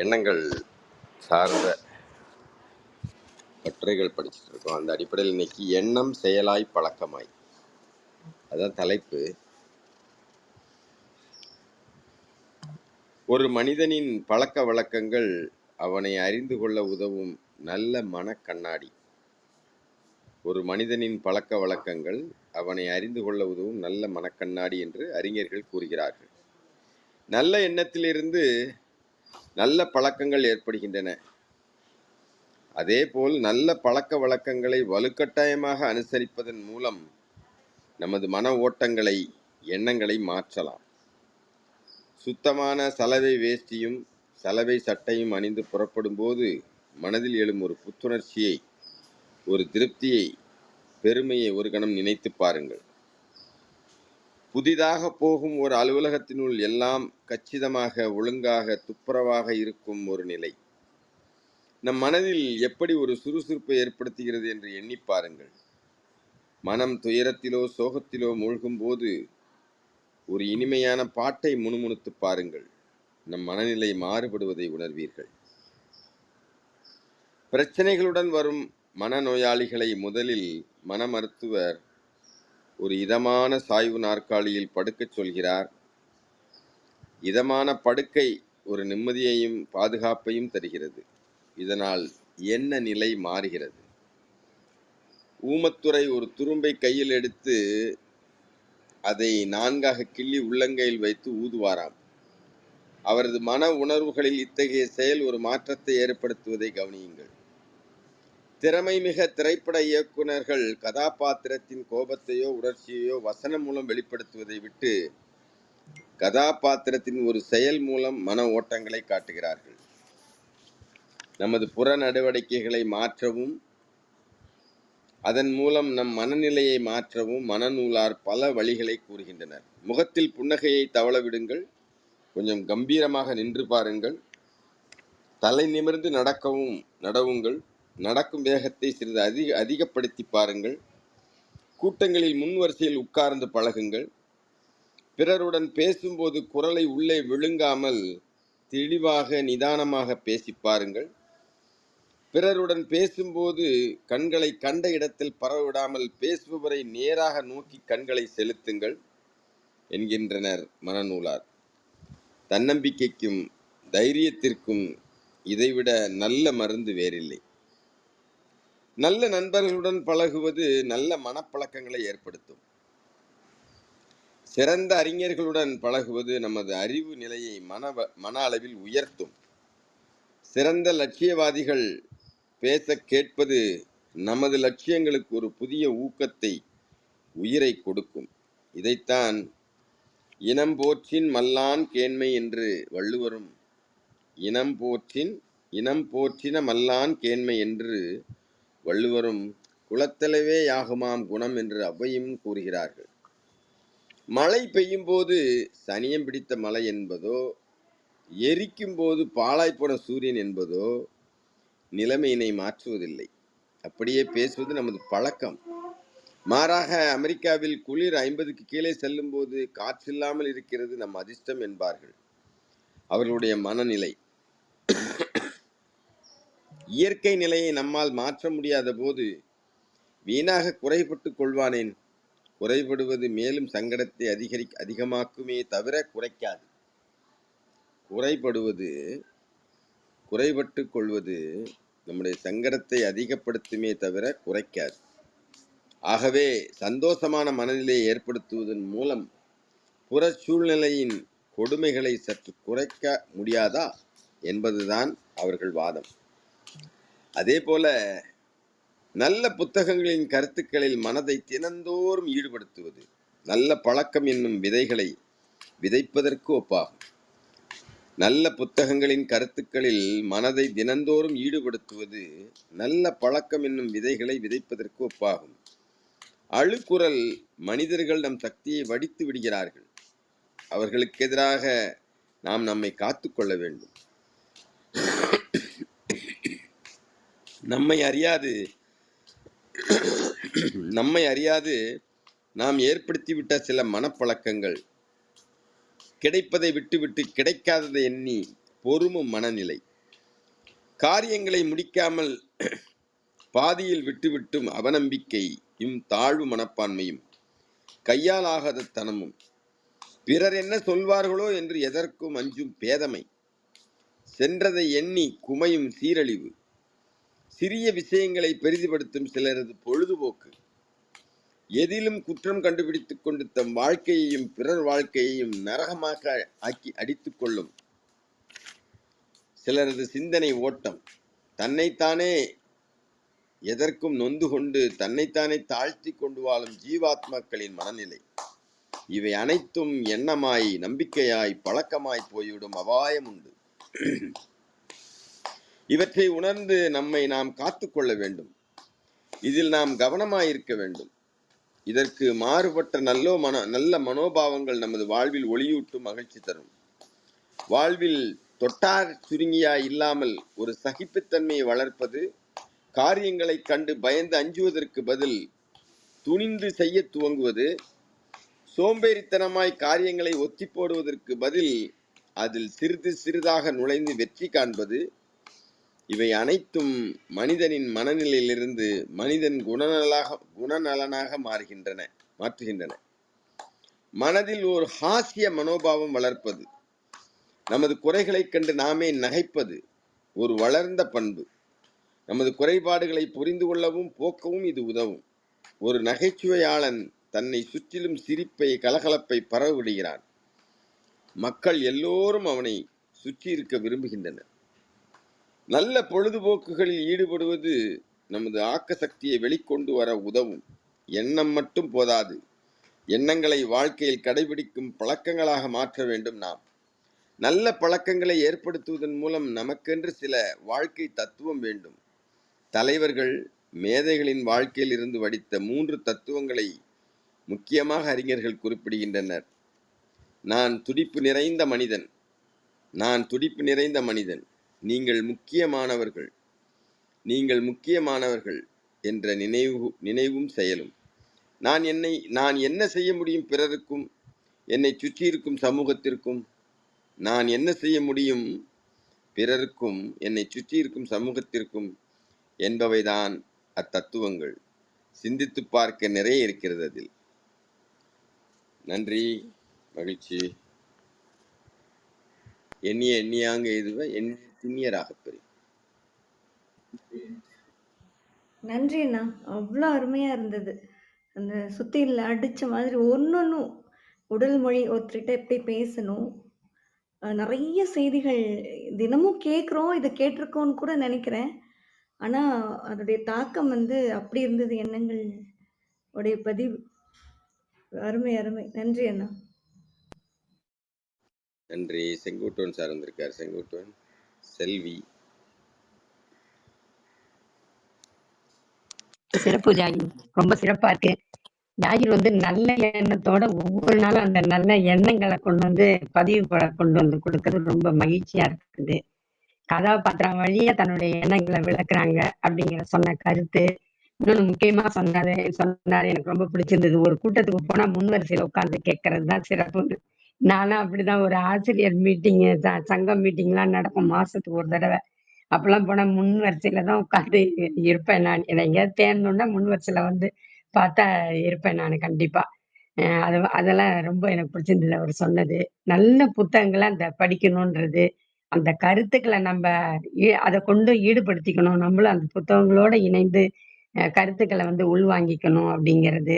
எண்ணங்கள் சார்ந்த கட்டுரைகள் படிச்சுட்டு இருக்கோம். அந்த அடிப்படையில் இன்னைக்கு எண்ணம் செயலாய் பழக்கமாய், அதான் தலைப்பு. ஒரு மனிதனின் பழக்க வழக்கங்கள் அவனை அறிந்து கொள்ள உதவும் நல்ல மனக்கண்ணாடி. ஒரு மனிதனின் பழக்க வழக்கங்கள் அவனை அறிந்து கொள்ள உதவும் நல்ல மனக்கண்ணாடி என்று அறிஞர்கள் கூறுகிறார்கள். நல்ல எண்ணத்திலிருந்து நல்ல பழக்கங்கள் ஏற்படுகின்றன. அதேபோல் நல்ல பழக்க வழக்கங்களை வலுக்கட்டாயமாக அனுசரிப்பதன் மூலம் நமது மன ஓட்டங்களை, எண்ணங்களை மாற்றலாம். சுத்தமான சலவை வேஷ்டியும் சலவை சட்டையும் அணிந்து புறப்படும் போது மனதில் எழும் ஒரு புத்துணர்ச்சியை, ஒரு திருப்தியை, பெருமையை ஒரு கணம் நினைத்து பாருங்கள். புதிதாக போகும் ஒரு அலுவலகத்தினுள் எல்லாம் கச்சிதமாக, ஒழுங்காக, துப்புரவாக இருக்கும் ஒரு நிலை நம் மனதில் எப்படி ஒரு சுறுசுறுப்பை ஏற்படுத்துகிறது என்று எண்ணி பாருங்கள். மனம் துயரத்திலோ சோகத்திலோ மூழ்கும் போது ஒரு இனிமையான பாட்டை முணுமுணுத்து பாருங்கள். நம் மனநிலை மாறுபடுவதை உணர்வீர்கள். பிரச்சனைகளுடன் வரும் மனநோயாளிகளை முதலில் மன மருத்துவர் ஒரு இதமான சாய்வு நாற்காலியில் படுக்கச் சொல்கிறார். இதமான படுக்கை ஒரு நிம்மதியையும் பாதுகாப்பையும் தருகிறது. இதனால் என்ன நிலை மாறுகிறது? ஊமத்துரை ஒரு துரும்பை கையில் எடுத்து அதை 4ஆக கிள்ளி உள்ளங்கையில் வைத்து ஊதுவாராம். அவரது மன உணர்வுகளில் இத்தகைய செயல் ஒரு மாற்றத்தை ஏற்படுத்துவதை கவனியுங்கள். திறமை மிக திரைப்பட இயக்குநர்கள் கதாபாத்திரத்தின் கோபத்தையோ உணர்ச்சியையோ வசனம் மூலம் வெளிப்படுத்துவதை விட்டு கதாபாத்திரத்தின் ஒரு செயல் மூலம் மன ஓட்டங்களை காட்டுகிறார்கள். நமது புற நடவடிக்கைகளை மாற்றவும் அதன் மூலம் நம் மனநிலையை மாற்றவும் மனநூலார் பல வழிகளை கூறுகின்றனர். முகத்தில் புன்னகையை தவள விடுங்கள். கொஞ்சம் கம்பீரமாக நின்று பாருங்கள். தலை நிமிர்ந்து நடவுங்கள். நடக்கும் வேகத்தை சிறிது அதிகப்படுத்தி பாருங்கள். கூட்டங்களில் முன்வரிசையில் உட்கார்ந்து பழகுங்கள். பிறருடன் பேசும்போது குரலை உள்ளே விழுங்காமல் தெளிவாக நிதானமாக பேசி பாருங்கள். பிறருடன் பேசும்போது கண்களை கண்ட இடத்தில் பரவிடாமல் பேசுபவரை நேராக நோக்கி கண்களை செலுத்துங்கள் என்கின்றனர் மனநூலார். தன்னம்பிக்கைக்கும் தைரியத்திற்கும் இதைவிட நல்ல மருந்து வேறில்லை. நல்ல நண்பர்களுடன் பழகுவது நல்ல மனப்பழக்கங்களை ஏற்படுத்தும். சிறந்த அறிஞர்களுடன் பழகுவது நமது அறிவு நிலையை மன அளவில் உயர்த்தும். சிறந்த லட்சியவாதிகள் பேச கேட்பது நமது லட்சியங்களுக்கு ஒரு புதிய ஊக்கத்தை, உயிரை கொடுக்கும். இதைத்தான் இனம் போற்றின் மல்லான் கேண்மை என்று வள்ளுவரும், இனம் போற்றின மல்லான் கேண்மை என்று வள்ளுவரும், குலத்தளவே யாகுமாம் குணம் என்று ஔவையும் கூறுகிறார்கள். மழை பெய்யும் போது சனியம் பிடித்த மழை என்பதோ, எரிக்கும் போது பாழாய்ப்போன சூரியன் என்பதோ நிலைமையினை மாற்றுவதில்லை. அப்படியே பேசுவது நமது பழக்கம். மாறாக அமெரிக்காவில் குளிர் 50க்கு கீழே செல்லும் போது காற்றில்லாமல் இருக்கிறது நம் அதிர்ஷ்டம் என்பார்கள் அவர்களுடைய மனநிலை. இயற்கை நிலையை நம்மால் மாற்ற முடியாத போது வீணாக குறைபட்டு கொள்வானேன்? குறைபடுவது மேலும் சங்கடத்தை அதிகமாக்குமே தவிர குறைக்காது. குறைபட்டு கொள்வது நம்முடைய சங்கடத்தை அதிகப்படுத்துமே தவிர குறைக்காது. ஆகவே சந்தோஷமான மனநிலையை ஏற்படுத்துவதன் மூலம் புற சூழ்நிலையின் கொடுமைகளை சற்று குறைக்க முடியாதா என்பதுதான் அவர்கள் வாதம். அதே போல நல்ல புத்தகங்களின் கருத்துக்களில் மனதை தினந்தோறும் ஈடுபடுத்துவது நல்ல பழக்கம் என்னும் விதைகளை விதைப்பதற்கு ஒப்பாகும். நல்ல புத்தகங்களின் கருத்துக்களில் மனதை தினந்தோறும் ஈடுபடுத்துவது நல்ல பழக்கம் என்னும் விதைகளை விதைப்பதற்கு ஒப்பாகும். அழுக்குறள் மனிதர்கள் நம் சக்தியை வடித்து விடுகிறார்கள். அவர்களுக்கு எதிராக நாம் நம்மை காத்துக்கொள்ள வேண்டும். நம்மை அறியாது நாம் ஏற்படுத்திவிட்ட சில மனப்பழக்கங்கள், கிடைப்பதை விட்டுவிட்டு கிடைக்காததை எண்ணி பொறுமும் மனநிலை, காரியங்களை முடிக்காமல் பாதியில் விட்டுவிட்டும் அவநம்பிக்கையும், தாழ்வு மனப்பான்மையும், கையாலாகாத தனமும், பிறர் என்ன சொல்வார்களோ என்று எதற்கும் அஞ்சும் பேதமை, சென்றதை எண்ணி குமையும் சீரழிவு, சிறிய விஷயங்களை பெரிதுபடுத்தும் சிலரது பொழுதுபோக்கு, எதிலும் குற்றம் கண்டுபிடித்துக் கொண்டு தம் வாழ்க்கையையும் பிறர் வாழ்க்கையையும் நரகமாக ஆக்கி அடித்துக் கொள்ளும் சிலரது சிந்தனை ஓட்டம், தன்னைத்தானே எதற்கும் நொந்து கொண்டு தன்னைத்தானே தாழ்த்தி கொண்டு வாழும் ஜீவாத்மாக்களின் மனநிலை, இவை அனைத்தும் எண்ணமாய், நம்பிக்கையாய், பழக்கமாய் போய்விடும் அபாயம் உண்டு. இவற்றை உணர்ந்து நம்மை நாம் காத்துக்கொள்ள வேண்டும். இதில் நாம் கவனமாயிருக்க வேண்டும். இதற்கு மாறுபட்ட நல்ல மனோபாவங்கள் நமது வாழ்வில் ஒளியூட்டும் மகிழ்ச்சி தரும். வாழ்வில் தொட்டார் சுருங்கியாய் இல்லாமல் ஒரு சகிப்புத்தன்மையை வளர்ப்பது, காரியங்களை கண்டு பயந்து அஞ்சுவதற்கு பதில் துணிந்து செய்ய துவங்குவது, சோம்பேறித்தனமாய் காரியங்களை ஒத்தி போடுவதற்கு பதில் அதில் சிறிது சிறிதாக நுழைந்து வெற்றி காண்பது, இவை அனைத்தும் மனிதனின் மனநிலையிலிருந்து மனிதன் குணநலனாக மாற்றுகின்றன. மனதில் ஒரு ஹாஸ்ய மனோபாவம் வளர்ப்பது, நமது குறைகளை கண்டு நாமே நகைப்பது ஒரு வளர்ந்த பண்பு. நமது குறைபாடுகளை புரிந்து கொள்ளவும் போக்கவும் இது உதவும். ஒரு நகைச்சுவையாளன் தன்னை சுற்றிலும் சிரிப்பை, கலகலப்பை பரவவிடுகிறான். மக்கள் எல்லோரும் அவனை சுற்றி இருக்க விரும்புகின்றனர். நல்ல பொழுதுபோக்குகளில் ஈடுபடுவது நமது ஆக்க சக்தியை வெளிக்கொண்டு வர உதவும். எண்ணம் மட்டும் போதாது, எண்ணங்களை வாழ்க்கையில் கடைபிடிக்கும் பழக்கங்களாக மாற்ற வேண்டும். நாம் நல்ல பழக்கங்களை ஏற்படுத்துவதன் மூலம் நமக்கென்று சில வாழ்க்கை தத்துவம் வேண்டும். தலைவர்கள், மேதைகளின் வாழ்க்கையில் இருந்து வடித்த 3 தத்துவங்களை முக்கியமாக அறிஞர்கள் குறிப்பிடுகின்றனர். நான் துடிப்பு நிறைந்த மனிதன், நீங்கள் முக்கியமானவர்கள் என்ற நினைவும் செயலும். நான் என்ன செய்ய முடியும் பிறருக்கும், என்னை சுற்றி இருக்கும் சமூகத்திற்கும்? நான் என்ன செய்ய முடியும் பிறருக்கும், என்னை சுற்றி இருக்கும் சமூகத்திற்கும் என்பவைதான் அத்தத்துவங்கள். சிந்தித்து பார்க்க நிறைய இருக்கிறது அதில். நன்றி, மகிழ்ச்சி. எண்ணிய எண்ணியாங்க எதுவ திண்ணியராகப் பெறும். நன்றி அண்ணா. அவ்வளோ அருமையா இருந்தது. அந்த சுத்தியில அடிச்ச மாதிரி ஒன்னொன்னும் உடல் மொழி ஒருத்தர்கிட்ட எப்படி பேசணும். நிறைய செய்திகள் தினமும் கேட்குறோம். இதை கேட்டிருக்கோம்னு கூட நினைக்கிறேன். ஆனா அதோடைய தாக்கம் வந்து அப்படி இருந்தது. எண்ணங்கள் உடைய பதிவு அருமை அருமை. நன்றி அண்ணா. நன்றி. செங்குட்டுவன் சார் வந்திருக்கார். செங்குட்டுவன், செல்வி. சிறப்பு ஜாகிர், ரொம்ப சிறப்பா இருக்கு. ஜாகிர் வந்து நல்ல எண்ணத்தோட ஒவ்வொரு நாளும் அந்த நல்ல எண்ணங்களை கொண்டு வந்து பதிவு கொண்டு வந்து கொடுக்கறது ரொம்ப மகிழ்ச்சியா இருக்குது. கதாபாத்திரம் வழியா தன்னுடைய எண்ணங்களை விளக்குறாங்க அப்படிங்கிற சொன்ன கருத்து. இன்னொன்னு முக்கியமா சொன்னாரு எனக்கு ரொம்ப பிடிச்சிருந்தது. ஒரு கூட்டத்துக்கு போனா முன் வரிசையில உட்கார்ந்து கேட்கறது தான் சிறப்புன்னு. நானும் அப்படிதான் ஒரு ஆசிரியர் மீட்டிங், சங்கம் மீட்டிங்லாம் நடக்கும் மாசத்துக்கு ஒரு தடவை. அப்பெல்லாம் போனா முன் வரிசையில தான் உட்கார்ந்து இருப்பேன் நான். என்னை எங்கேயாவது தேடணும்னா முன் வரிசையில வந்து பார்த்தா இருப்பேன் நான் கண்டிப்பா. அதெல்லாம் ரொம்ப எனக்கு பிடிச்சிருந்தது அவர் சொன்னது. நல்ல புத்தகங்களை அந்த படிக்கணும்ன்றது, அந்த கருத்துக்களை நம்ம அதை கொண்டு ஈடுபடுத்திக்கணும். நம்மளும் அந்த புத்தகங்களோட இணைந்து கருத்துக்களை வந்து உள்வாங்கிக்கணும் அப்படிங்கிறது.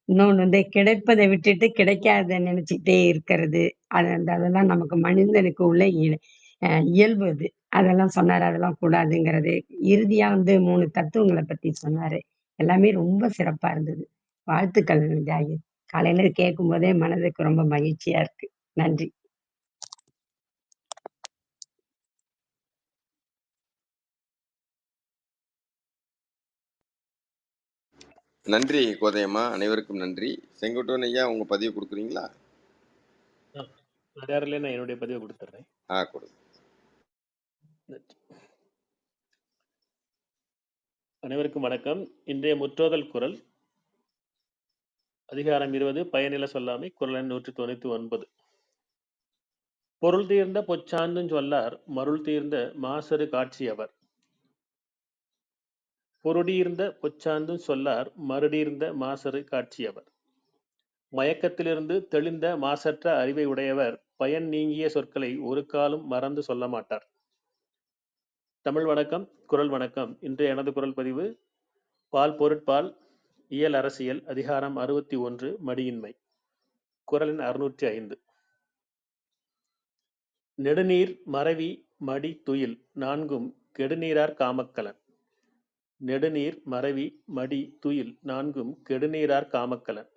இன்னொன்னு வந்து கிடைப்பதை விட்டுட்டு கிடைக்காத நினைச்சுக்கிட்டே இருக்கிறது. அதெல்லாம் நமக்கு மனிதனுக்கு உள்ள இயல்பு அது. அதெல்லாம் சொன்னாரு. அதெல்லாம் கூடாதுங்கிறது. இறுதியா வந்து 3 தத்துவங்களை பத்தி சொன்னாரு. எல்லாமே ரொம்ப சிறப்பா இருந்தது. வாழ்த்துக்கள் ஜாகிர். காலையில கேட்கும் போதே மனதுக்கு ரொம்ப மகிழ்ச்சியா இருக்கு. நன்றி. நன்றி கோதையம்மா, அனைவருக்கும் நன்றி. செங்குட்டுவன் ஐயா, உங்க பதிவு கொடுக்குறீங்களா? நான் என்னுடைய பதிவை கொடுத்துறேன். கொடுங்க. அனைவருக்கும் வணக்கம். இன்றைய முற்றோதல் குரல் அதிகாரம் 20, பயனில சொல்லாமை, குரல் எண் 199. பொருள் தீர்ந்த பொச்சாந்தும் சொல்லார், மருள் தீர்ந்த மாசரு காட்சியவர். பொருடீர்ந்த பொச்சாந்தும் சொல்லார், மருடீர்ந்த மாசரு காட்சியவர். மயக்கத்திலிருந்து தெளிந்த மாசற்ற அறிவை உடையவர் பயன் நீங்கிய சொற்களை ஒரு காலம் மறந்து சொல்ல மாட்டார். தமிழ் வணக்கம், குரல் வணக்கம். இன்றைய எனது குரல் பதிவு பால் பொருட்பால் இயல் அரசியல், அதிகாரம் 61, மடியின்மை, குரல் எண் 605. நெடுநீர் மறவி மடி துயில் நான்கும் கெடுநீரார் காமக்கலன். நெடுநீர் மறவி மடி துயில் நான்கும் கெடுநீரார் காமக்கலன்.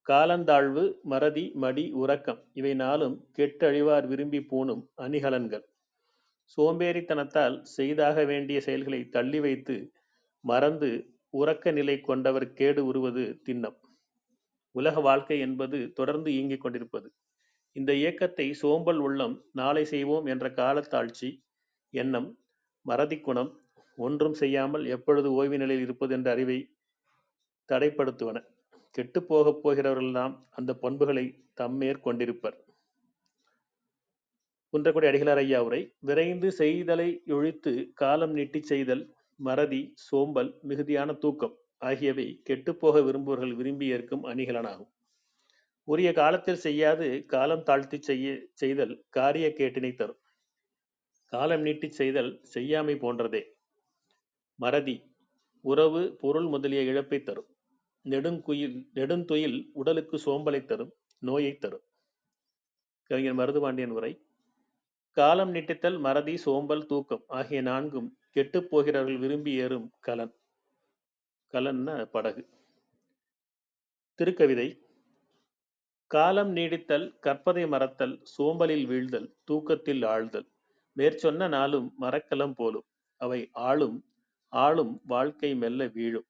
காலந்தாழ்வு மறதி மடி உறக்கம் இவை நாளும் கெட்டழிவார் விரும்பி பூணும் அணிகலன்கள். சோம்பேறித்தனத்தால் செய்தாக வேண்டிய செயல்களை தள்ளி வைத்து மறந்து உறக்க நிலை கொண்டவர் கேடு உருவது திண்ணம். உலக வாழ்க்கை என்பது தொடர்ந்து இயங்கிக் கொண்டிருப்பது. இந்த இயக்கத்தை சோம்பல் உள்ளம் நாளை செய்வோம் என்ற காலத்தாழ்ச்சி எண்ணம், மறதி குணம், ஒன்றும் செய்யாமல் எப்பொழுது ஓய்வு நிலையில் இருப்பது என்ற அறிவை தடைப்படுத்துவன. கெட்டு போகப் போகிறவர்கள்தான் அந்த பண்புகளை தம்மேற்கொண்டிருப்பர். குன்றக்குடி அடிகளார் ஐயா உரை. விரைந்து செய்தலை ஒழித்து காலம் நீட்டி செய்தல், மறதி, சோம்பல், மிகுதியான தூக்கம் ஆகியவை கெட்டுப்போக விரும்புவர்கள் விரும்பி ஏற்கும் அணிகலனாகும். உரிய காலத்தில் செய்யாது காலம் தாழ்த்தி செய்தல் காரிய கேட்டினை தரும். காலம் நீட்டி செய்தல் செய்யாமை போன்றதே. மறதி உறவு, பொருள் முதலிய இழப்பை தரும். நெடுந்துயில் உடலுக்கு சோம்பலை தரும், நோயை தரும். கவிஞர் மருதுபாண்டியன் உரை. காலம் நீட்டித்தல், மறதி, சோம்பல், தூக்கம் ஆகிய நான்கும் கெட்டு போகிறவர்கள் விரும்பி ஏறும் கலன். கலன்னா படகு. திருக்கவிதை. காலம் நீடித்தல், கற்பதை மறத்தல், சோம்பலில் வீழ்தல், தூக்கத்தில் ஆழ்தல், மேற்சொன்ன நாளும் மரக்கலம் போலும், அவை ஆளும் ஆளும் வாழ்க்கை மெல்ல வீழும்.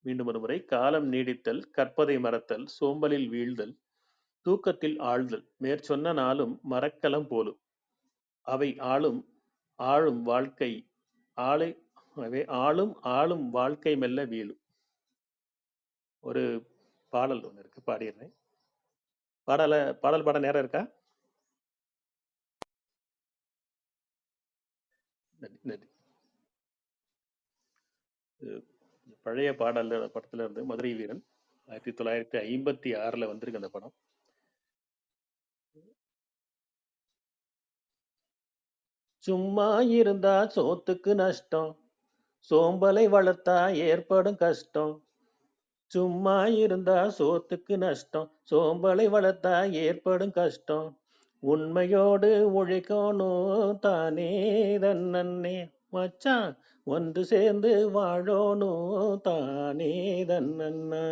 மீண்டும் ஒரு முறை. காலம் நீடித்தல், கற்பதை மறத்தல், சோம்பலில் வீழ்தல், தூக்கத்தில் ஆழ்தல், மேற்சொன்ன நாளும் மரக்கலம் போலும், அவை ஆளும் ஆளும் வாழ்க்கை எனவே ஆளும் ஆளும் வாழ்க்கை மெல்ல வீழும். ஒரு பாடல் ஒன்று இருக்கு, பாடிடுறேன். பாடல் பாட நேரம் இருக்கா? நன்றி. பழைய படத்துல இருந்து மதுரை வீரன் 1956 வந்திருக்கு அந்த படம். சும்மா இருந்தா சோத்துக்கு நஷ்டம், சோம்பலை வளர்த்தா ஏற்படும் கஷ்டம். சும்மா இருந்தா சோத்துக்கு நஷ்டம், சோம்பலை வளர்த்தா ஏற்படும் கஷ்டம். உண்மையோடு உழைக்கணும் தானே தன்னே மச்சான், ஒன்று சேர்ந்து வாழணும் தானே தன்னண்ணா.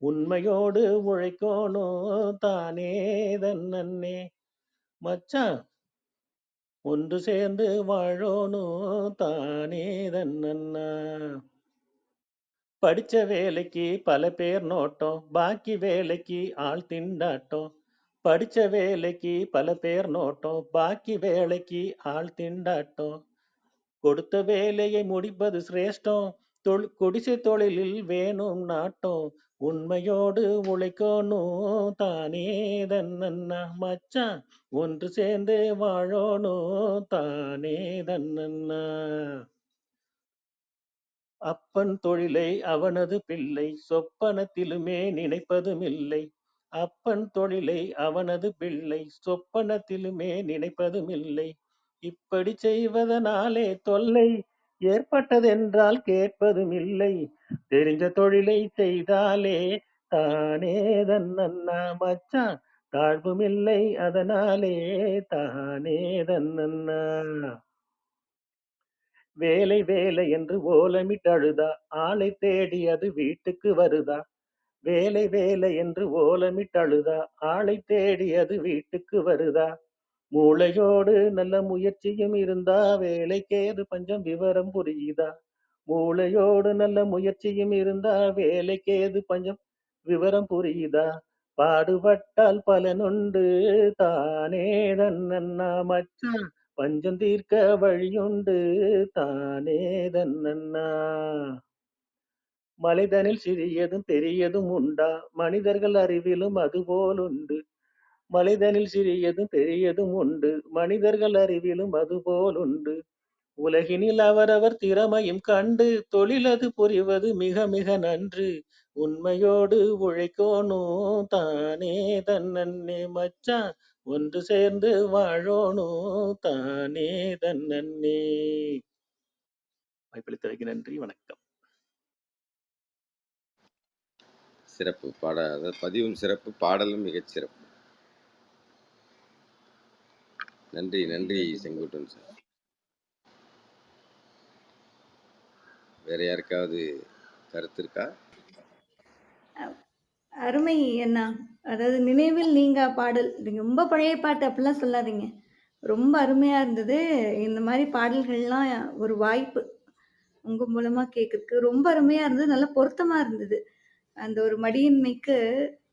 உண்மையோடு உழைக்கணும் தானே தன்னே மச்சான், ஒன்று சேர்ந்து வாழணும் தானே தன்னண்ணா. படிச்ச வேலைக்கு பல பேர் நோட்டம், பாக்கி வேலைக்கு ஆள் திண்டாட்டம். படிச்ச வேலைக்கு பல பேர் நோட்டம், பாக்கி வேலைக்கு ஆள் திண்டாட்டம். கொடுத்த வேலையை முடிப்பது சிரேஷ்டம், குடிசை தொழிலில் வேணும் நாட்டம். உண்மையோடு உழைக்கணும் தானே தன்னண்ணா மச்சான், ஒன்று சேர்ந்து வாழணும் தானே தன்னண்ணா. அப்பன் தொழிலை அவனது பிள்ளை சொப்பனத்திலுமே நினைப்பதும் இல்லை. அப்பன் தொழிலை அவனது பிள்ளை சொப்பனத்திலுமே நினைப்பதும் இல்லை. இப்படி செய்வதனாலே தொல்லை ஏற்பட்டதென்றால் கேட்பதும் இல்லை. தெரிஞ்ச தொழிலை செய்தாலே தானே தன்னண்ணா மச்சான், தாழ்வும் இல்லை அதனாலே தானே தன்னண்ணா. வேலை வேலை என்று ஓலமிட்டு அழுதா, ஆளை தேடி அது வீட்டுக்கு வருதா. வேலை வேலை என்று ஓலமிட்டு அழுதா, ஆளை தேடி அது வீட்டுக்கு வருதா. மூளையோடு நல்ல முயற்சியும் இருந்தா, வேலைக்கேது பஞ்சம் விவரம் புரியுதா. மூளையோடு நல்ல முயற்சியும் இருந்தா, வேலைக்கேது பஞ்சம் விவரம் புரியுதா. பாடுபட்டால் பலனுண்டு தானே தன்னண்ணா மச்சான், பஞ்சம் தீர்க்க வழியுண்டு தானே தன்னண்ணா. மனிதனில் சிறியதும் பெரியதும் உண்டா, மனிதர்கள் அறிவிலும் அதுபோல் உண்டு. மனிதனில் சிறியதும் பெரியதும் உண்டு, மனிதர்கள் அறிவிலும் அதுபோல் உண்டு. உலகினில் அவரவர் திறமையும் கண்டு தொழிலது புரிவது மிக மிக நன்று. உண்மையோடு உழைக்கணும் தானே தன்னே மச்சான், ஒன்று சேர்ந்து வாழணும் தானே தன்னே. வாய்ப்பளித்தவைக்கு நன்றி, வணக்கம். சிறப்பு பதிவும் சிறப்பு, பாடலும் மிகச் சிறப்பு. நன்றி நன்றி செங்குட்டன் சார். வேற யாருக்காவது கருத்து இருக்கா? அருமை அண்ணா. அதாவது நினைவில் நீங்கா பாடல், நீங்க ரொம்ப பழைய பாட்டு அப்படிலாம் சொல்லாதீங்க, ரொம்ப அருமையா இருந்தது. இந்த மாதிரி பாடல்கள்லாம் ஒரு வாய்ப்பு உங்க மூலமா கேட்கறதுக்கு ரொம்ப அருமையா இருந்தது, நல்லா பொருத்தமா இருந்தது. அந்த ஒரு மடியின்மைக்கு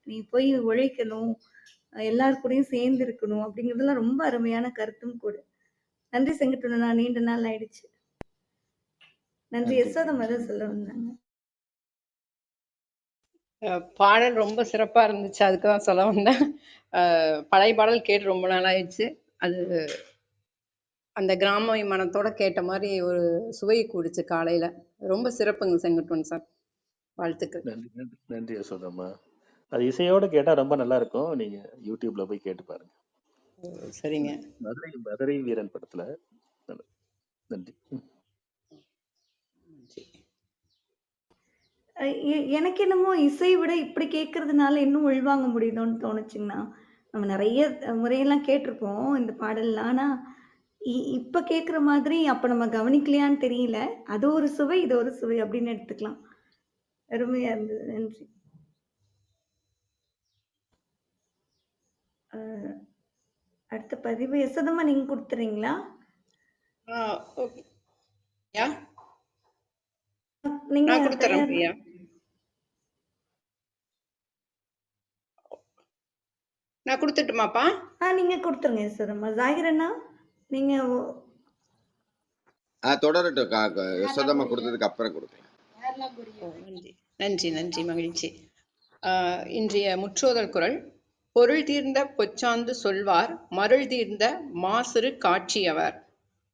நீ போய் உழைக்கணும், எல்லார் கூடயும் சேர்ந்து இருக்கணும் அப்படிங்கிறதுலாம் ரொம்ப அருமையான கருத்தும் கூட. நன்றி செங்கட்டுண்ணா, நீண்ட நாள் ஆயிடுச்சு. நன்றி. யசோதா தான் சொல்ல வந்தாங்க. பாடல் ரொம்ப சிறப்பா இருந்துச்சு, அதுக்குதான் சொல்ல வந்தேன். பழைய பாடல் கேட்டு ரொம்ப நாள் ஆயிடுச்சு. அது அந்த கிராம மனத்தோட கேட்ட மாதிரி ஒரு சுவை கூடிச்சு காலையில. ரொம்ப சிறப்புங்க செங்குட்டுவன் சார், வாழ்த்துக்கள். நன்றி யசோதம்மா. அது இசையோட கேட்டா ரொம்ப நல்லா இருக்கும், நீங்க யூடியூப்ல போய் கேட்டு பாருங்க. சரிங்க. மதுரை வீரன் படத்துல. நன்றி. எனக்கு என்னமோ இசை விட இப்படி கேட்கறதுனால இன்னும் உள்வாங்க முடியுதோன்னு தோணுச்சுங்கண்ணா. நம்ம நிறைய முறையெல்லாம் கேட்டிருப்போம் இந்த பாடல்லாம், ஆனா இப்ப கேட்குற மாதிரி அப்ப நம்ம கவனிக்கலையான்னு தெரியல. அது ஒரு சுவை, இது ஒரு சுவை அப்படின்னு எடுத்துக்கலாம். அருமையா இருந்தது, நன்றி. அடுத்த பதிவு யசோதம்மா நீங்க கொடுத்துறீங்களா? நீங்க கொடுத்துறேன் பிரியா. நான் கொடுத்துட்டுமாப்பா? நீங்க கொடுத்துருங்க யசோதம்மா. ஜாகிர் அண்ணா நீங்க தொடரட்டும். யசோதம்மா கொடுத்ததுக்கு அப்புறம் கொடுக்கலாம். ஓ, நன்றி நன்றி நன்றி, மகிழ்ச்சி. இன்றைய முற்றோதல் குறள். பொருள் தீர்ந்த பொச்சாந்து சொல்வார் மருள் தீர்ந்த மாசிறு காட்சியவர்.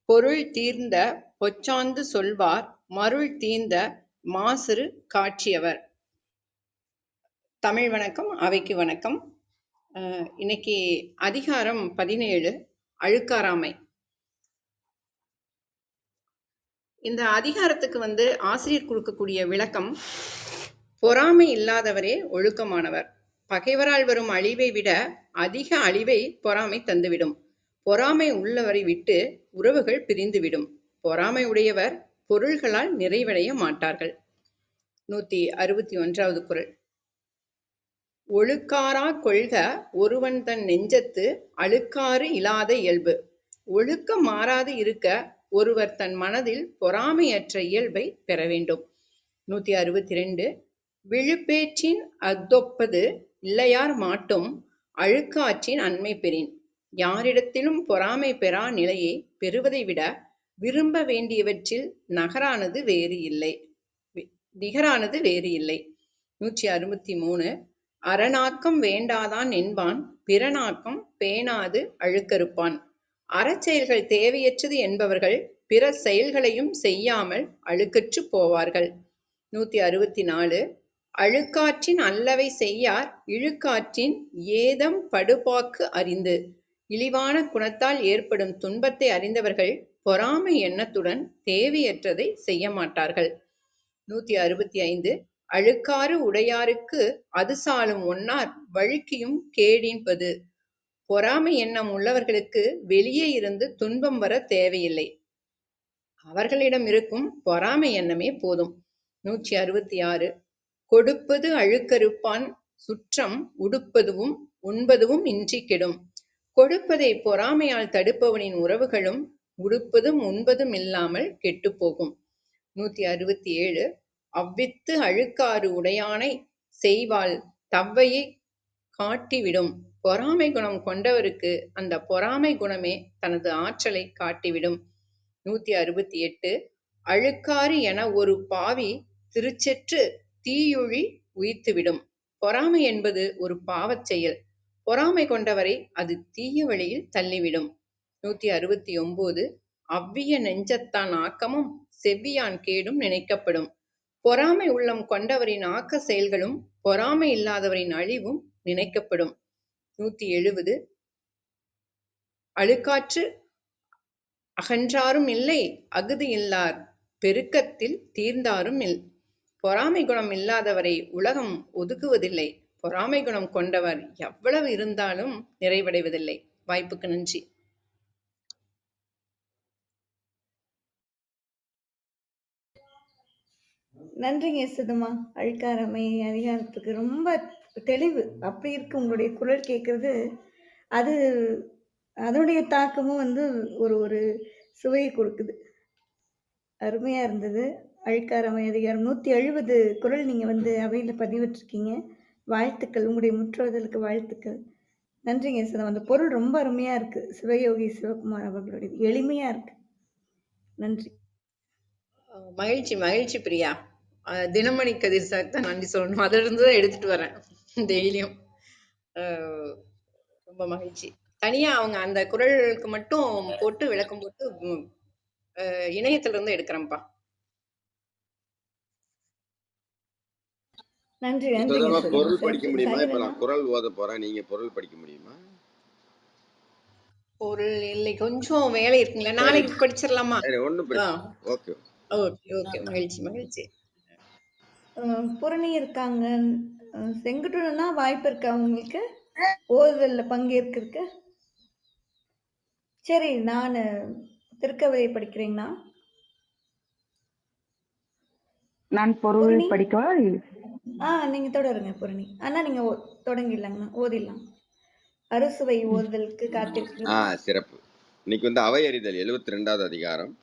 பொருள் தீர்ந்த பொச்சாந்து சொல்வார் மருள் தீர்ந்த மாசிறு காட்சியவர். தமிழ் வணக்கம், அவைக்கு வணக்கம். இன்னைக்கு அதிகாரம் 17, அழுக்காராமை. இந்த அதிகாரத்துக்கு ஆசிரியர் கொடுக்கக்கூடிய விளக்கம், பொறாமை இல்லாதவரே ஒழுக்கமானவர். பகைவரால் வரும் அழிவை விட அதிக அழிவை பொறாமை தந்துவிடும். பொறாமை உள்ளவரை விட்டு உறவுகள் பிரிந்துவிடும். பொறாமை உடையவர் பொருள்களால் நிறைவடைய மாட்டார்கள். 161வது குறள். ஒழுக்காரா கொள்க ஒருவன் தன் நெஞ்சத்து அழுக்காறு இல்லாத இயல்பு. ஒழுக்கம் மாறாது இருக்க ஒருவர் தன் மனதில் பொறாமையற்ற இயல்பை பெற வேண்டும். 162. விழுப்பேற்றின் அஃதொப்பது இல்லையார் மாட்டும் அழுக்காற்றின் அண்மை பெறின். யாரிடத்திலும் பொறாமை பெறா நிலையை பெறுவதை விட விரும்ப வேண்டியவற்றில் நிகரானது வேறு இல்லை. 163. அறநாக்கம் வேண்டாதான் என்பான் பிறநாக்கம் பேணாது அழுக்கறுப்பான். அறச்செயல்கள் தேவையற்றது என்பவர்கள் பிற செயல்களையும் செய்யாமல் அழுக்கற்று போவார்கள். 164. அழுக்காற்றின் அல்லவை செய்யார் இழுக்காற்றின் ஏதம் படுபாக்கு அறிந்து. இழிவான குணத்தால் ஏற்படும் துன்பத்தை அறிந்தவர்கள் பொறாமை எண்ணத்துடன் தேவையற்றதை செய்ய மாட்டார்கள். 165. அழுக்காறு உடையாருக்கு அது சாலும் ஒன்னார் வழுக்கியும் கேடின்பது. பொறாமை எண்ணம் உள்ளவர்களுக்கு வெளியே இருந்து துன்பம் வர தேவையில்லை. அவர்களிடம் இருக்கும் பொறாமை எண்ணமே போதும். 166. கொடுப்பது அழுக்கறுப்பான் சுற்றம் உடுப்பதுவும் உண்பதுவும் இன்றி கெடும். கொடுப்பதை பொறாமையால் தடுப்பவனின் உறவுகளும் உடுப்பதும் உண்பதும் இல்லாமல் கெட்டுப்போகும். 167. அவ்வித்து அழுக்காறு உடையானை செய்வாள் தவ்வையை காட்டிவிடும். பொறாமை குணம் கொண்டவருக்கு அந்த பொறாமை குணமே தனது ஆற்றலை காட்டிவிடும். 168. அழுக்காறு என ஒரு பாவி திருச்செற்று தீயுழி உயிர்த்துவிடும். பொறாமை என்பது ஒரு பாவச் செயல். பொறாமை கொண்டவரை அது தீய வழியில் தள்ளிவிடும். 169. அவ்விய நெஞ்சத்தான் ஆக்கமும் செவ்வியான் கேடும் நினைக்கப்படும். பொறாமை உள்ளம் கொண்டவரின் ஆக்க செயல்களும் பொறாமை இல்லாதவரின் அழிவும் நினைக்கப்படும். 170. அழுக்காற்று அகன்றாரும் இல்லை அகுது இல்லார் பெருக்கத்தில் தீர்ந்தாரும் இல். பொறாமை குணம் இல்லாதவரை உலகம் ஒதுக்குவதில்லை. பொறாமை குணம் கொண்டவர் எவ்வளவு இருந்தாலும் நிறைவடைவதில்லை. வாய்ப்புக்கு நன்றி. நன்றிங்க சுதமா. அழுக்காராமை அதிகாரத்துக்கு ரொம்ப தெளிவு. அப்படி இருக்கு உங்களுடைய குரல் கேட்கறது. அது அதனுடைய தாக்கமும் ஒரு ஒரு சுவையை கொடுக்குது. அருமையா இருந்தது. அழுக்காராமை அதிகாரம் 170 குறள் நீங்க அவையில பதிவிட்டிருக்கீங்க. வாழ்த்துக்கள். உங்களுடைய முற்றோதலுக்கு வாழ்த்துக்கள். நன்றிங்க சுதம். அந்த பொருள் ரொம்ப அருமையா இருக்கு. சிவயோகி சிவகுமார் அவர்களுடைய எளிமையா இருக்கு. நன்றி. மகிழ்ச்சி மகிழ்ச்சி பிரியா. தினமணி கதிர் சார் தான் நன்றி சொல்லணும். அதுல இருந்துதான் எடுத்துட்டு வரேன் டெய்லியும். ரொம்ப மகிழ்ச்சி. தனியா அவங்க அந்த குறளுக்கு மட்டும் போட்டு விளக்கம் போட்டு இணையத்துல இருந்து எடுக்கிறேன்ப்பா. நன்றி. பொருள் படிக்க முடியுமா? இப்ப நான் குறள் ஓத போறேன், நீங்க பொருள் படிக்க முடியுமா? பொருள் இல்லை, கொஞ்சம் வேலை இருக்குங்களா? நாளைக்கு படிச்சிடலாமா? Okay okay. மகிழ்ச்சி மகிழ்ச்சி. பூரணி இருக்காங்க. செங்குட்டுனா வாய்ப்பு இருக்கா உங்களுக்கு ஓதுதல்ல பங்கேற்கிறதுக்கு? சரி, நான் திருக்கவிதை படிக்கிறேங்கண்ணா. நான் பொருள் படிக்கவா? நீங்க தொடருங்க பூரணி. ஆனா நீங்க தொடங்கிடலாங்கண்ணா, ஓதிடலாம். அறுசுவை ஓதுதலுக்கு காத்திருக்கிறேன். சிறப்பு. இன்னைக்கு அவை அறிதல் 72வது அதிகாரம்.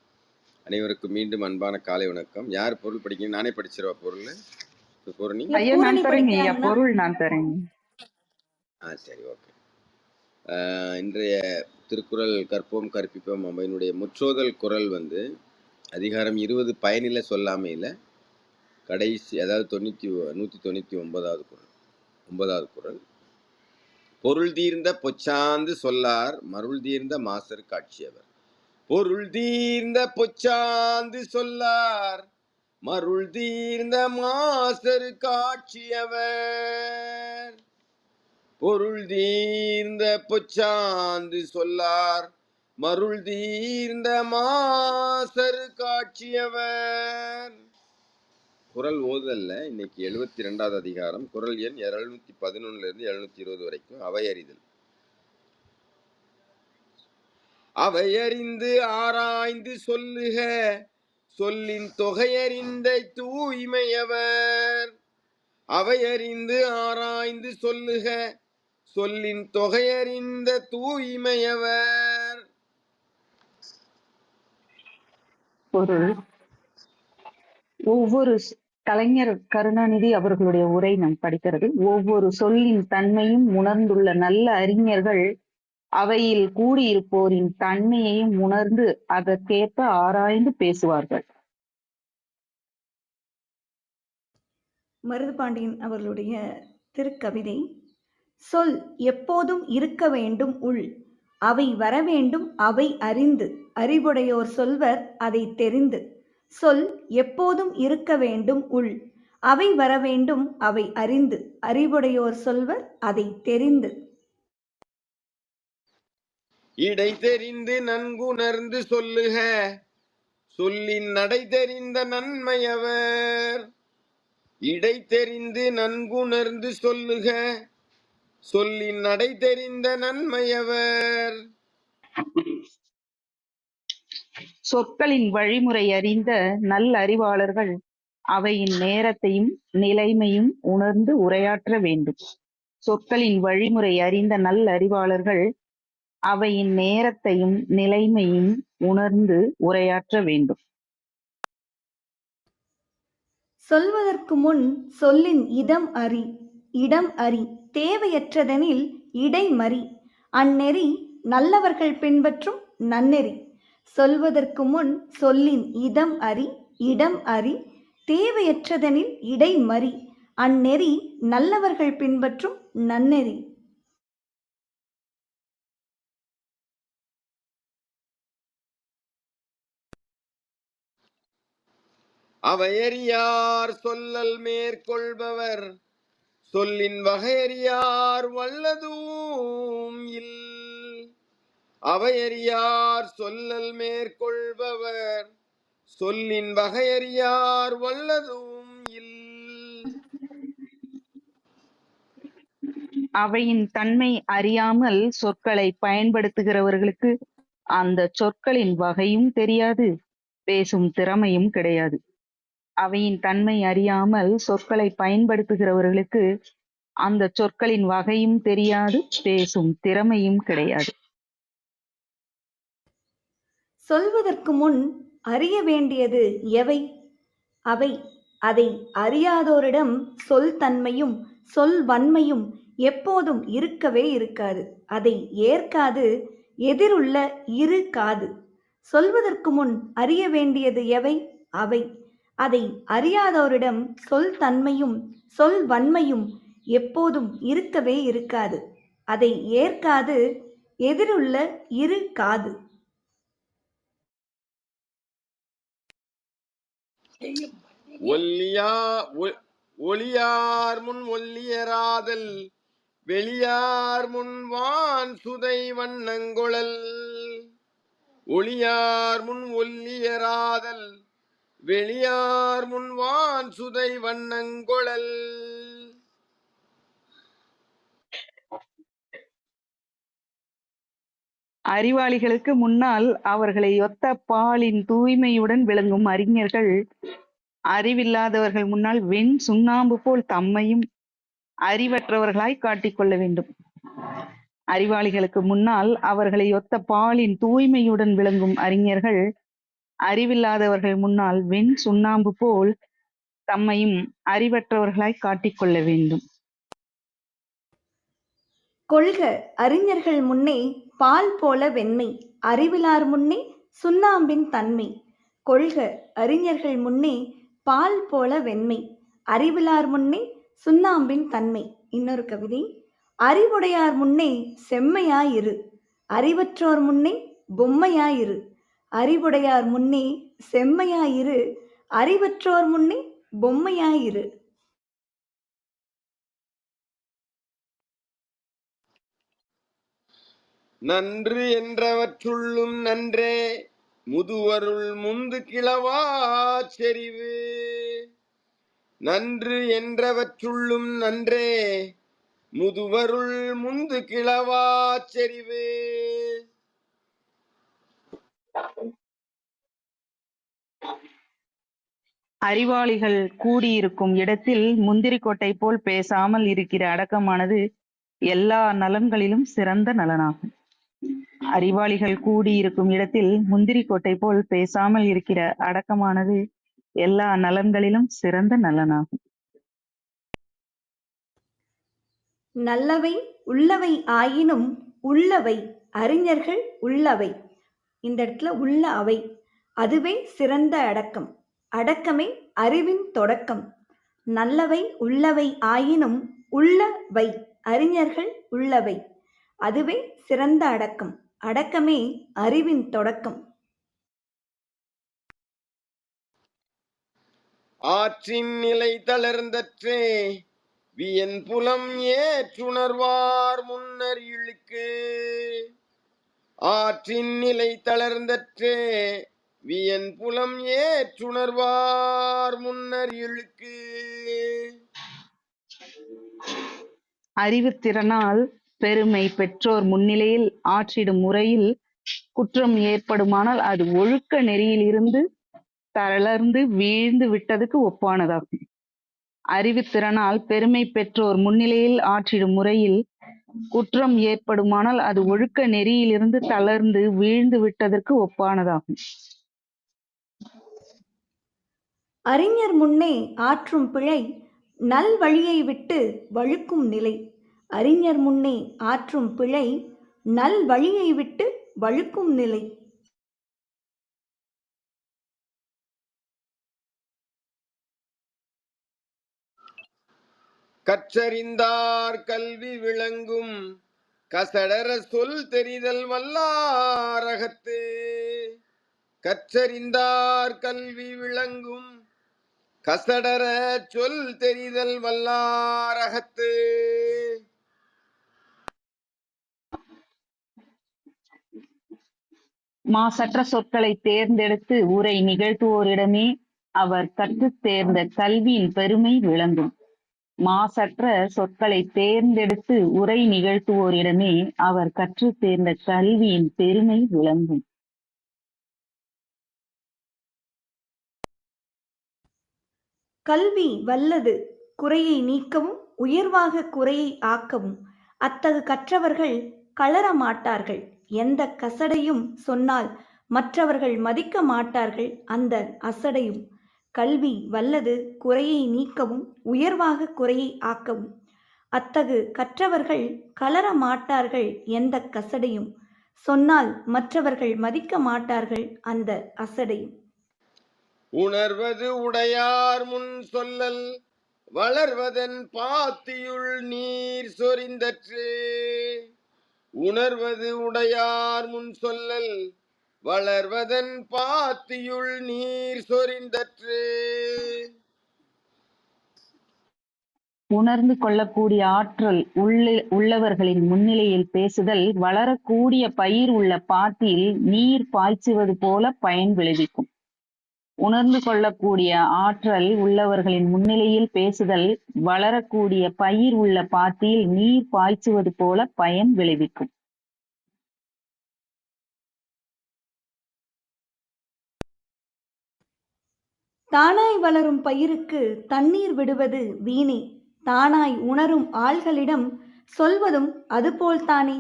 அனைவருக்கும் மீண்டும் அன்பான காலை வணக்கம். யார் பொருள் படிக்கணும்? நானே படிச்சிருவா பொருள். பூரணி நான் தரேங்க பொருள். நான் தரேங்க. சரி, ஓகே. இன்றைய திருக்குறள் கற்போம் கற்பிப்போம் அவையினுடைய முற்றோதல் குறள் அதிகாரம் 20 பயனில சொல்லாமையில் கடைசி, அதாவது 199வது குறள். 9வது குறள். பொருள் தீர்ந்த பொச்சாந்து சொல்லார் மருள் தீர்ந்த மாசர் காட்சியவர். பொருள் தீர்ந்த பொச்சாந்து சொல்லார் மருள் தீர்ந்த மாசர் காட்சியவர். பொருள் தீர்ந்த பொச்சாந்து சொல்லார் மருள் தீர்ந்த மாசர் காட்சியவர். குறள் ஓதுதல்ல இன்னைக்கு 72வது அதிகாரம், குறள் எண் 711 720 வரைக்கும். அவை அறிதல். அவையறிந்து ஆராய்ந்து சொல்லுக சொல்லின் தொகையறிந்த தூய்மையவர். அவையறிந்து ஆராய்ந்து சொல்லுக சொல்லின் தொகையறிந்த தூய்மையவர். பொருள்: ஒவ்வொரு கலைஞர் கருணாநிதி அவர்களுடைய உரை நாம் படிக்கிறது. ஒவ்வொரு சொல்லின் தன்மையும் உணர்ந்துள்ள நல்ல அறிஞர்கள் அவையில் கூடியிருப்போரின் தன்மையையும் உணர்ந்து அதற்கேற்ப ஆராய்ந்து பேசுவார்கள். மருதுபாண்டியன் அவர்களுடைய திருக்கவிதை. சொல் எப்போதும் இருக்க வேண்டும் உள், அவை வரவேண்டும் அவை அறிந்து, அறிவுடையோர் சொல்வர் அதை தெரிந்து. சொல் எப்போதும் இருக்க வேண்டும் உள், அவை வரவேண்டும் அவை அறிந்து, அறிவுடையோர் சொல்வர் அதை தெரிந்து. இடை தெரிந்து நன்குணர்ந்து சொல்லுக சொல்லின் நடை தெரிந்த நன்மையவர். இடை தெரிந்து நன்குணர்ந்து சொல்லுக சொல்லின் நடை தெரிந்த நன்மையவர். சொற்களின் வழிமுறை அறிந்த நல்ல அறிவாளர்கள் அவையின் நேரத்தையும் நிலைமையும் உணர்ந்து உரையாற்ற வேண்டும். சொற்களின் வழிமுறை அறிந்த நல்ல அறிவாளர்கள் அவையின் நேரத்தையும் நிலைமையும் உணர்ந்து உரையாற்ற வேண்டும். சொல்வதற்கு முன் சொல்லின் இடம் அறி, இடம் அறி, தேவையற்றதெனில் இடைமறி, அந்நெறி நல்லவர்கள் பின்பற்றும் நன்னெறி. சொல்வதற்கு முன் சொல்லின் இதம் அறி, இடம் அறி, தேவையற்றதெனில் இடைமறி, அந்நெறி நல்லவர்கள் பின்பற்றும் நன்னெறி. அவையறியார் சொல்லல் மேற்கொள்பவர் சொல்லின் வகையறியார் வல்லதூம் இல். அவையறியார் சொல்லல் மேற்கொள்பவர் சொல்லின் வகையறியார் வல்லதூம் இல். அவையின் தன்மை அறியாமல் சொற்களை பயன்படுத்துகிறவர்களுக்கு அந்த சொற்களின் வகையும் தெரியாது, பேசும் திறமையும் கிடையாது. அவையின் தன்மை அறியாமல் சொற்களை பயன்படுத்துகிறவர்களுக்கு அந்த சொற்களின் வகையும் தெரியாது, பேசும் திறமையும் கிடையாது. சொல்வதற்கு முன் அறிய வேண்டியது எவை? அவை. அதை அறியாதோரிடம் சொல் தன்மையும் சொல் வன்மையும் எப்போதும் இருக்கவே இருக்காது. அதை ஏற்காது எதிருள்ள இரு காது. சொல்வதற்கு முன் அறிய வேண்டியது எவை? அவை. அதை அறியாதோரிடம் சொல் தன்மையும் சொல் வன்மையும் எப்போதும் இருக்கவே இருக்காது. அதை ஏற்காது எதிருள்ள இரு காது. ஒளியார் முன் ஒல்லியராதல் வெளியார் முன் வான் சுதை வண்ணங்கொழல். ஒளியார் முன் ஒல்லியராதல் வெளியார் முன் வான் சுதை வண்ணங்கொழல். அறிவாளிகளுக்கு முன்னால் அவர்களை ஒத்த பாலின் தூய்மையுடன் விளங்கும் அறிஞர்கள் அறிவில்லாதவர்கள் முன்னால் வெண் சுண்ணாம்பு போல் தம்மையும் அறிவற்றவர்களாய் காட்டிக்கொள்ள வேண்டும். அறிவாளிகளுக்கு முன்னால் அவர்களை ஒத்த பாலின் தூய்மையுடன் விளங்கும் அறிஞர்கள் அறிவில்லாதவர்கள் முன்னால் வெண் சுண்ணாம்பு போல் தம்மையும் அறிவற்றவர்களாய் காட்டிக்கொள்ள வேண்டும். கொள்க அறிஞர்கள் முன்னே பால் போல வெண்மை, அறிவிலார் முன்னே சுண்ணாம்பின் தன்மை. கொள்க அறிஞர்கள் முன்னே பால் போல வெண்மை, அறிவிலார் முன்னே சுண்ணாம்பின் தன்மை. இன்னொரு கவிதை. அறிவுடையார் முன்னே செம்மையாயிரு, அறிவற்றோர் முன்னே பொம்மையாயிரு. அறிவுடையார் முன்னே செம்மையாயிரு, அறிவற்றோர் முன்னே பொம்மையாயிரு. நன்று என்றவற்றுள்ளும் நன்றே, முதுவருள் முந்து கிளவா செறிவு. நன்று என்றவற்றுள்ளும் நன்றே, முதுவருள் முந்து கிளவா செறிவு. அறிவாளிகள் கூடியிருக்கும் இடத்தில் முந்திரி கொட்டை போல் பேசாமல் இருக்கிற அடக்கமானது எல்லா நலன்களிலும் சிறந்த நலனாகும். அறிவாளிகள் கூடியிருக்கும் இடத்தில் முந்திரி கொட்டை போல் பேசாமல் இருக்கிற அடக்கமானது எல்லா நலன்களிலும் சிறந்த நலனாகும். நல்லவை உள்ளவை ஆயினும் உள்ளவை அறிஞர்கள் உள்ளவை. இந்த இடத்துல உள்ள அவை, அதுவே சிறந்த அடக்கம். அடக்கமே அறிவின் தொடக்கம். நல்லவை உள்ளவை ஆயினும் உள்ளவை அறிஞர்கள் உள்ளவை, அதுவே சிறந்த அடக்கம். அடக்கமே அறிவின் தொடக்கம். ஆற்றின் நிலை தளர்ந்தற்றே, வியன் புலம் ஏற்றுணர்வார் முன்னர் இழுக்கு. ஆற்றின் நிலை தளர்ந்தற்றே, வியன் புலம் ஏற்றுணர்வார் முன்னர் இழுக்கு. அறிவுத்திறனால் பெருமை பெற்றோர் முன்னிலையில் ஆற்றிடும் முறையில் குற்றம் ஏற்படுமானால் அது ஒழுக்க நெறியிலிருந்து தளர்ந்து வீழ்ந்து விட்டதுக்கு ஒப்பானதாகும். அறிவுத்திறனால் பெருமை பெற்றோர் முன்னிலையில் ஆற்றிடும் முறையில் குற்றம் ஏற்படுமானால் அது ஒழுக்க நெறியிலிருந்து தளர்ந்து வீழ்ந்து விட்டதற்கு ஒப்பானதாகும். அறிஞர் முன்னே ஆற்றும் பிழை நல் வழியை விட்டு வழுக்கும் நிலை. அறிஞர் முன்னே ஆற்றும் பிழை நல் வழியை விட்டு வழுக்கும் நிலை. கற்றறிந்தார் கல்வி விளங்கும், கசடர சொல் தெரிதல் வல்லாரகத்து. கற்றறிந்தார் கல்வி விளங்கும், கசடர சொல் தெரிதல் வல்லாரகத்து. மாசற்ற சொற்களை தேர்ந்தெடுத்து உரை நிகழ்த்துவோரிடமே அவர் கற்றுத் தேர்ந்த கல்வியின் பெருமை விளங்கும். மாசற்ற சொற்களை தேர்ந்தெடுத்து உரை நிகழ்த்துவோரிடமே அவர் கற்றுத் தேர்ந்த கல்வியின் பெருமை விளங்கும். கல்வி வல்லது குறையை நீக்கவும் உயர்வாக குறையை ஆக்கவும். அத்தகு கற்றவர்கள் கலர மாட்டார்கள். எந்த கசடையும் சொன்னால் மற்றவர்கள் மதிக்க மாட்டார்கள் அந்த அசடையும். கல்வி வல்லது குறையை நீக்கவும் உயர்வாக குறையை ஆக்கவும். அத்தகு கற்றவர்கள் கலர மாட்டார்கள் எந்த கசடையும் சொன்னால் மற்றவர்கள் மதிக்க மாட்டார்கள் அந்த அசடையும். உணர்வது உடையார் முன் சொல்லல் வளர்வதன் பாத்தியுள் நீர் சொரிந்தற்று. உணர்வது உடையார் முன் சொல்லல் வளர்வதன் பாத்தியுள் நீர் சொரிந்தற்று. உணர்ந்து கொள்ளக்கூடிய ஆற்றல் உள்ளவர்களின் முன்னிலையில் பேசுதல் வளரக்கூடிய பயிர் உள்ள பாத்தியில் நீர் பாய்ச்சுவது போல பயன் விளைவிக்கும். உணர்ந்து கொள்ளக்கூடிய ஆற்றல் உள்ளவர்களின் முன்னிலையில் பேசுதல் வளரக்கூடிய பயிர் உள்ள பாத்தியில் நீர் பாய்ச்சுவது போல பயன் விளைவிக்கும். தானாய் வளரும் பயிருக்கு தண்ணீர் விடுவது வீணே. தானாய் உணரும் ஆள்களிடம் சொல்வதும் அதுபோல்தானே.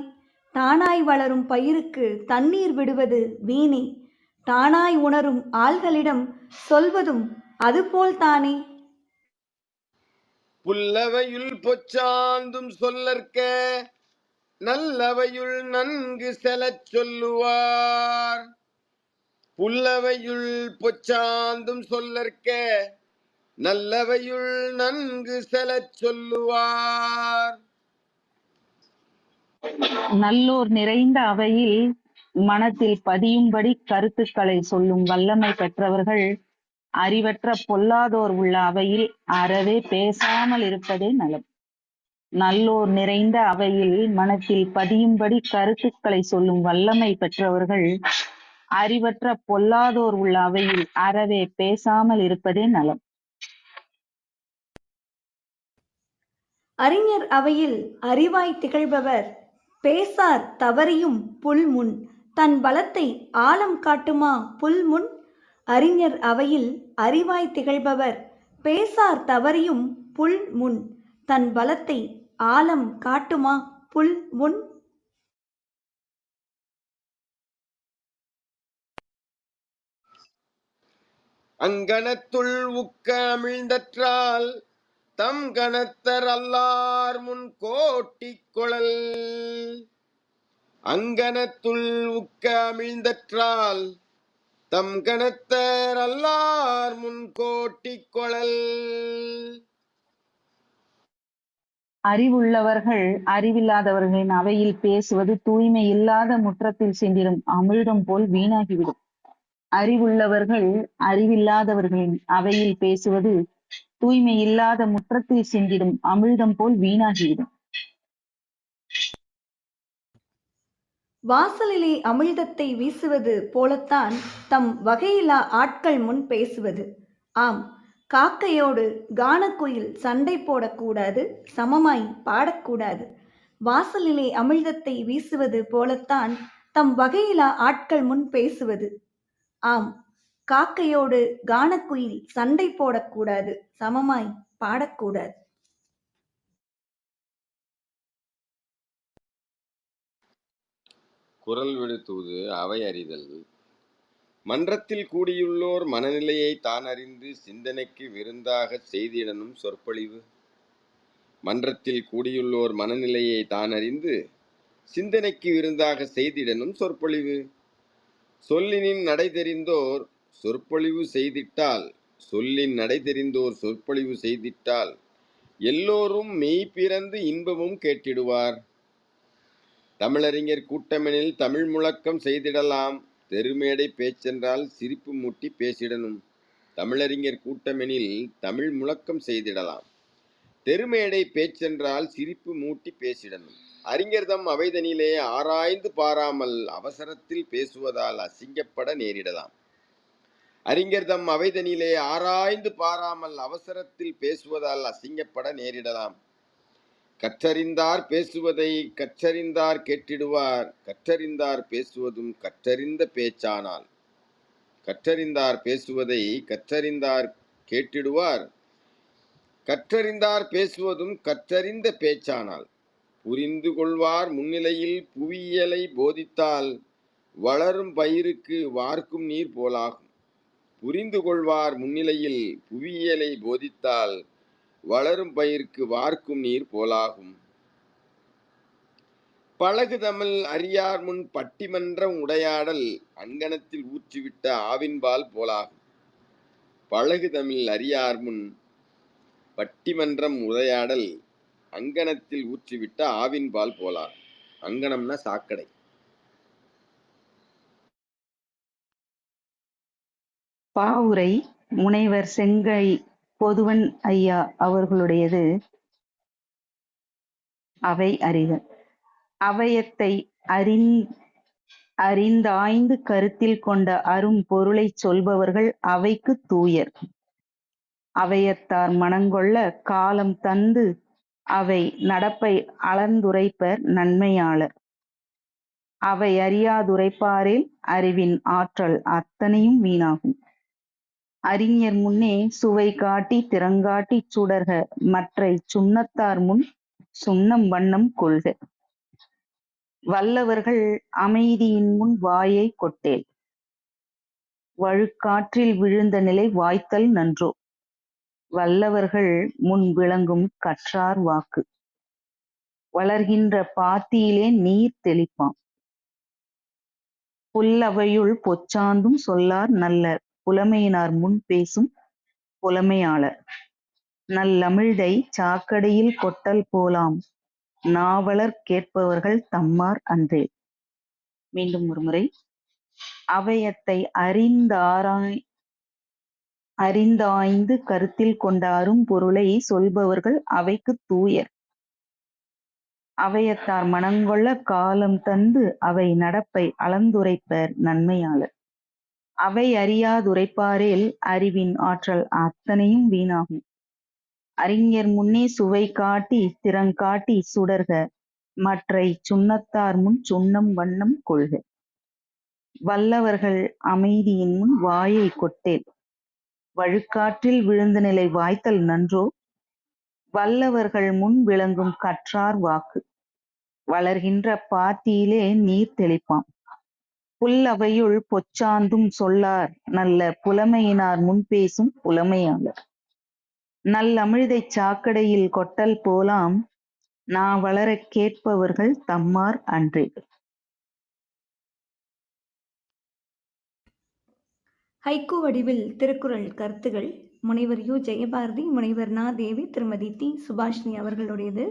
தானாய் வளரும் பயிருக்கு தண்ணீர் விடுவது வீணே. தானாய் உணரும் ஆள்களிடம் சொல்வதும் அதுபோல்தானே. புல்லவையுள் பொச்சாந்தும் சொல்லற்க நல்லவையுள் நன்கு செலச் சொல்லுவார். புல்லவையுள் பொச்சாந்தும் சொல்லற்க நல்லவையுள் நன்கு செலச் சொல்லுவார். நல்லோர் நிறைந்த அவையில் மனத்தில் பதியும்படி கருத்துக்களை சொல்லும் வல்லமை பெற்றவர்கள் அறிவற்ற பொல்லாதோர் உள்ள அவையில் அறவே பேசாமல் இருப்பதே நலம். நல்லோர் நிறைந்த அவையில் மனத்தில் பதியும்படி கருத்துக்களை சொல்லும் வல்லமை பெற்றவர்கள் அறிவற்ற பொல்லாதோர் உள்ள அவையில் அறவே பேசாமல் இருப்பதே நலம். அறிஞர் அவையில் அறிவாய் திகழ்பவர் பேசார் தவறியும் புல்முன் தன் பலத்தை ஆழம் காட்டுமா புல்முன். அறிஞர் அவையில் அறிவாய் திகழ்பவர் பேசார் தவறியும் புல்முன் தன் பலத்தை ஆழம் காட்டுமா புல்முன். அங்கனத்துள் உக்க அமிழ்ந்தற்றால் தம் கணத்தர் அல்லார் முன் கோட்டிக் கொளல். அங்கனத்துள் உக்க அமிழ்ந்தற்றால் தம் கணத்தர் அல்லார் முன் கோட்டிக் கொளல். அறிவுள்ளவர்கள் அறிவில்லாதவர்களின் அவையில் பேசுவது தூய்மை இல்லாத முற்றத்தில் சென்றிடும் அமிழ்தம் போல் வீணாகிவிடும். அறிவுள்ளவர்கள் அறிவில்லாதவர்களின் அவையில் பேசுவது தூய்மை இல்லாத முற்றத்தில் சென்றிடும் அமிழ்தம் போல் வீணாகிவிடும். வாசலிலே அமிழ்தத்தை வீசுவது போலத்தான் தம் வகையிலா ஆட்கள் முன் பேசுவது. ஆம், காக்கையோடு கானக்குயில் சண்டை போடக்கூடாது, சமமாய் பாடக்கூடாது. வாசலிலே அமிழ்தத்தை வீசுவது போலத்தான் தம் வகையிலா ஆட்கள் முன் பேசுவது. ஆம், காக்கையோடு கானக்குயில் சண்டை போடக்கூடாது, சமமாய் பாடக்கூடாது. குரல் விடுத்தூது அவை அறிதல். மன்றத்தில் கூடியுள்ளோர் மனநிலையை தான் அறிந்து சிந்தனைக்கு விருந்தாக செய்திடனும் சொற்பொழிவு. மன்றத்தில் கூடியுள்ளோர் மனநிலையை தான் அறிந்து சிந்தனைக்கு விருந்தாக செய்திடனும் சொற்பொழிவு. சொல்லினின் நடை தெரிந்தோர் சொற்பொழிவு செய்திட்டால் சொல்லின் நடை தெரிந்தோர் சொற்பொழிவு செய்திட்டால் எல்லோரும் மெய் பிறந்து இன்பமும் கேட்டிடுவார். தமிழறிஞர் கூட்டமெனில் தமிழ் முழக்கம் செய்திடலாம், தெருமேடை பேச்சென்றால் சிரிப்பு மூட்டி பேசிடனும். தமிழறிஞர் கூட்டமெனில் தமிழ் முழக்கம் செய்திடலாம், தெருமேடை பேச்சென்றால் சிரிப்பு மூட்டி பேசிடனும். அறிஞர்தம் அவைதனிலே ஆராய்ந்து பாராமல் அவசரத்தில் பேசுவதால் அசிங்கப்பட நேரிடலாம். அறிஞர்தம் அவைதனிலே ஆராய்ந்து பாராமல் அவசரத்தில் பேசுவதால் அசிங்கப்பட நேரிடலாம். கற்றறிந்தார் பேசுவதை கற்றறிந்தார் கேட்டிடுவார், கற்றறிந்தார் பேசுவதும் கற்றறிந்த பேச்சானால். கற்றறிந்தார் பேசுவதை கற்றறிந்தார் கேட்டிடுவார், கற்றறிந்தார் பேசுவதும் கற்றறிந்த பேச்சானால். புரிந்து கொள்வார் முன்னிலையில் புவியியலை போதித்தால் வளரும் பயிருக்கு வார்க்கும் நீர் போலாகும். புரிந்து கொள்வார் முன்னிலையில் புவியியலை போதித்தால் வளரும் பயிருக்கு வார்க்கும் நீர் போலாகும். பழகு தமிழ் அறியார் முன் பட்டிமன்றம் உடையாடல் அங்கனத்தில் ஊற்றிவிட்ட ஆவின்பால் போலாகும். பழகு தமிழ் அறியார் முன் பட்டிமன்றம் உரையாடல் அங்கனத்தில் ஊற்றிவிட்ட ஆவின்பால் போலாகும். அங்கனம்னா சாக்கடை. பாவுரை முனைவர் செங்கை பொதுவன் ஐயா அவர்களுடையது. அவை அறிதல். அவையத்தை அறிந்தாய்ந்து கருத்தில் கொண்ட அரும் பொருளைச் சொல்பவர்கள் அவைக்கு தூயர். அவையத்தார் மனங்கொள்ள காலம் தந்து அவை நடப்பை அளந்துரைப்பர் நன்மையாளர். அவை அறியாதுரைப்பாரில் அறிவின் ஆற்றல் அத்தனையும் வீணாகும். அறிஞர் முன்னே சுவை காட்டி திறங்காட்டி சுடர்க மற்றை சுண்ணத்தார் முன் சுண்ணம் வண்ணம் கொள்க. வல்லவர்கள் அமைதியின் முன் வாயை கொட்டேல். வழுக்காற்றில் விழுந்த நிலை வாய்த்தல் நன்றோ. வல்லவர்கள் முன் விளங்கும் கற்றார் வாக்கு. வளர்கின்ற பாத்தியிலே நீர் தெளிப்பாம். புல்லவையுள் பொச்சாந்தும் சொல்லார் நல்ல புலமையினார் முன் பேசும் புலமையாளர். நல்லமிழ்தைச் சாக்கடையில் கொட்டல் போலாம் நாவலர் கேட்பவர்கள் தம்மார் அன்றே. மீண்டும் ஒருமுறை. அவையத்தை அறிந்தாய்ந்து கருத்தில் கொண்டாரும் பொருளைச் சொல்பவர்கள் அவைக்குத் தூயர். அவையத்தார் மனங்கொள்ள காலம் தந்து அவை நடப்பை அளந்துரைப்பர் நன்மையாளர். அவை அறியாதுரைப்பாரேல் அறிவின் ஆற்றல் அத்தனையும் வீணாகும். அறிஞர் முன்னே சுவை காட்டித் திறங்காட்டிச் சுடர்க மற்றைச் சுண்ணத்தார் முன் சுண்ணம் வண்ணம் கொள்க. வல்லவர்கள் அமைதியின் முன் வாயைக் கொட்டேல் வழுக்காற்றில் விழுந்தநிலை வாய்த்தல் நன்றோ. வல்லவர்கள் முன் விளங்கும் கற்றார் வாக்கு வளர்கின்ற பாத்தியிலே நீர் தெளிப்பாம். புல்லவையுள் பொச்சாந்தும் சொல்லார் நல்ல புலமையினார் முன்பேசும் புலமையாளர். நல்லமிழ்தைச் சாக்கடையில் கொட்டல் போலாம் நாவலரக் கேட்பவர்கள் தம்மார் அன்றே. ஹைக்கூ வடிவில் திருக்குறள் கருத்துகள் முனைவர் யு ஜெயபாரதி, முனைவர் நா தேவி, திருமதி தி சுபாஷினி அவர்களுடையது.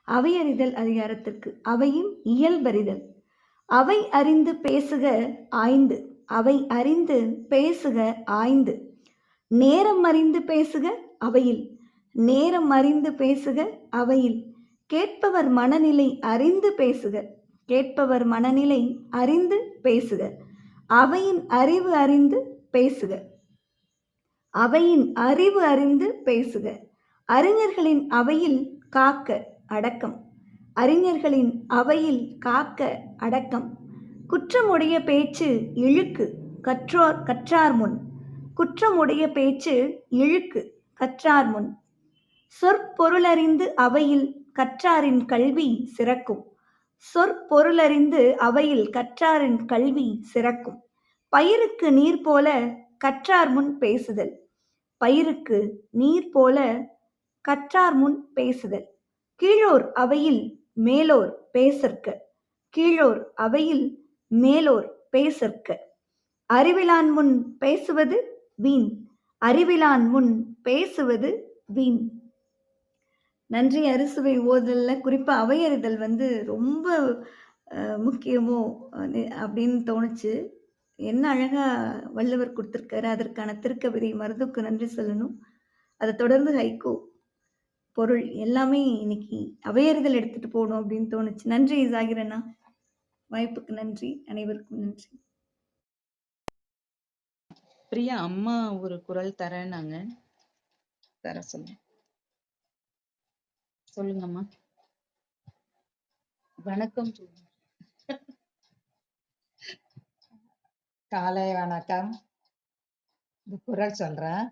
அவை அறிதல் அதிகாரத்திற்கு அவையின் இயல்பறிதல். அவை அறிந்து பேசுக ஆய்ந்து, அவை அறிந்து பேசுக ஆய்ந்து. நேரம் அறிந்து பேசுக அவையில், நேரம் அறிந்து பேசுக அவையில். கேட்பவர் மனநிலை அறிந்து பேசுக, கேட்பவர் மனநிலை அறிந்து பேசுக. அவையின் அறிவு அறிந்து பேசுக, அவையின் அறிவு அறிந்து பேசுக. அறிஞர்களின் அவையில் காக்க அடக்கம், அறிஞர்களின் அவையில் காக்க அடக்கம். குற்றமுடைய பேச்சு இழுக்கு கற்றார் முன், குற்றமுடைய பேச்சு இழுக்கு கற்றார் முன். சொற்பொருளறிந்து அவையில் கற்றாரின் கல்வி சிறக்கும், சொற்பொருளறிந்து அவையில் கற்றாரின் கல்வி சிறக்கும். பயிருக்கு நீர் போல கற்றார் முன் பேசுதல், பயிருக்கு நீர் போல கற்றார் முன் பேசுதல். கீழோர் அவையில் மேலோர் பேசற்க, கீழோர் அவையில் மேலோர் பேசற்க. அறிவிலான் முன் பேசுவது வீண், அறிவிலான் முன் பேசுவது வீண். நன்றி. அறுசுவை ஓதல்ல குறிப்பாக அவையறிதல் ரொம்ப முக்கியமோ அப்படின்னு தோணுச்சு. என்ன அழகா வள்ளுவர் கொடுத்துருக்காரு. அதற்கான திருக்கவிதை மருதுக்கு நன்றி சொல்லணும். அதை தொடர்ந்து ஹைக்கூ பொருள் எல்லாமே இன்னைக்கு அவையறிதல் எடுத்துட்டு போகணும் அப்படின்னு தோணுச்சு. நன்றி ஜாகிரண்ணா, வாய்ப்புக்கு நன்றி. அனைவருக்கும் நன்றி. பிரியா அம்மா ஒரு குரல் தரேன்னாங்க, தர சொல்லுங்கம்மா. வணக்கம். காலை வணக்கம். இந்த குரல் சொல்றேன்.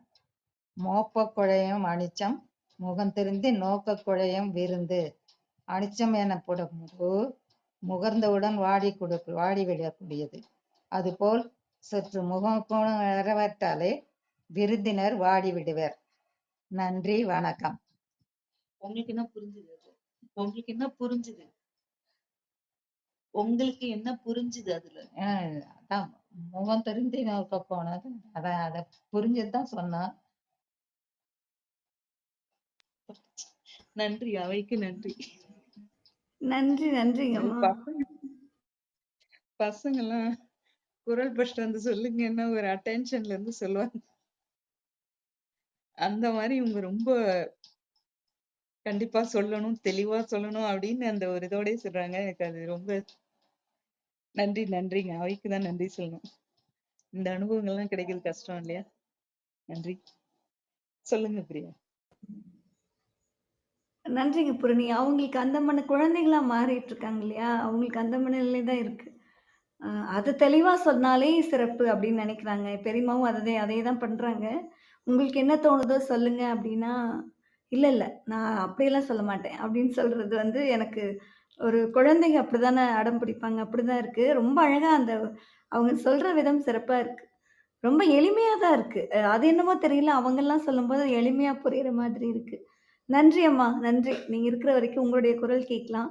மோப்ப குழையும் அனிச்சம் முகம் திருந்தி நோக்க குழையும் விருந்து. அனிச்சம் எனப்படும் முகர்ந்தவுடன் வாடி விடக்கூடியது. அதுபோல் சற்று முகம் நிறைவேற்றாலே விருந்தினர் வாடி விடுவர். நன்றி, வணக்கம். உங்களுக்கு என்ன புரிஞ்சுது? உங்களுக்கு என்ன புரிஞ்சுது? உங்களுக்கு என்ன புரிஞ்சுது அதுல? அதான் முகம் திருந்தி நோக்க போனது, அத புரிஞ்சுதான் சொன்னா. நன்றி, அவைக்கு நன்றி. நன்றி நன்றி. பசங்க எல்லாம் குரல் ஃபர்ஸ்ட் வந்து சொல்லுங்கன்னா ஒரு அட்டென்ஷன்ல இருந்து சொல்லுவாங்க. அந்த மாதிரி இவங்க ரொம்ப கண்டிப்பா சொல்லணும், தெளிவா சொல்லணும் அப்படின்னு அந்த ஒரு இதோடய சொல்றாங்க. எனக்கு அது ரொம்ப நன்றி. நன்றிங்க, அவைக்குதான் நன்றி சொல்லணும். இந்த அனுபவங்கள்லாம் கிடைக்கிறது கஷ்டம் இல்லையா? நன்றி. சொல்லுங்க பிரியா. நன்றிங்க பூரணி. அவங்களுக்கு அந்த மன குழந்தைகளா மாறிட்டு இருக்காங்க இல்லையா? அவங்களுக்கு அந்த மனநிலை தான் இருக்கு. அது தெளிவா சொன்னாலே சிறப்பு அப்படின்னு நினைக்கிறாங்க. பெரியம்மாவும் அதே தான் பண்றாங்க. உங்களுக்கு என்ன தோணுதோ சொல்லுங்க அப்படின்னா, இல்ல இல்ல நான் அப்படியெல்லாம் சொல்ல மாட்டேன் அப்படின்னு சொல்றது எனக்கு ஒரு குழந்தைங்க அப்படிதானே அடம் பிடிப்பாங்க. அப்படிதான் இருக்கு. ரொம்ப அழகா அவங்க சொல்ற விதம் சிறப்பா இருக்கு. ரொம்ப எளிமையா தான் இருக்கு. அது என்னமோ தெரியல. அவங்கெல்லாம் சொல்லும்போது எளிமையா புரியிற மாதிரி இருக்கு. நன்றி அம்மா, நன்றி. நீங்க இருக்கிற வரைக்கும் உங்களுடைய குரல் கேட்கலாம்.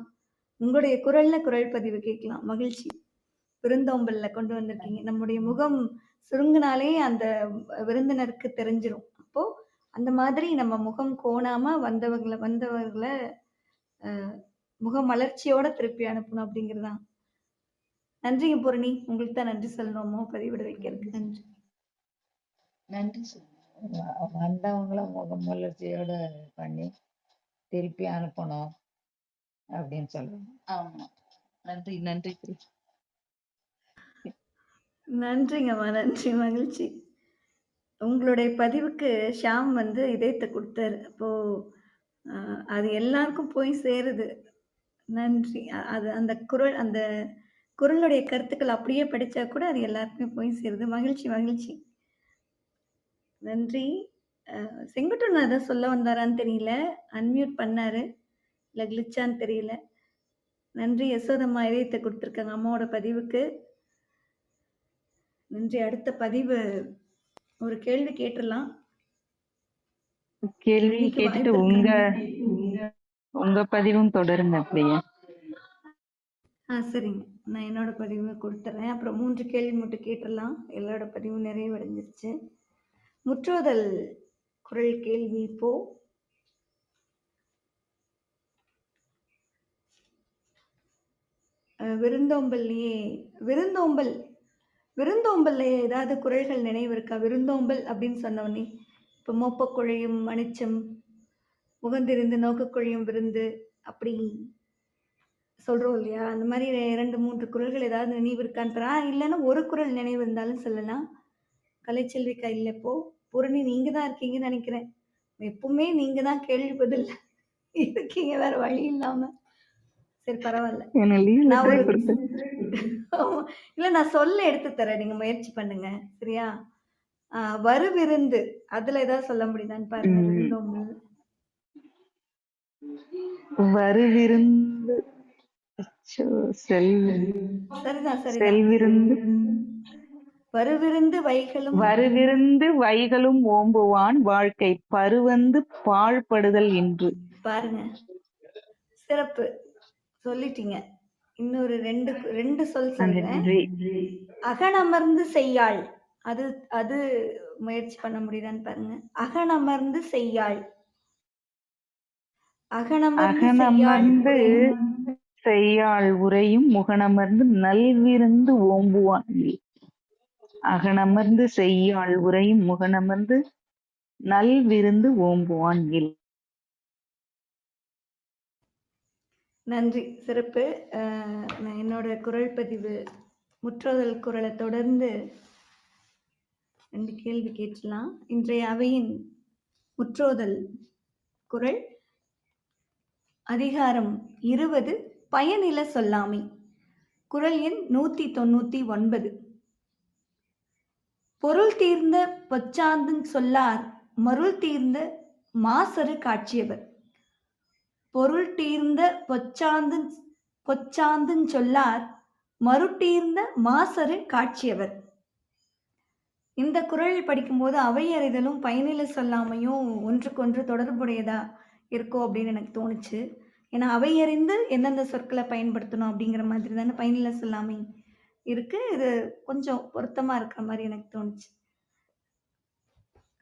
உங்களுடைய குரல்ல குரல் பதிவு கேட்கலாம். மகிழ்ச்சி. விருந்தோம்பல்ல கொண்டு வந்திருக்கீங்க. நம்முடைய முகம் சுருங்குனாலே அந்த விருந்தினருக்கு தெரிஞ்சிரும். அப்போ அந்த மாதிரி நம்ம முகம் கோணாம வந்தவர்கள முகமலர்ச்சியோட திருப்பி அனுப்பணும் அப்படிங்கிறது தான். நன்றிங்க பூரணி. உங்களுக்கு தான் நன்றி சொல்லணுமோ பதிவிட வைக்கிறதுக்கு. நன்றி. நன்றி சொல்லுங்க. வந்தவங்கள முகமலர்ச்சியோட பண்ணி திருப்பி அனுப்பணும் அப்படின்னு சொல்லணும். ஆமா. நன்றி நன்றி. நன்றிங்கம்மா. நன்றி. மகிழ்ச்சி. உங்களுடைய பதிவுக்கு ஷாம் வந்து இதயத்தை கொடுத்தாரு. அப்போ அது எல்லாருக்கும் போய் சேருது. நன்றி. அது அந்த குறளுடைய கருத்துக்கள் அப்படியே படிச்சா கூட அது எல்லாருக்குமே போய் சேருது. மகிழ்ச்சி, மகிழ்ச்சி. நன்றி. செங்குட்டுவன் ஏதோ சொல்ல வந்தாரான்னு தெரியல. அன்மியூட் பண்ணாரு. இல்ல கிளிச்சான்னு தெரியல. நன்றி. யசோதம்மா இதயத்தை கொடுத்துருக்காங்க அம்மாவோட பதிவுக்கு. நன்றி. அடுத்த பதிவு ஒரு கேள்வி கேட்டுடலாம். கேள்வி இன்னைக்கு கேட்டுட்டு வாய்ப்பு இருக்கு. உங்க பதிவும் தொடருங்க அப்படியே. சரிங்க. நான் என்னோட பதிவு கொடுத்துறேன். அப்புறம் 3 கேள்வி மட்டும் கேட்டுடலாம். எல்லாரோட பதிவும் நிறைவடைஞ்சிருச்சு. முற்றோதல் குறள் கேள்வி இப்போ. விருந்தோம்பல்ல ஏதாவது குறள்கள் நினைவு இருக்கா? விருந்தோம்பல் அப்படின்னு சொன்னவனே இப்போ மோப்பக்குழையும் மணிச்சம், முகந்திருந்து நோக்கக்குழையும் விருந்து அப்படி சொல்றோம் இல்லையா? அந்த மாதிரி 2, 3 குறள்கள் ஏதாவது நினைவு இருக்கான்றா? இல்லைன்னா ஒரு குறள் நினைவு இருந்தாலும் சொல்லலாம். கலைச்செல்வி கையில் இப்போ பூரணி நீங்க தான் இருக்கீங்கன்னு நினைக்கிறேன். எப்பவுமே நீங்க தான் கேள்வி பதில் இருக்கீங்க வேற வழி இல்லாம. சரி பரவாயில்ல. நான் ஒரு இல்ல நான் சொல்ல எடுத்து தரேன். நீங்க முயற்சி பண்ணுங்க. சரியா? வருவிருந்து அதுல ஏதாவது சொல்ல முடியுதான்னு பாருங்க. விருந்தோம்பல். வருவிருந்து சரிதான். செல்விருந்து வருவிருந்து வைகளும் ஓம்புவான் வாழ்க்கை பருவந்து பாழ்படுதல் என்று. பாருங்க, சிறப்பு சொல்லிட்டீங்க. இன்னொரு 2 சொல் சொல்றேன். அகனமர்ந்து செய்யாள். அது முயற்சி பண்ண முடியுதான்னு பாருங்க. அகனமர்ந்து செய்யாள். அகனமர்ந்து செய்யாள் உரையும் முகனமர்ந்து நல்விருந்து ஓம்புவான். அகனமர்ந்து செய்யாள் உரையும் முகனமர்ந்து நல்விருந்து ஓம்புவான். நன்றி. சிறப்பு. நான் என்னோட குறள் பதிவு முற்றோதல் குறளை தொடர்ந்து 2 கேள்வி கேட்கலாம். இன்றைய அவையின் முற்றோதல் குறள் அதிகாரம் 20 பயனில சொல்லாமை. குறள் எண் 199. பொருள் தீர்ந்த பொச்சாந்தும் சொல்லார் மருள் தீர்ந்த மாசறு காட்சியவர். பொருள் தீர்ந்த பொச்சாந்தும் சொல்லார் மருட்டீர்ந்த மாசறு காட்சியவர். இந்த குறள் படிக்கும்போது அவையறிதலும் பயனில சொல்லாமையும் ஒன்றுக்கொன்று தொடர்புடையதா இருக்கும் அப்படின்னு எனக்கு தோணுச்சு. ஏன்னா அவையறிந்து எந்தெந்த சொற்களை பயன்படுத்தணும் அப்படிங்கிற மாதிரி தானே பயனில சொல்லாமை இருக்கு. இது கொஞ்சம் பொருத்தமா இருக்கிற மாதிரி எனக்கு தோணுச்சு.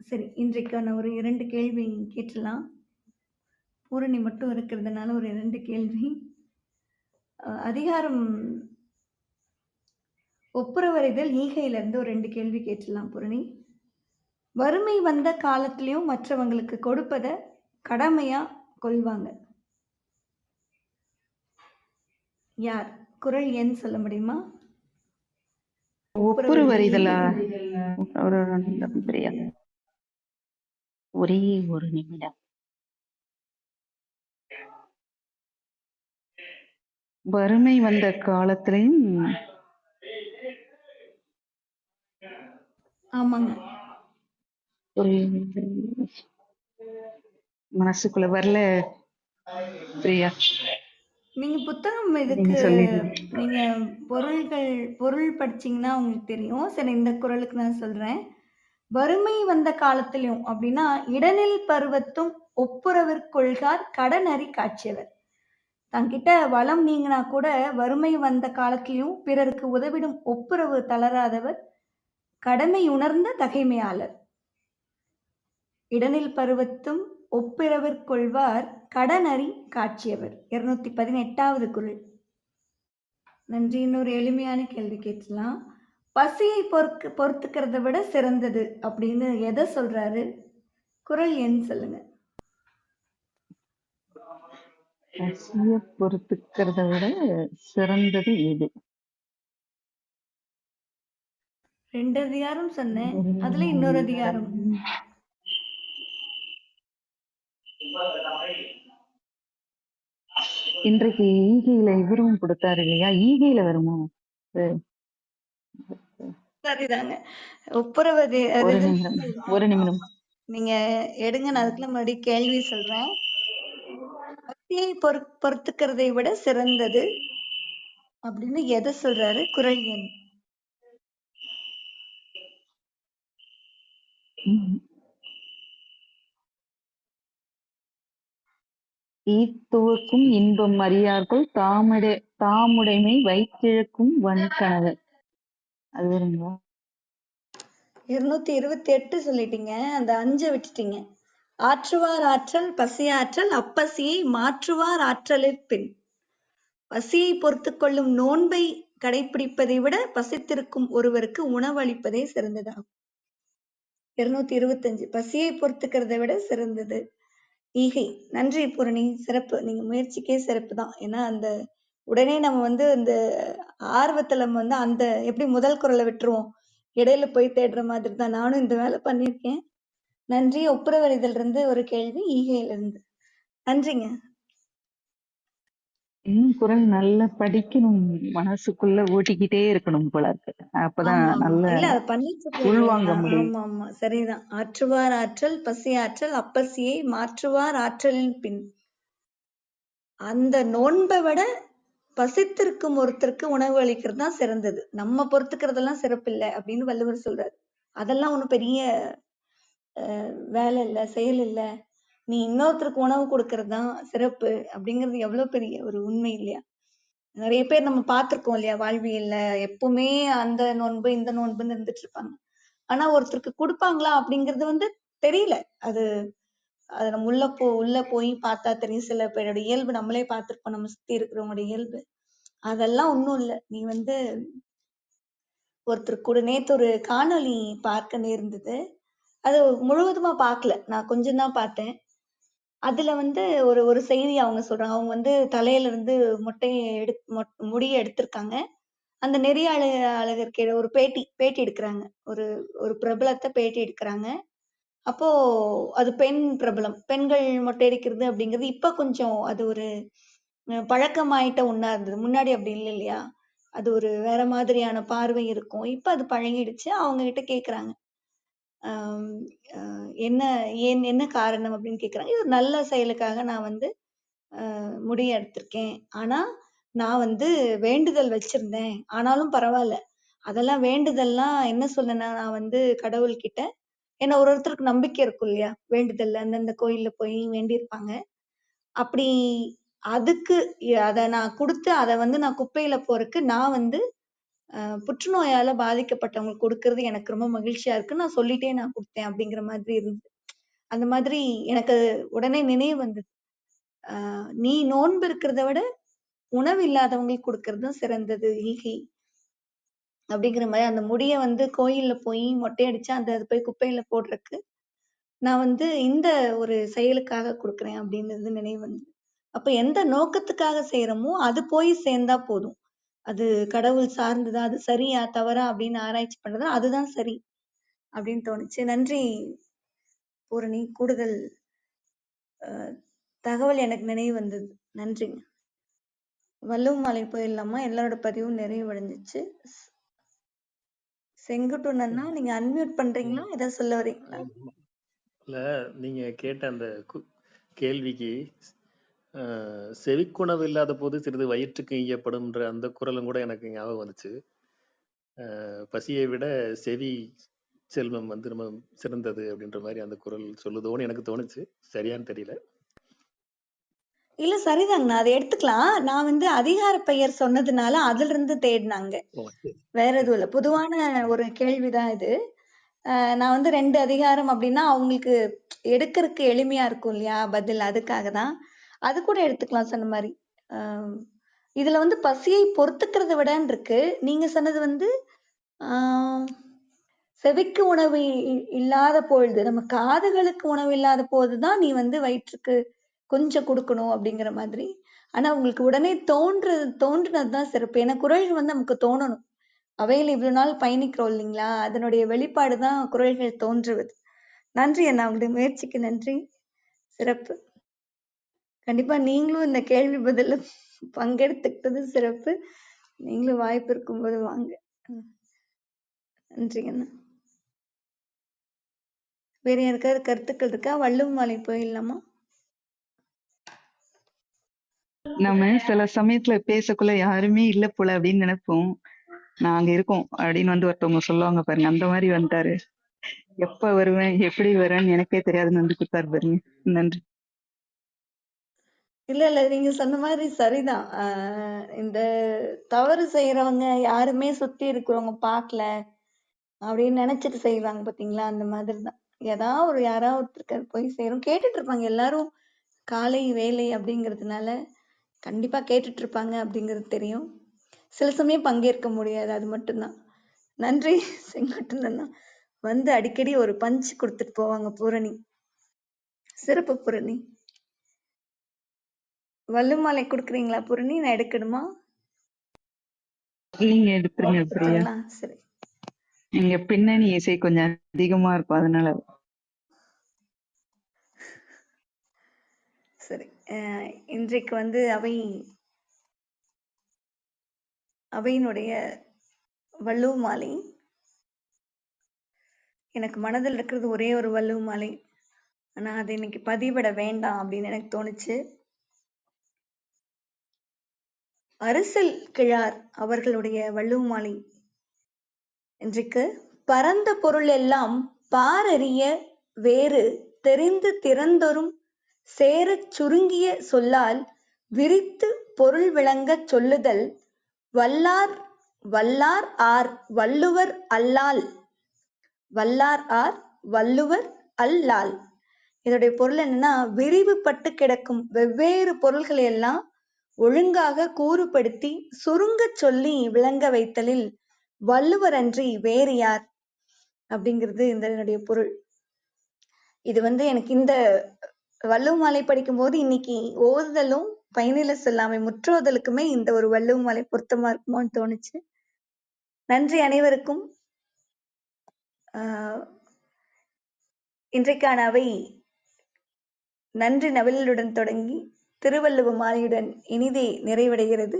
சரி, இன்றைக்கான ஒரு 2 கேள்வி கேட்டுடலாம். பூரணி மட்டும் இருக்கிறதுனால ஒரு 2 கேள்வி. அதிகாரம் ஒப்புரவறிதல் ஈகையிலிருந்து ஒரு 2 கேள்வி கேட்டுடலாம் பூரணி. வறுமை வந்த காலத்திலையும் மற்றவங்களுக்கு கொடுப்பத கடமையா கொள்வாங்க. யார்? குறள் எண் சொல்ல முடியுமா? ஒப்புரவறிதலா? ஒரே ஒரு நிமிடம். வறுமை வந்த காலத்திலையும் ஆமாங்க. மனசுக்குள்ள வரல பிரியா. நீங்க புத்தகம் இதுக்கு நீங்க பொருள் படிச்சீங்கன்னா உங்களுக்கு தெரியும். சரி, இந்த குறளுக்கு நான் சொல்றேன். வறுமை வந்த காலத்திலும் அப்படின்னா இடனில் பருவத்தும் ஒப்புரவிற் கொள்கார் கடனறி காட்சியவர். தன்கிட்ட வளம் நீங்கினா கூட வறுமை வந்த காலத்திலும் பிறருக்கு உதவிடும் ஒப்புரவு தளராதவர் கடமை உணர்ந்த தகைமையாளர். இடனில் பருவத்தும் ஒப்பிரவிற் கொள்வார் கடனறி காட்சியவர். 218வது குறள். நன்றி. இன்னொரு எளிமையான கேள்வி கேட்கலாம். பசியை பொறுத்துக்கிறத விட சிறந்தது அப்படின்னு எதை சொல்றாரு? குறள் எண் சொல்லுங்க. பசிய பொறுத்துக்கிறத விட சிறந்தது எது? 2 அதிகாரம் சொன்னேன். அதுல இன்னொரு அதிகாரம். இன்றைக்கு ஈகையில இவரும் கொடுத்தாரு இல்லையா? ஈகையில வருமா? சரிதாங்க. ஒப்புரவு ஒரு நிமிடம். நீங்க எடுங்க. நான் அதுக்குள்ள மறுபடியும் கேள்வி சொல்றேன். பசியை பொறுத்துக்கிறதை விட சிறந்தது அப்படின்னு எதை சொல்றாரு? குறள் எண். ஈத்துவக்கும் இன்பம் அறியார்கள் தாமுடைமை வைத்திழக்கும் வன்கணவர். அது வருங்களா? 228 சொல்லிட்டீங்க. அந்த 5 விட்டுட்டீங்க. ஆற்றுவார் ஆற்றல் பசியாற்றல் அப்பசியை மாற்றுவார் ஆற்றலிற் பின். பசியை பொறுத்து கொள்ளும் நோன்பை கடைபிடிப்பதை விட பசித்திருக்கும் ஒருவருக்கு உணவளிப்பதே சிறந்ததாகும். 225 பசியை பொறுத்துக்கிறதை விட சிறந்தது ஈகை. நன்றி பூரணி, சிறப்பு. நீங்க முயற்சிக்கே சிறப்பு தான். ஏன்னா அந்த உடனே நம்ம இந்த ஆர்வத்துல நம்ம அந்த எப்படி முதல் குறளை விட்டுருவோம், இடையில போய் தேடுற மாதிரி தான் நானும் இந்த வேலை பண்ணியிருக்கேன். நன்றி. ஒப்புரவறிதல் இருந்து ஒரு கேள்வி ஈகையில இருந்து. நன்றிங்க. இன்னும் குறள் நல்லா படிக்கணும், மனசுக்குள்ள ஓட்டிக்கிட்டே இருக்கணும் போல இருக்கு. அப்பதான் நல்ல உள்வாங்க முடியும். ஆமா ஆமா, சரிதான். ஆற்றுவார் ஆற்றல் பசியாற்றல் அப்பசியை மாற்றுவார் ஆற்றலின் பின். அந்த நோன்பை விட பசித்திருக்கும் ஒருத்தருக்கு உணவு அளிக்கிறது தான் சிறந்தது. நம்ம பொறுத்துக்கிறதெல்லாம் சிறப்பு இல்லை அப்படின்னு வள்ளுவர் சொல்றாரு. அதெல்லாம் ஒண்ணும் பெரிய வேலை இல்லை, செயல் இல்லை. நீ இன்னொருத்தருக்கு உணவு கொடுக்கறது தான் சிறப்பு அப்படிங்கிறது எவ்வளவு பெரிய ஒரு உண்மை இல்லையா? நிறைய பேர் நம்ம பார்த்திருக்கோம் இல்லையா வாழ்வியல்ல. எப்பவுமே அந்த நோன்பு இந்த நோன்புன்னு இருந்துட்டு இருப்பாங்க. ஆனா ஒருத்தருக்கு கொடுப்பாங்களா அப்படிங்கிறது தெரியல. அது நம்ம உள்ள போய் பார்த்தா தெரியும். சில பேரோட இயல்பு நம்மளே பார்த்திருப்போம், நம்ம சுத்தி இருக்கிறவங்களோட இயல்பு. அதெல்லாம் ஒண்ணும் இல்லை. நீ ஒருத்தருக்கு நேத்து ஒரு காணொளி பார்க்க நேர்ந்தது. அது முழுவதுமா பார்க்கல, நான் கொஞ்சம் தான் பார்த்தேன். அதுல ஒரு செய்தி அவங்க சொல்றாங்க. அவங்க தலையில இருந்து மொட்டையை முடிய எடுத்திருக்காங்க. அந்த நெறியாளர் கீழ ஒரு பேட்டி எடுக்கிறாங்க. ஒரு பிரபலத்தை பேட்டி எடுக்கிறாங்க. அப்போ அது பெண் பிரபலம். பெண்கள் மொட்டை அடிக்கிறது அப்படிங்கிறது இப்ப கொஞ்சம் அது ஒரு பழக்கமாயிட்ட ஒண்ணா இருந்தது. முன்னாடி அப்படி இல்லை இல்லையா? அது ஒரு வேற மாதிரியான பார்வை இருக்கும். இப்ப அது பழகிடுச்சு. அவங்க கிட்ட கேக்குறாங்க, என்ன காரணம் அப்படின்னு கேக்குறாங்க. இது ஒரு நல்ல செயலுக்காக நான் முடிய எடுத்திருக்கேன். ஆனா நான் வேண்டுதல் வச்சிருந்தேன். ஆனாலும் பரவாயில்ல. அதெல்லாம் வேண்டுதல்லாம் என்ன சொன்னேன்னா, நான் கடவுள்கிட்ட ஏன்னா ஒருத்தருக்கு நம்பிக்கை இருக்கும் இல்லையா? வேண்டுதல்ல அந்தந்த கோயில்ல போய் வேண்டியிருப்பாங்க. அப்படி அதுக்கு அத நான் குடுத்து அத நான் குப்பையில போறதுக்கு நான் புற்றுநோயால பாதிக்கப்பட்டவங்களுக்கு கொடுக்கறது எனக்கு ரொம்ப மகிழ்ச்சியா இருக்கு. நான் சொல்லிட்டே நான் குடுத்தேன் அப்படிங்கிற மாதிரி இருந்தது. அந்த மாதிரி எனக்கு உடனே நினைவு வந்தது. நீ நோன்பு இருக்கிறத விட உணவு இல்லாதவங்களுக்கு கொடுக்கறது தான் சிறந்தது ஈகை அப்படிங்கிற மாதிரி. அந்த முடிய கோயில்ல போய் மொட்டையடிச்சு அது போய் குப்பையில போடுறதுக்கு நான் இந்த ஒரு செயலுக்காக கொடுக்குறேன் அப்படின்றது நினைவு வந்தது. அப்ப எந்த நோக்கத்துக்காக செய்யறோமோ அது போய் சேர்ந்தா போதும். அது கடவுள் சார்ந்ததா, அது சரியா தவறா அப்படின்னு ஆராய்ச்சி பண்றதா, அதுதான் சரி அப்படின்னு தோணுச்சு. நன்றி பூரணி. கூடுதல் தகவல் எனக்கு நினைவு வந்தது. நன்றிங்க. வள்ளுவமலை போயிடலாமா? எல்லாரோட பதிவும் நிறைவடைஞ்சிச்சு. செங்குட்டுவனா, நீங்க அன்மியூட் பண்றீங்களா? ஏதாவது சொல்ல வரீங்களா? இல்ல, நீங்க கேட்ட அந்த கேள்விக்கு செவிக்குணவு இல்லாத போது சிறிது வயிற்றுக்கு ஈயப்படும்ன்ற அந்த குறளும் கூட எனக்கு ஞாபகம் வந்துச்சு. பசியை விட செவி செல்வம் ரொம்ப சிறந்தது அப்படின்ற மாதிரி அந்த குறள் சொல்லுதோன்னு எனக்கு தோணுச்சு. சரியான்னு தெரியல. இல்ல சரிதாங்கண்ணா. அதை எடுத்துக்கலாம். நான் வந்து அதிகார பெயர் சொன்னதுனால அதுல இருந்து தேடினாங்க. ஓ, சரி வேற சரி எதுவும் இல்ல. பொதுவான ஒரு கேள்விதான் இது. நான் வந்து 2 அதிகாரம் அப்படின்னா அவங்களுக்கு எடுக்கறதுக்கு எளிமையா இருக்கும் இல்லையா பதில், அதுக்காக தான். அது கூட எடுத்துக்கலாம் சொன்ன மாதிரி. இதுல வந்து பசியை பொறுத்துக்கிறத விடன்னு இருக்கு. நீங்க சொன்னது வந்து ஆஹ் செவிக்கு உணவு இல்லாத பொழுது, நம்ம காதுகளுக்கு உணவு இல்லாத போதுதான் நீ வந்து வயிற்றுக்கு கொஞ்சம் கொடுக்கணும் அப்படிங்கிற மாதிரி. ஆனா உங்களுக்கு உடனே தோன்றுனதுதான் சிறப்பு. ஏன்னா குறள் வந்து நமக்கு தோணணும். அவையில் இவ்வளவு நாள் பயணிக்கிறோம் இல்லைங்களா, அதனுடைய வெளிப்பாடுதான் குறள்கள் தோன்றுவது. நன்றி அண்ணா, உங்களுடைய முயற்சிக்கு நன்றி. சிறப்பு. கண்டிப்பா நீங்களும் இந்த கேள்வி பதில பங்கெடுத்துக்கிட்டது சிறப்பு. நீங்களும் வாய்ப்பு இருக்கும்போது வாங்க. நன்றிங்க அண்ணா. வேற யாருக்காவது கருத்துக்கள் இருக்கா? வள்ளுவ மாலை போயிடலாமா? நம்ம சில சமயத்துல பேசக்குள்ள யாருமே இல்ல போல அப்படின்னு நினைப்போம். நாங்க இருக்கோம் அப்படின்னு வந்து ஒருத்தவங்க சொல்லுவாங்க பாருங்க, அந்த மாதிரி வந்துட்டாரு. எப்ப வருவேன் எப்படி வருவேன்னு எனக்கே தெரியாதுன்னு வந்து கொடுத்தாரு பாருங்க. நன்றி. இல்ல நீங்க சொன்ன மாதிரி சரிதான். இந்த தவறு செய்யறவங்க யாருமே சுத்தி இருக்கிறவங்க பார்க்கல அப்படின்னு நினைச்சிட்டு செய்வாங்க பாத்தீங்களா, அந்த மாதிரிதான். யாராவது ஒருத்தருக்கு போய் சேரும். கேட்டுட்டு இருப்பாங்க எல்லாரும். காலை வேலை அப்படிங்கிறதுனால கண்டிப்பா கேட்டுட்டு இருப்பாங்க அப்படிங்கிறது தெரியும். சில சமயம் பங்கேற்க முடியாது, அது மட்டும்தான். நன்றி செங்கோட்டன். வந்து அடிக்கடி ஒரு பஞ்ச் கொடுத்துட்டு போவாங்க பூரணி. சிறப்பு பூரணி. வள்ளுமாலை கொடுக்குறீங்களா பூரணி? நான் எடுக்கணுமா? நீங்க எடுத்துருங்க பிரியா. எடுத்துங்களா? சரி நீங்க பின்னணி இசை கொஞ்சம் அதிகமா இருக்கும் அதனால. சரி. இன்றைக்கு வந்து அவையினுடைய வள்ளுவ மாலை. எனக்கு மனதில் இருக்கிறது ஒரே ஒரு வள்ளுவ மாலை. ஆனா அதை இன்னைக்கு பதிவிட வேண்டாம் அப்படின்னு எனக்கு தோணுச்சு. அரசல் கிழார் அவர்களுடைய வள்ளுவ மாலை இன்றைக்கு. பரந்த பொருள் எல்லாம் பாரறிய வேறு தெரிந்து திறந்தொரும் சேரச் சுருங்கிய சொல்லால் விரித்து பொருள் விளங்கச் சொல்லுதல் வல்லார் ஆர் வள்ளுவர் அல்லால். வல்லார் ஆர் வள்ளுவர் அல்லால். இதோடைய பொருள் என்னன்னா, விரிவுபட்டு கிடக்கும் வெவ்வேறு பொருள்களை எல்லாம் ஒழுங்காக கூறுபடுத்தி சுருங்க சொல்லி விளங்க வைத்தலில் வள்ளுவர் அன்றி வேறு யார் அப்படிங்கிறது இதனுடைய பொருள். இது வந்து எனக்கு இந்த வள்ளுவ மாலை படிக்கும் போது இன்னைக்கு ஓதுதலும் பயனில சொல்லாமை முற்றோதலுக்குமே இந்த ஒரு வள்ளுவ மாலை பொருத்தமா இருக்குமோன்னு தோணுச்சு. நன்றி அனைவருக்கும். இன்றைக்கான அவை நன்றி நவிலுடன் தொடங்கி திருவள்ளுவ மாலையுடன் இனிதே நிறைவடைகிறது.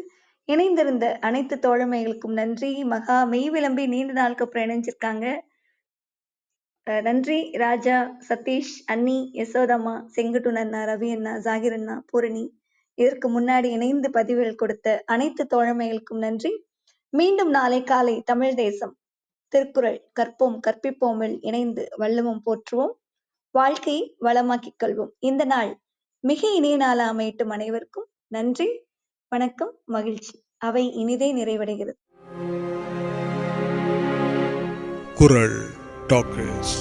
இணைந்திருந்த அனைத்து தோழமைகளுக்கும் நன்றி. மகா மெய் விளம்பி நீண்ட நாளுக்கு அப்புறம் இணைஞ்சிருக்காங்க. நன்றி ராஜா, சதீஷ், அன்னி, யசோதம்மா, செங்குட்டுன் அண்ணா, ரவி அண்ணா, ஜாகிர் அண்ணா, பூரணி. இதற்கு முன்னாடி இணைந்து பதிவுகள் கொடுத்த அனைத்து தோழமைகளுக்கும் நன்றி. மீண்டும் நாளை காலை தமிழ் தேசம் திருக்குறள் கற்போம் கற்பிப்போமில் இணைந்து வள்ளுவம் போற்றுவோம், வாழ்க்கையை வளமாக்கிக் கொள்வோம். இந்த நாள் மிக இனிய நாளா அமையட்டும். அனைவருக்கும் நன்றி, வணக்கம், மகிழ்ச்சி. அவை இனிதே நிறைவடைகிறது. குறள் டாக்கர்ஸ்.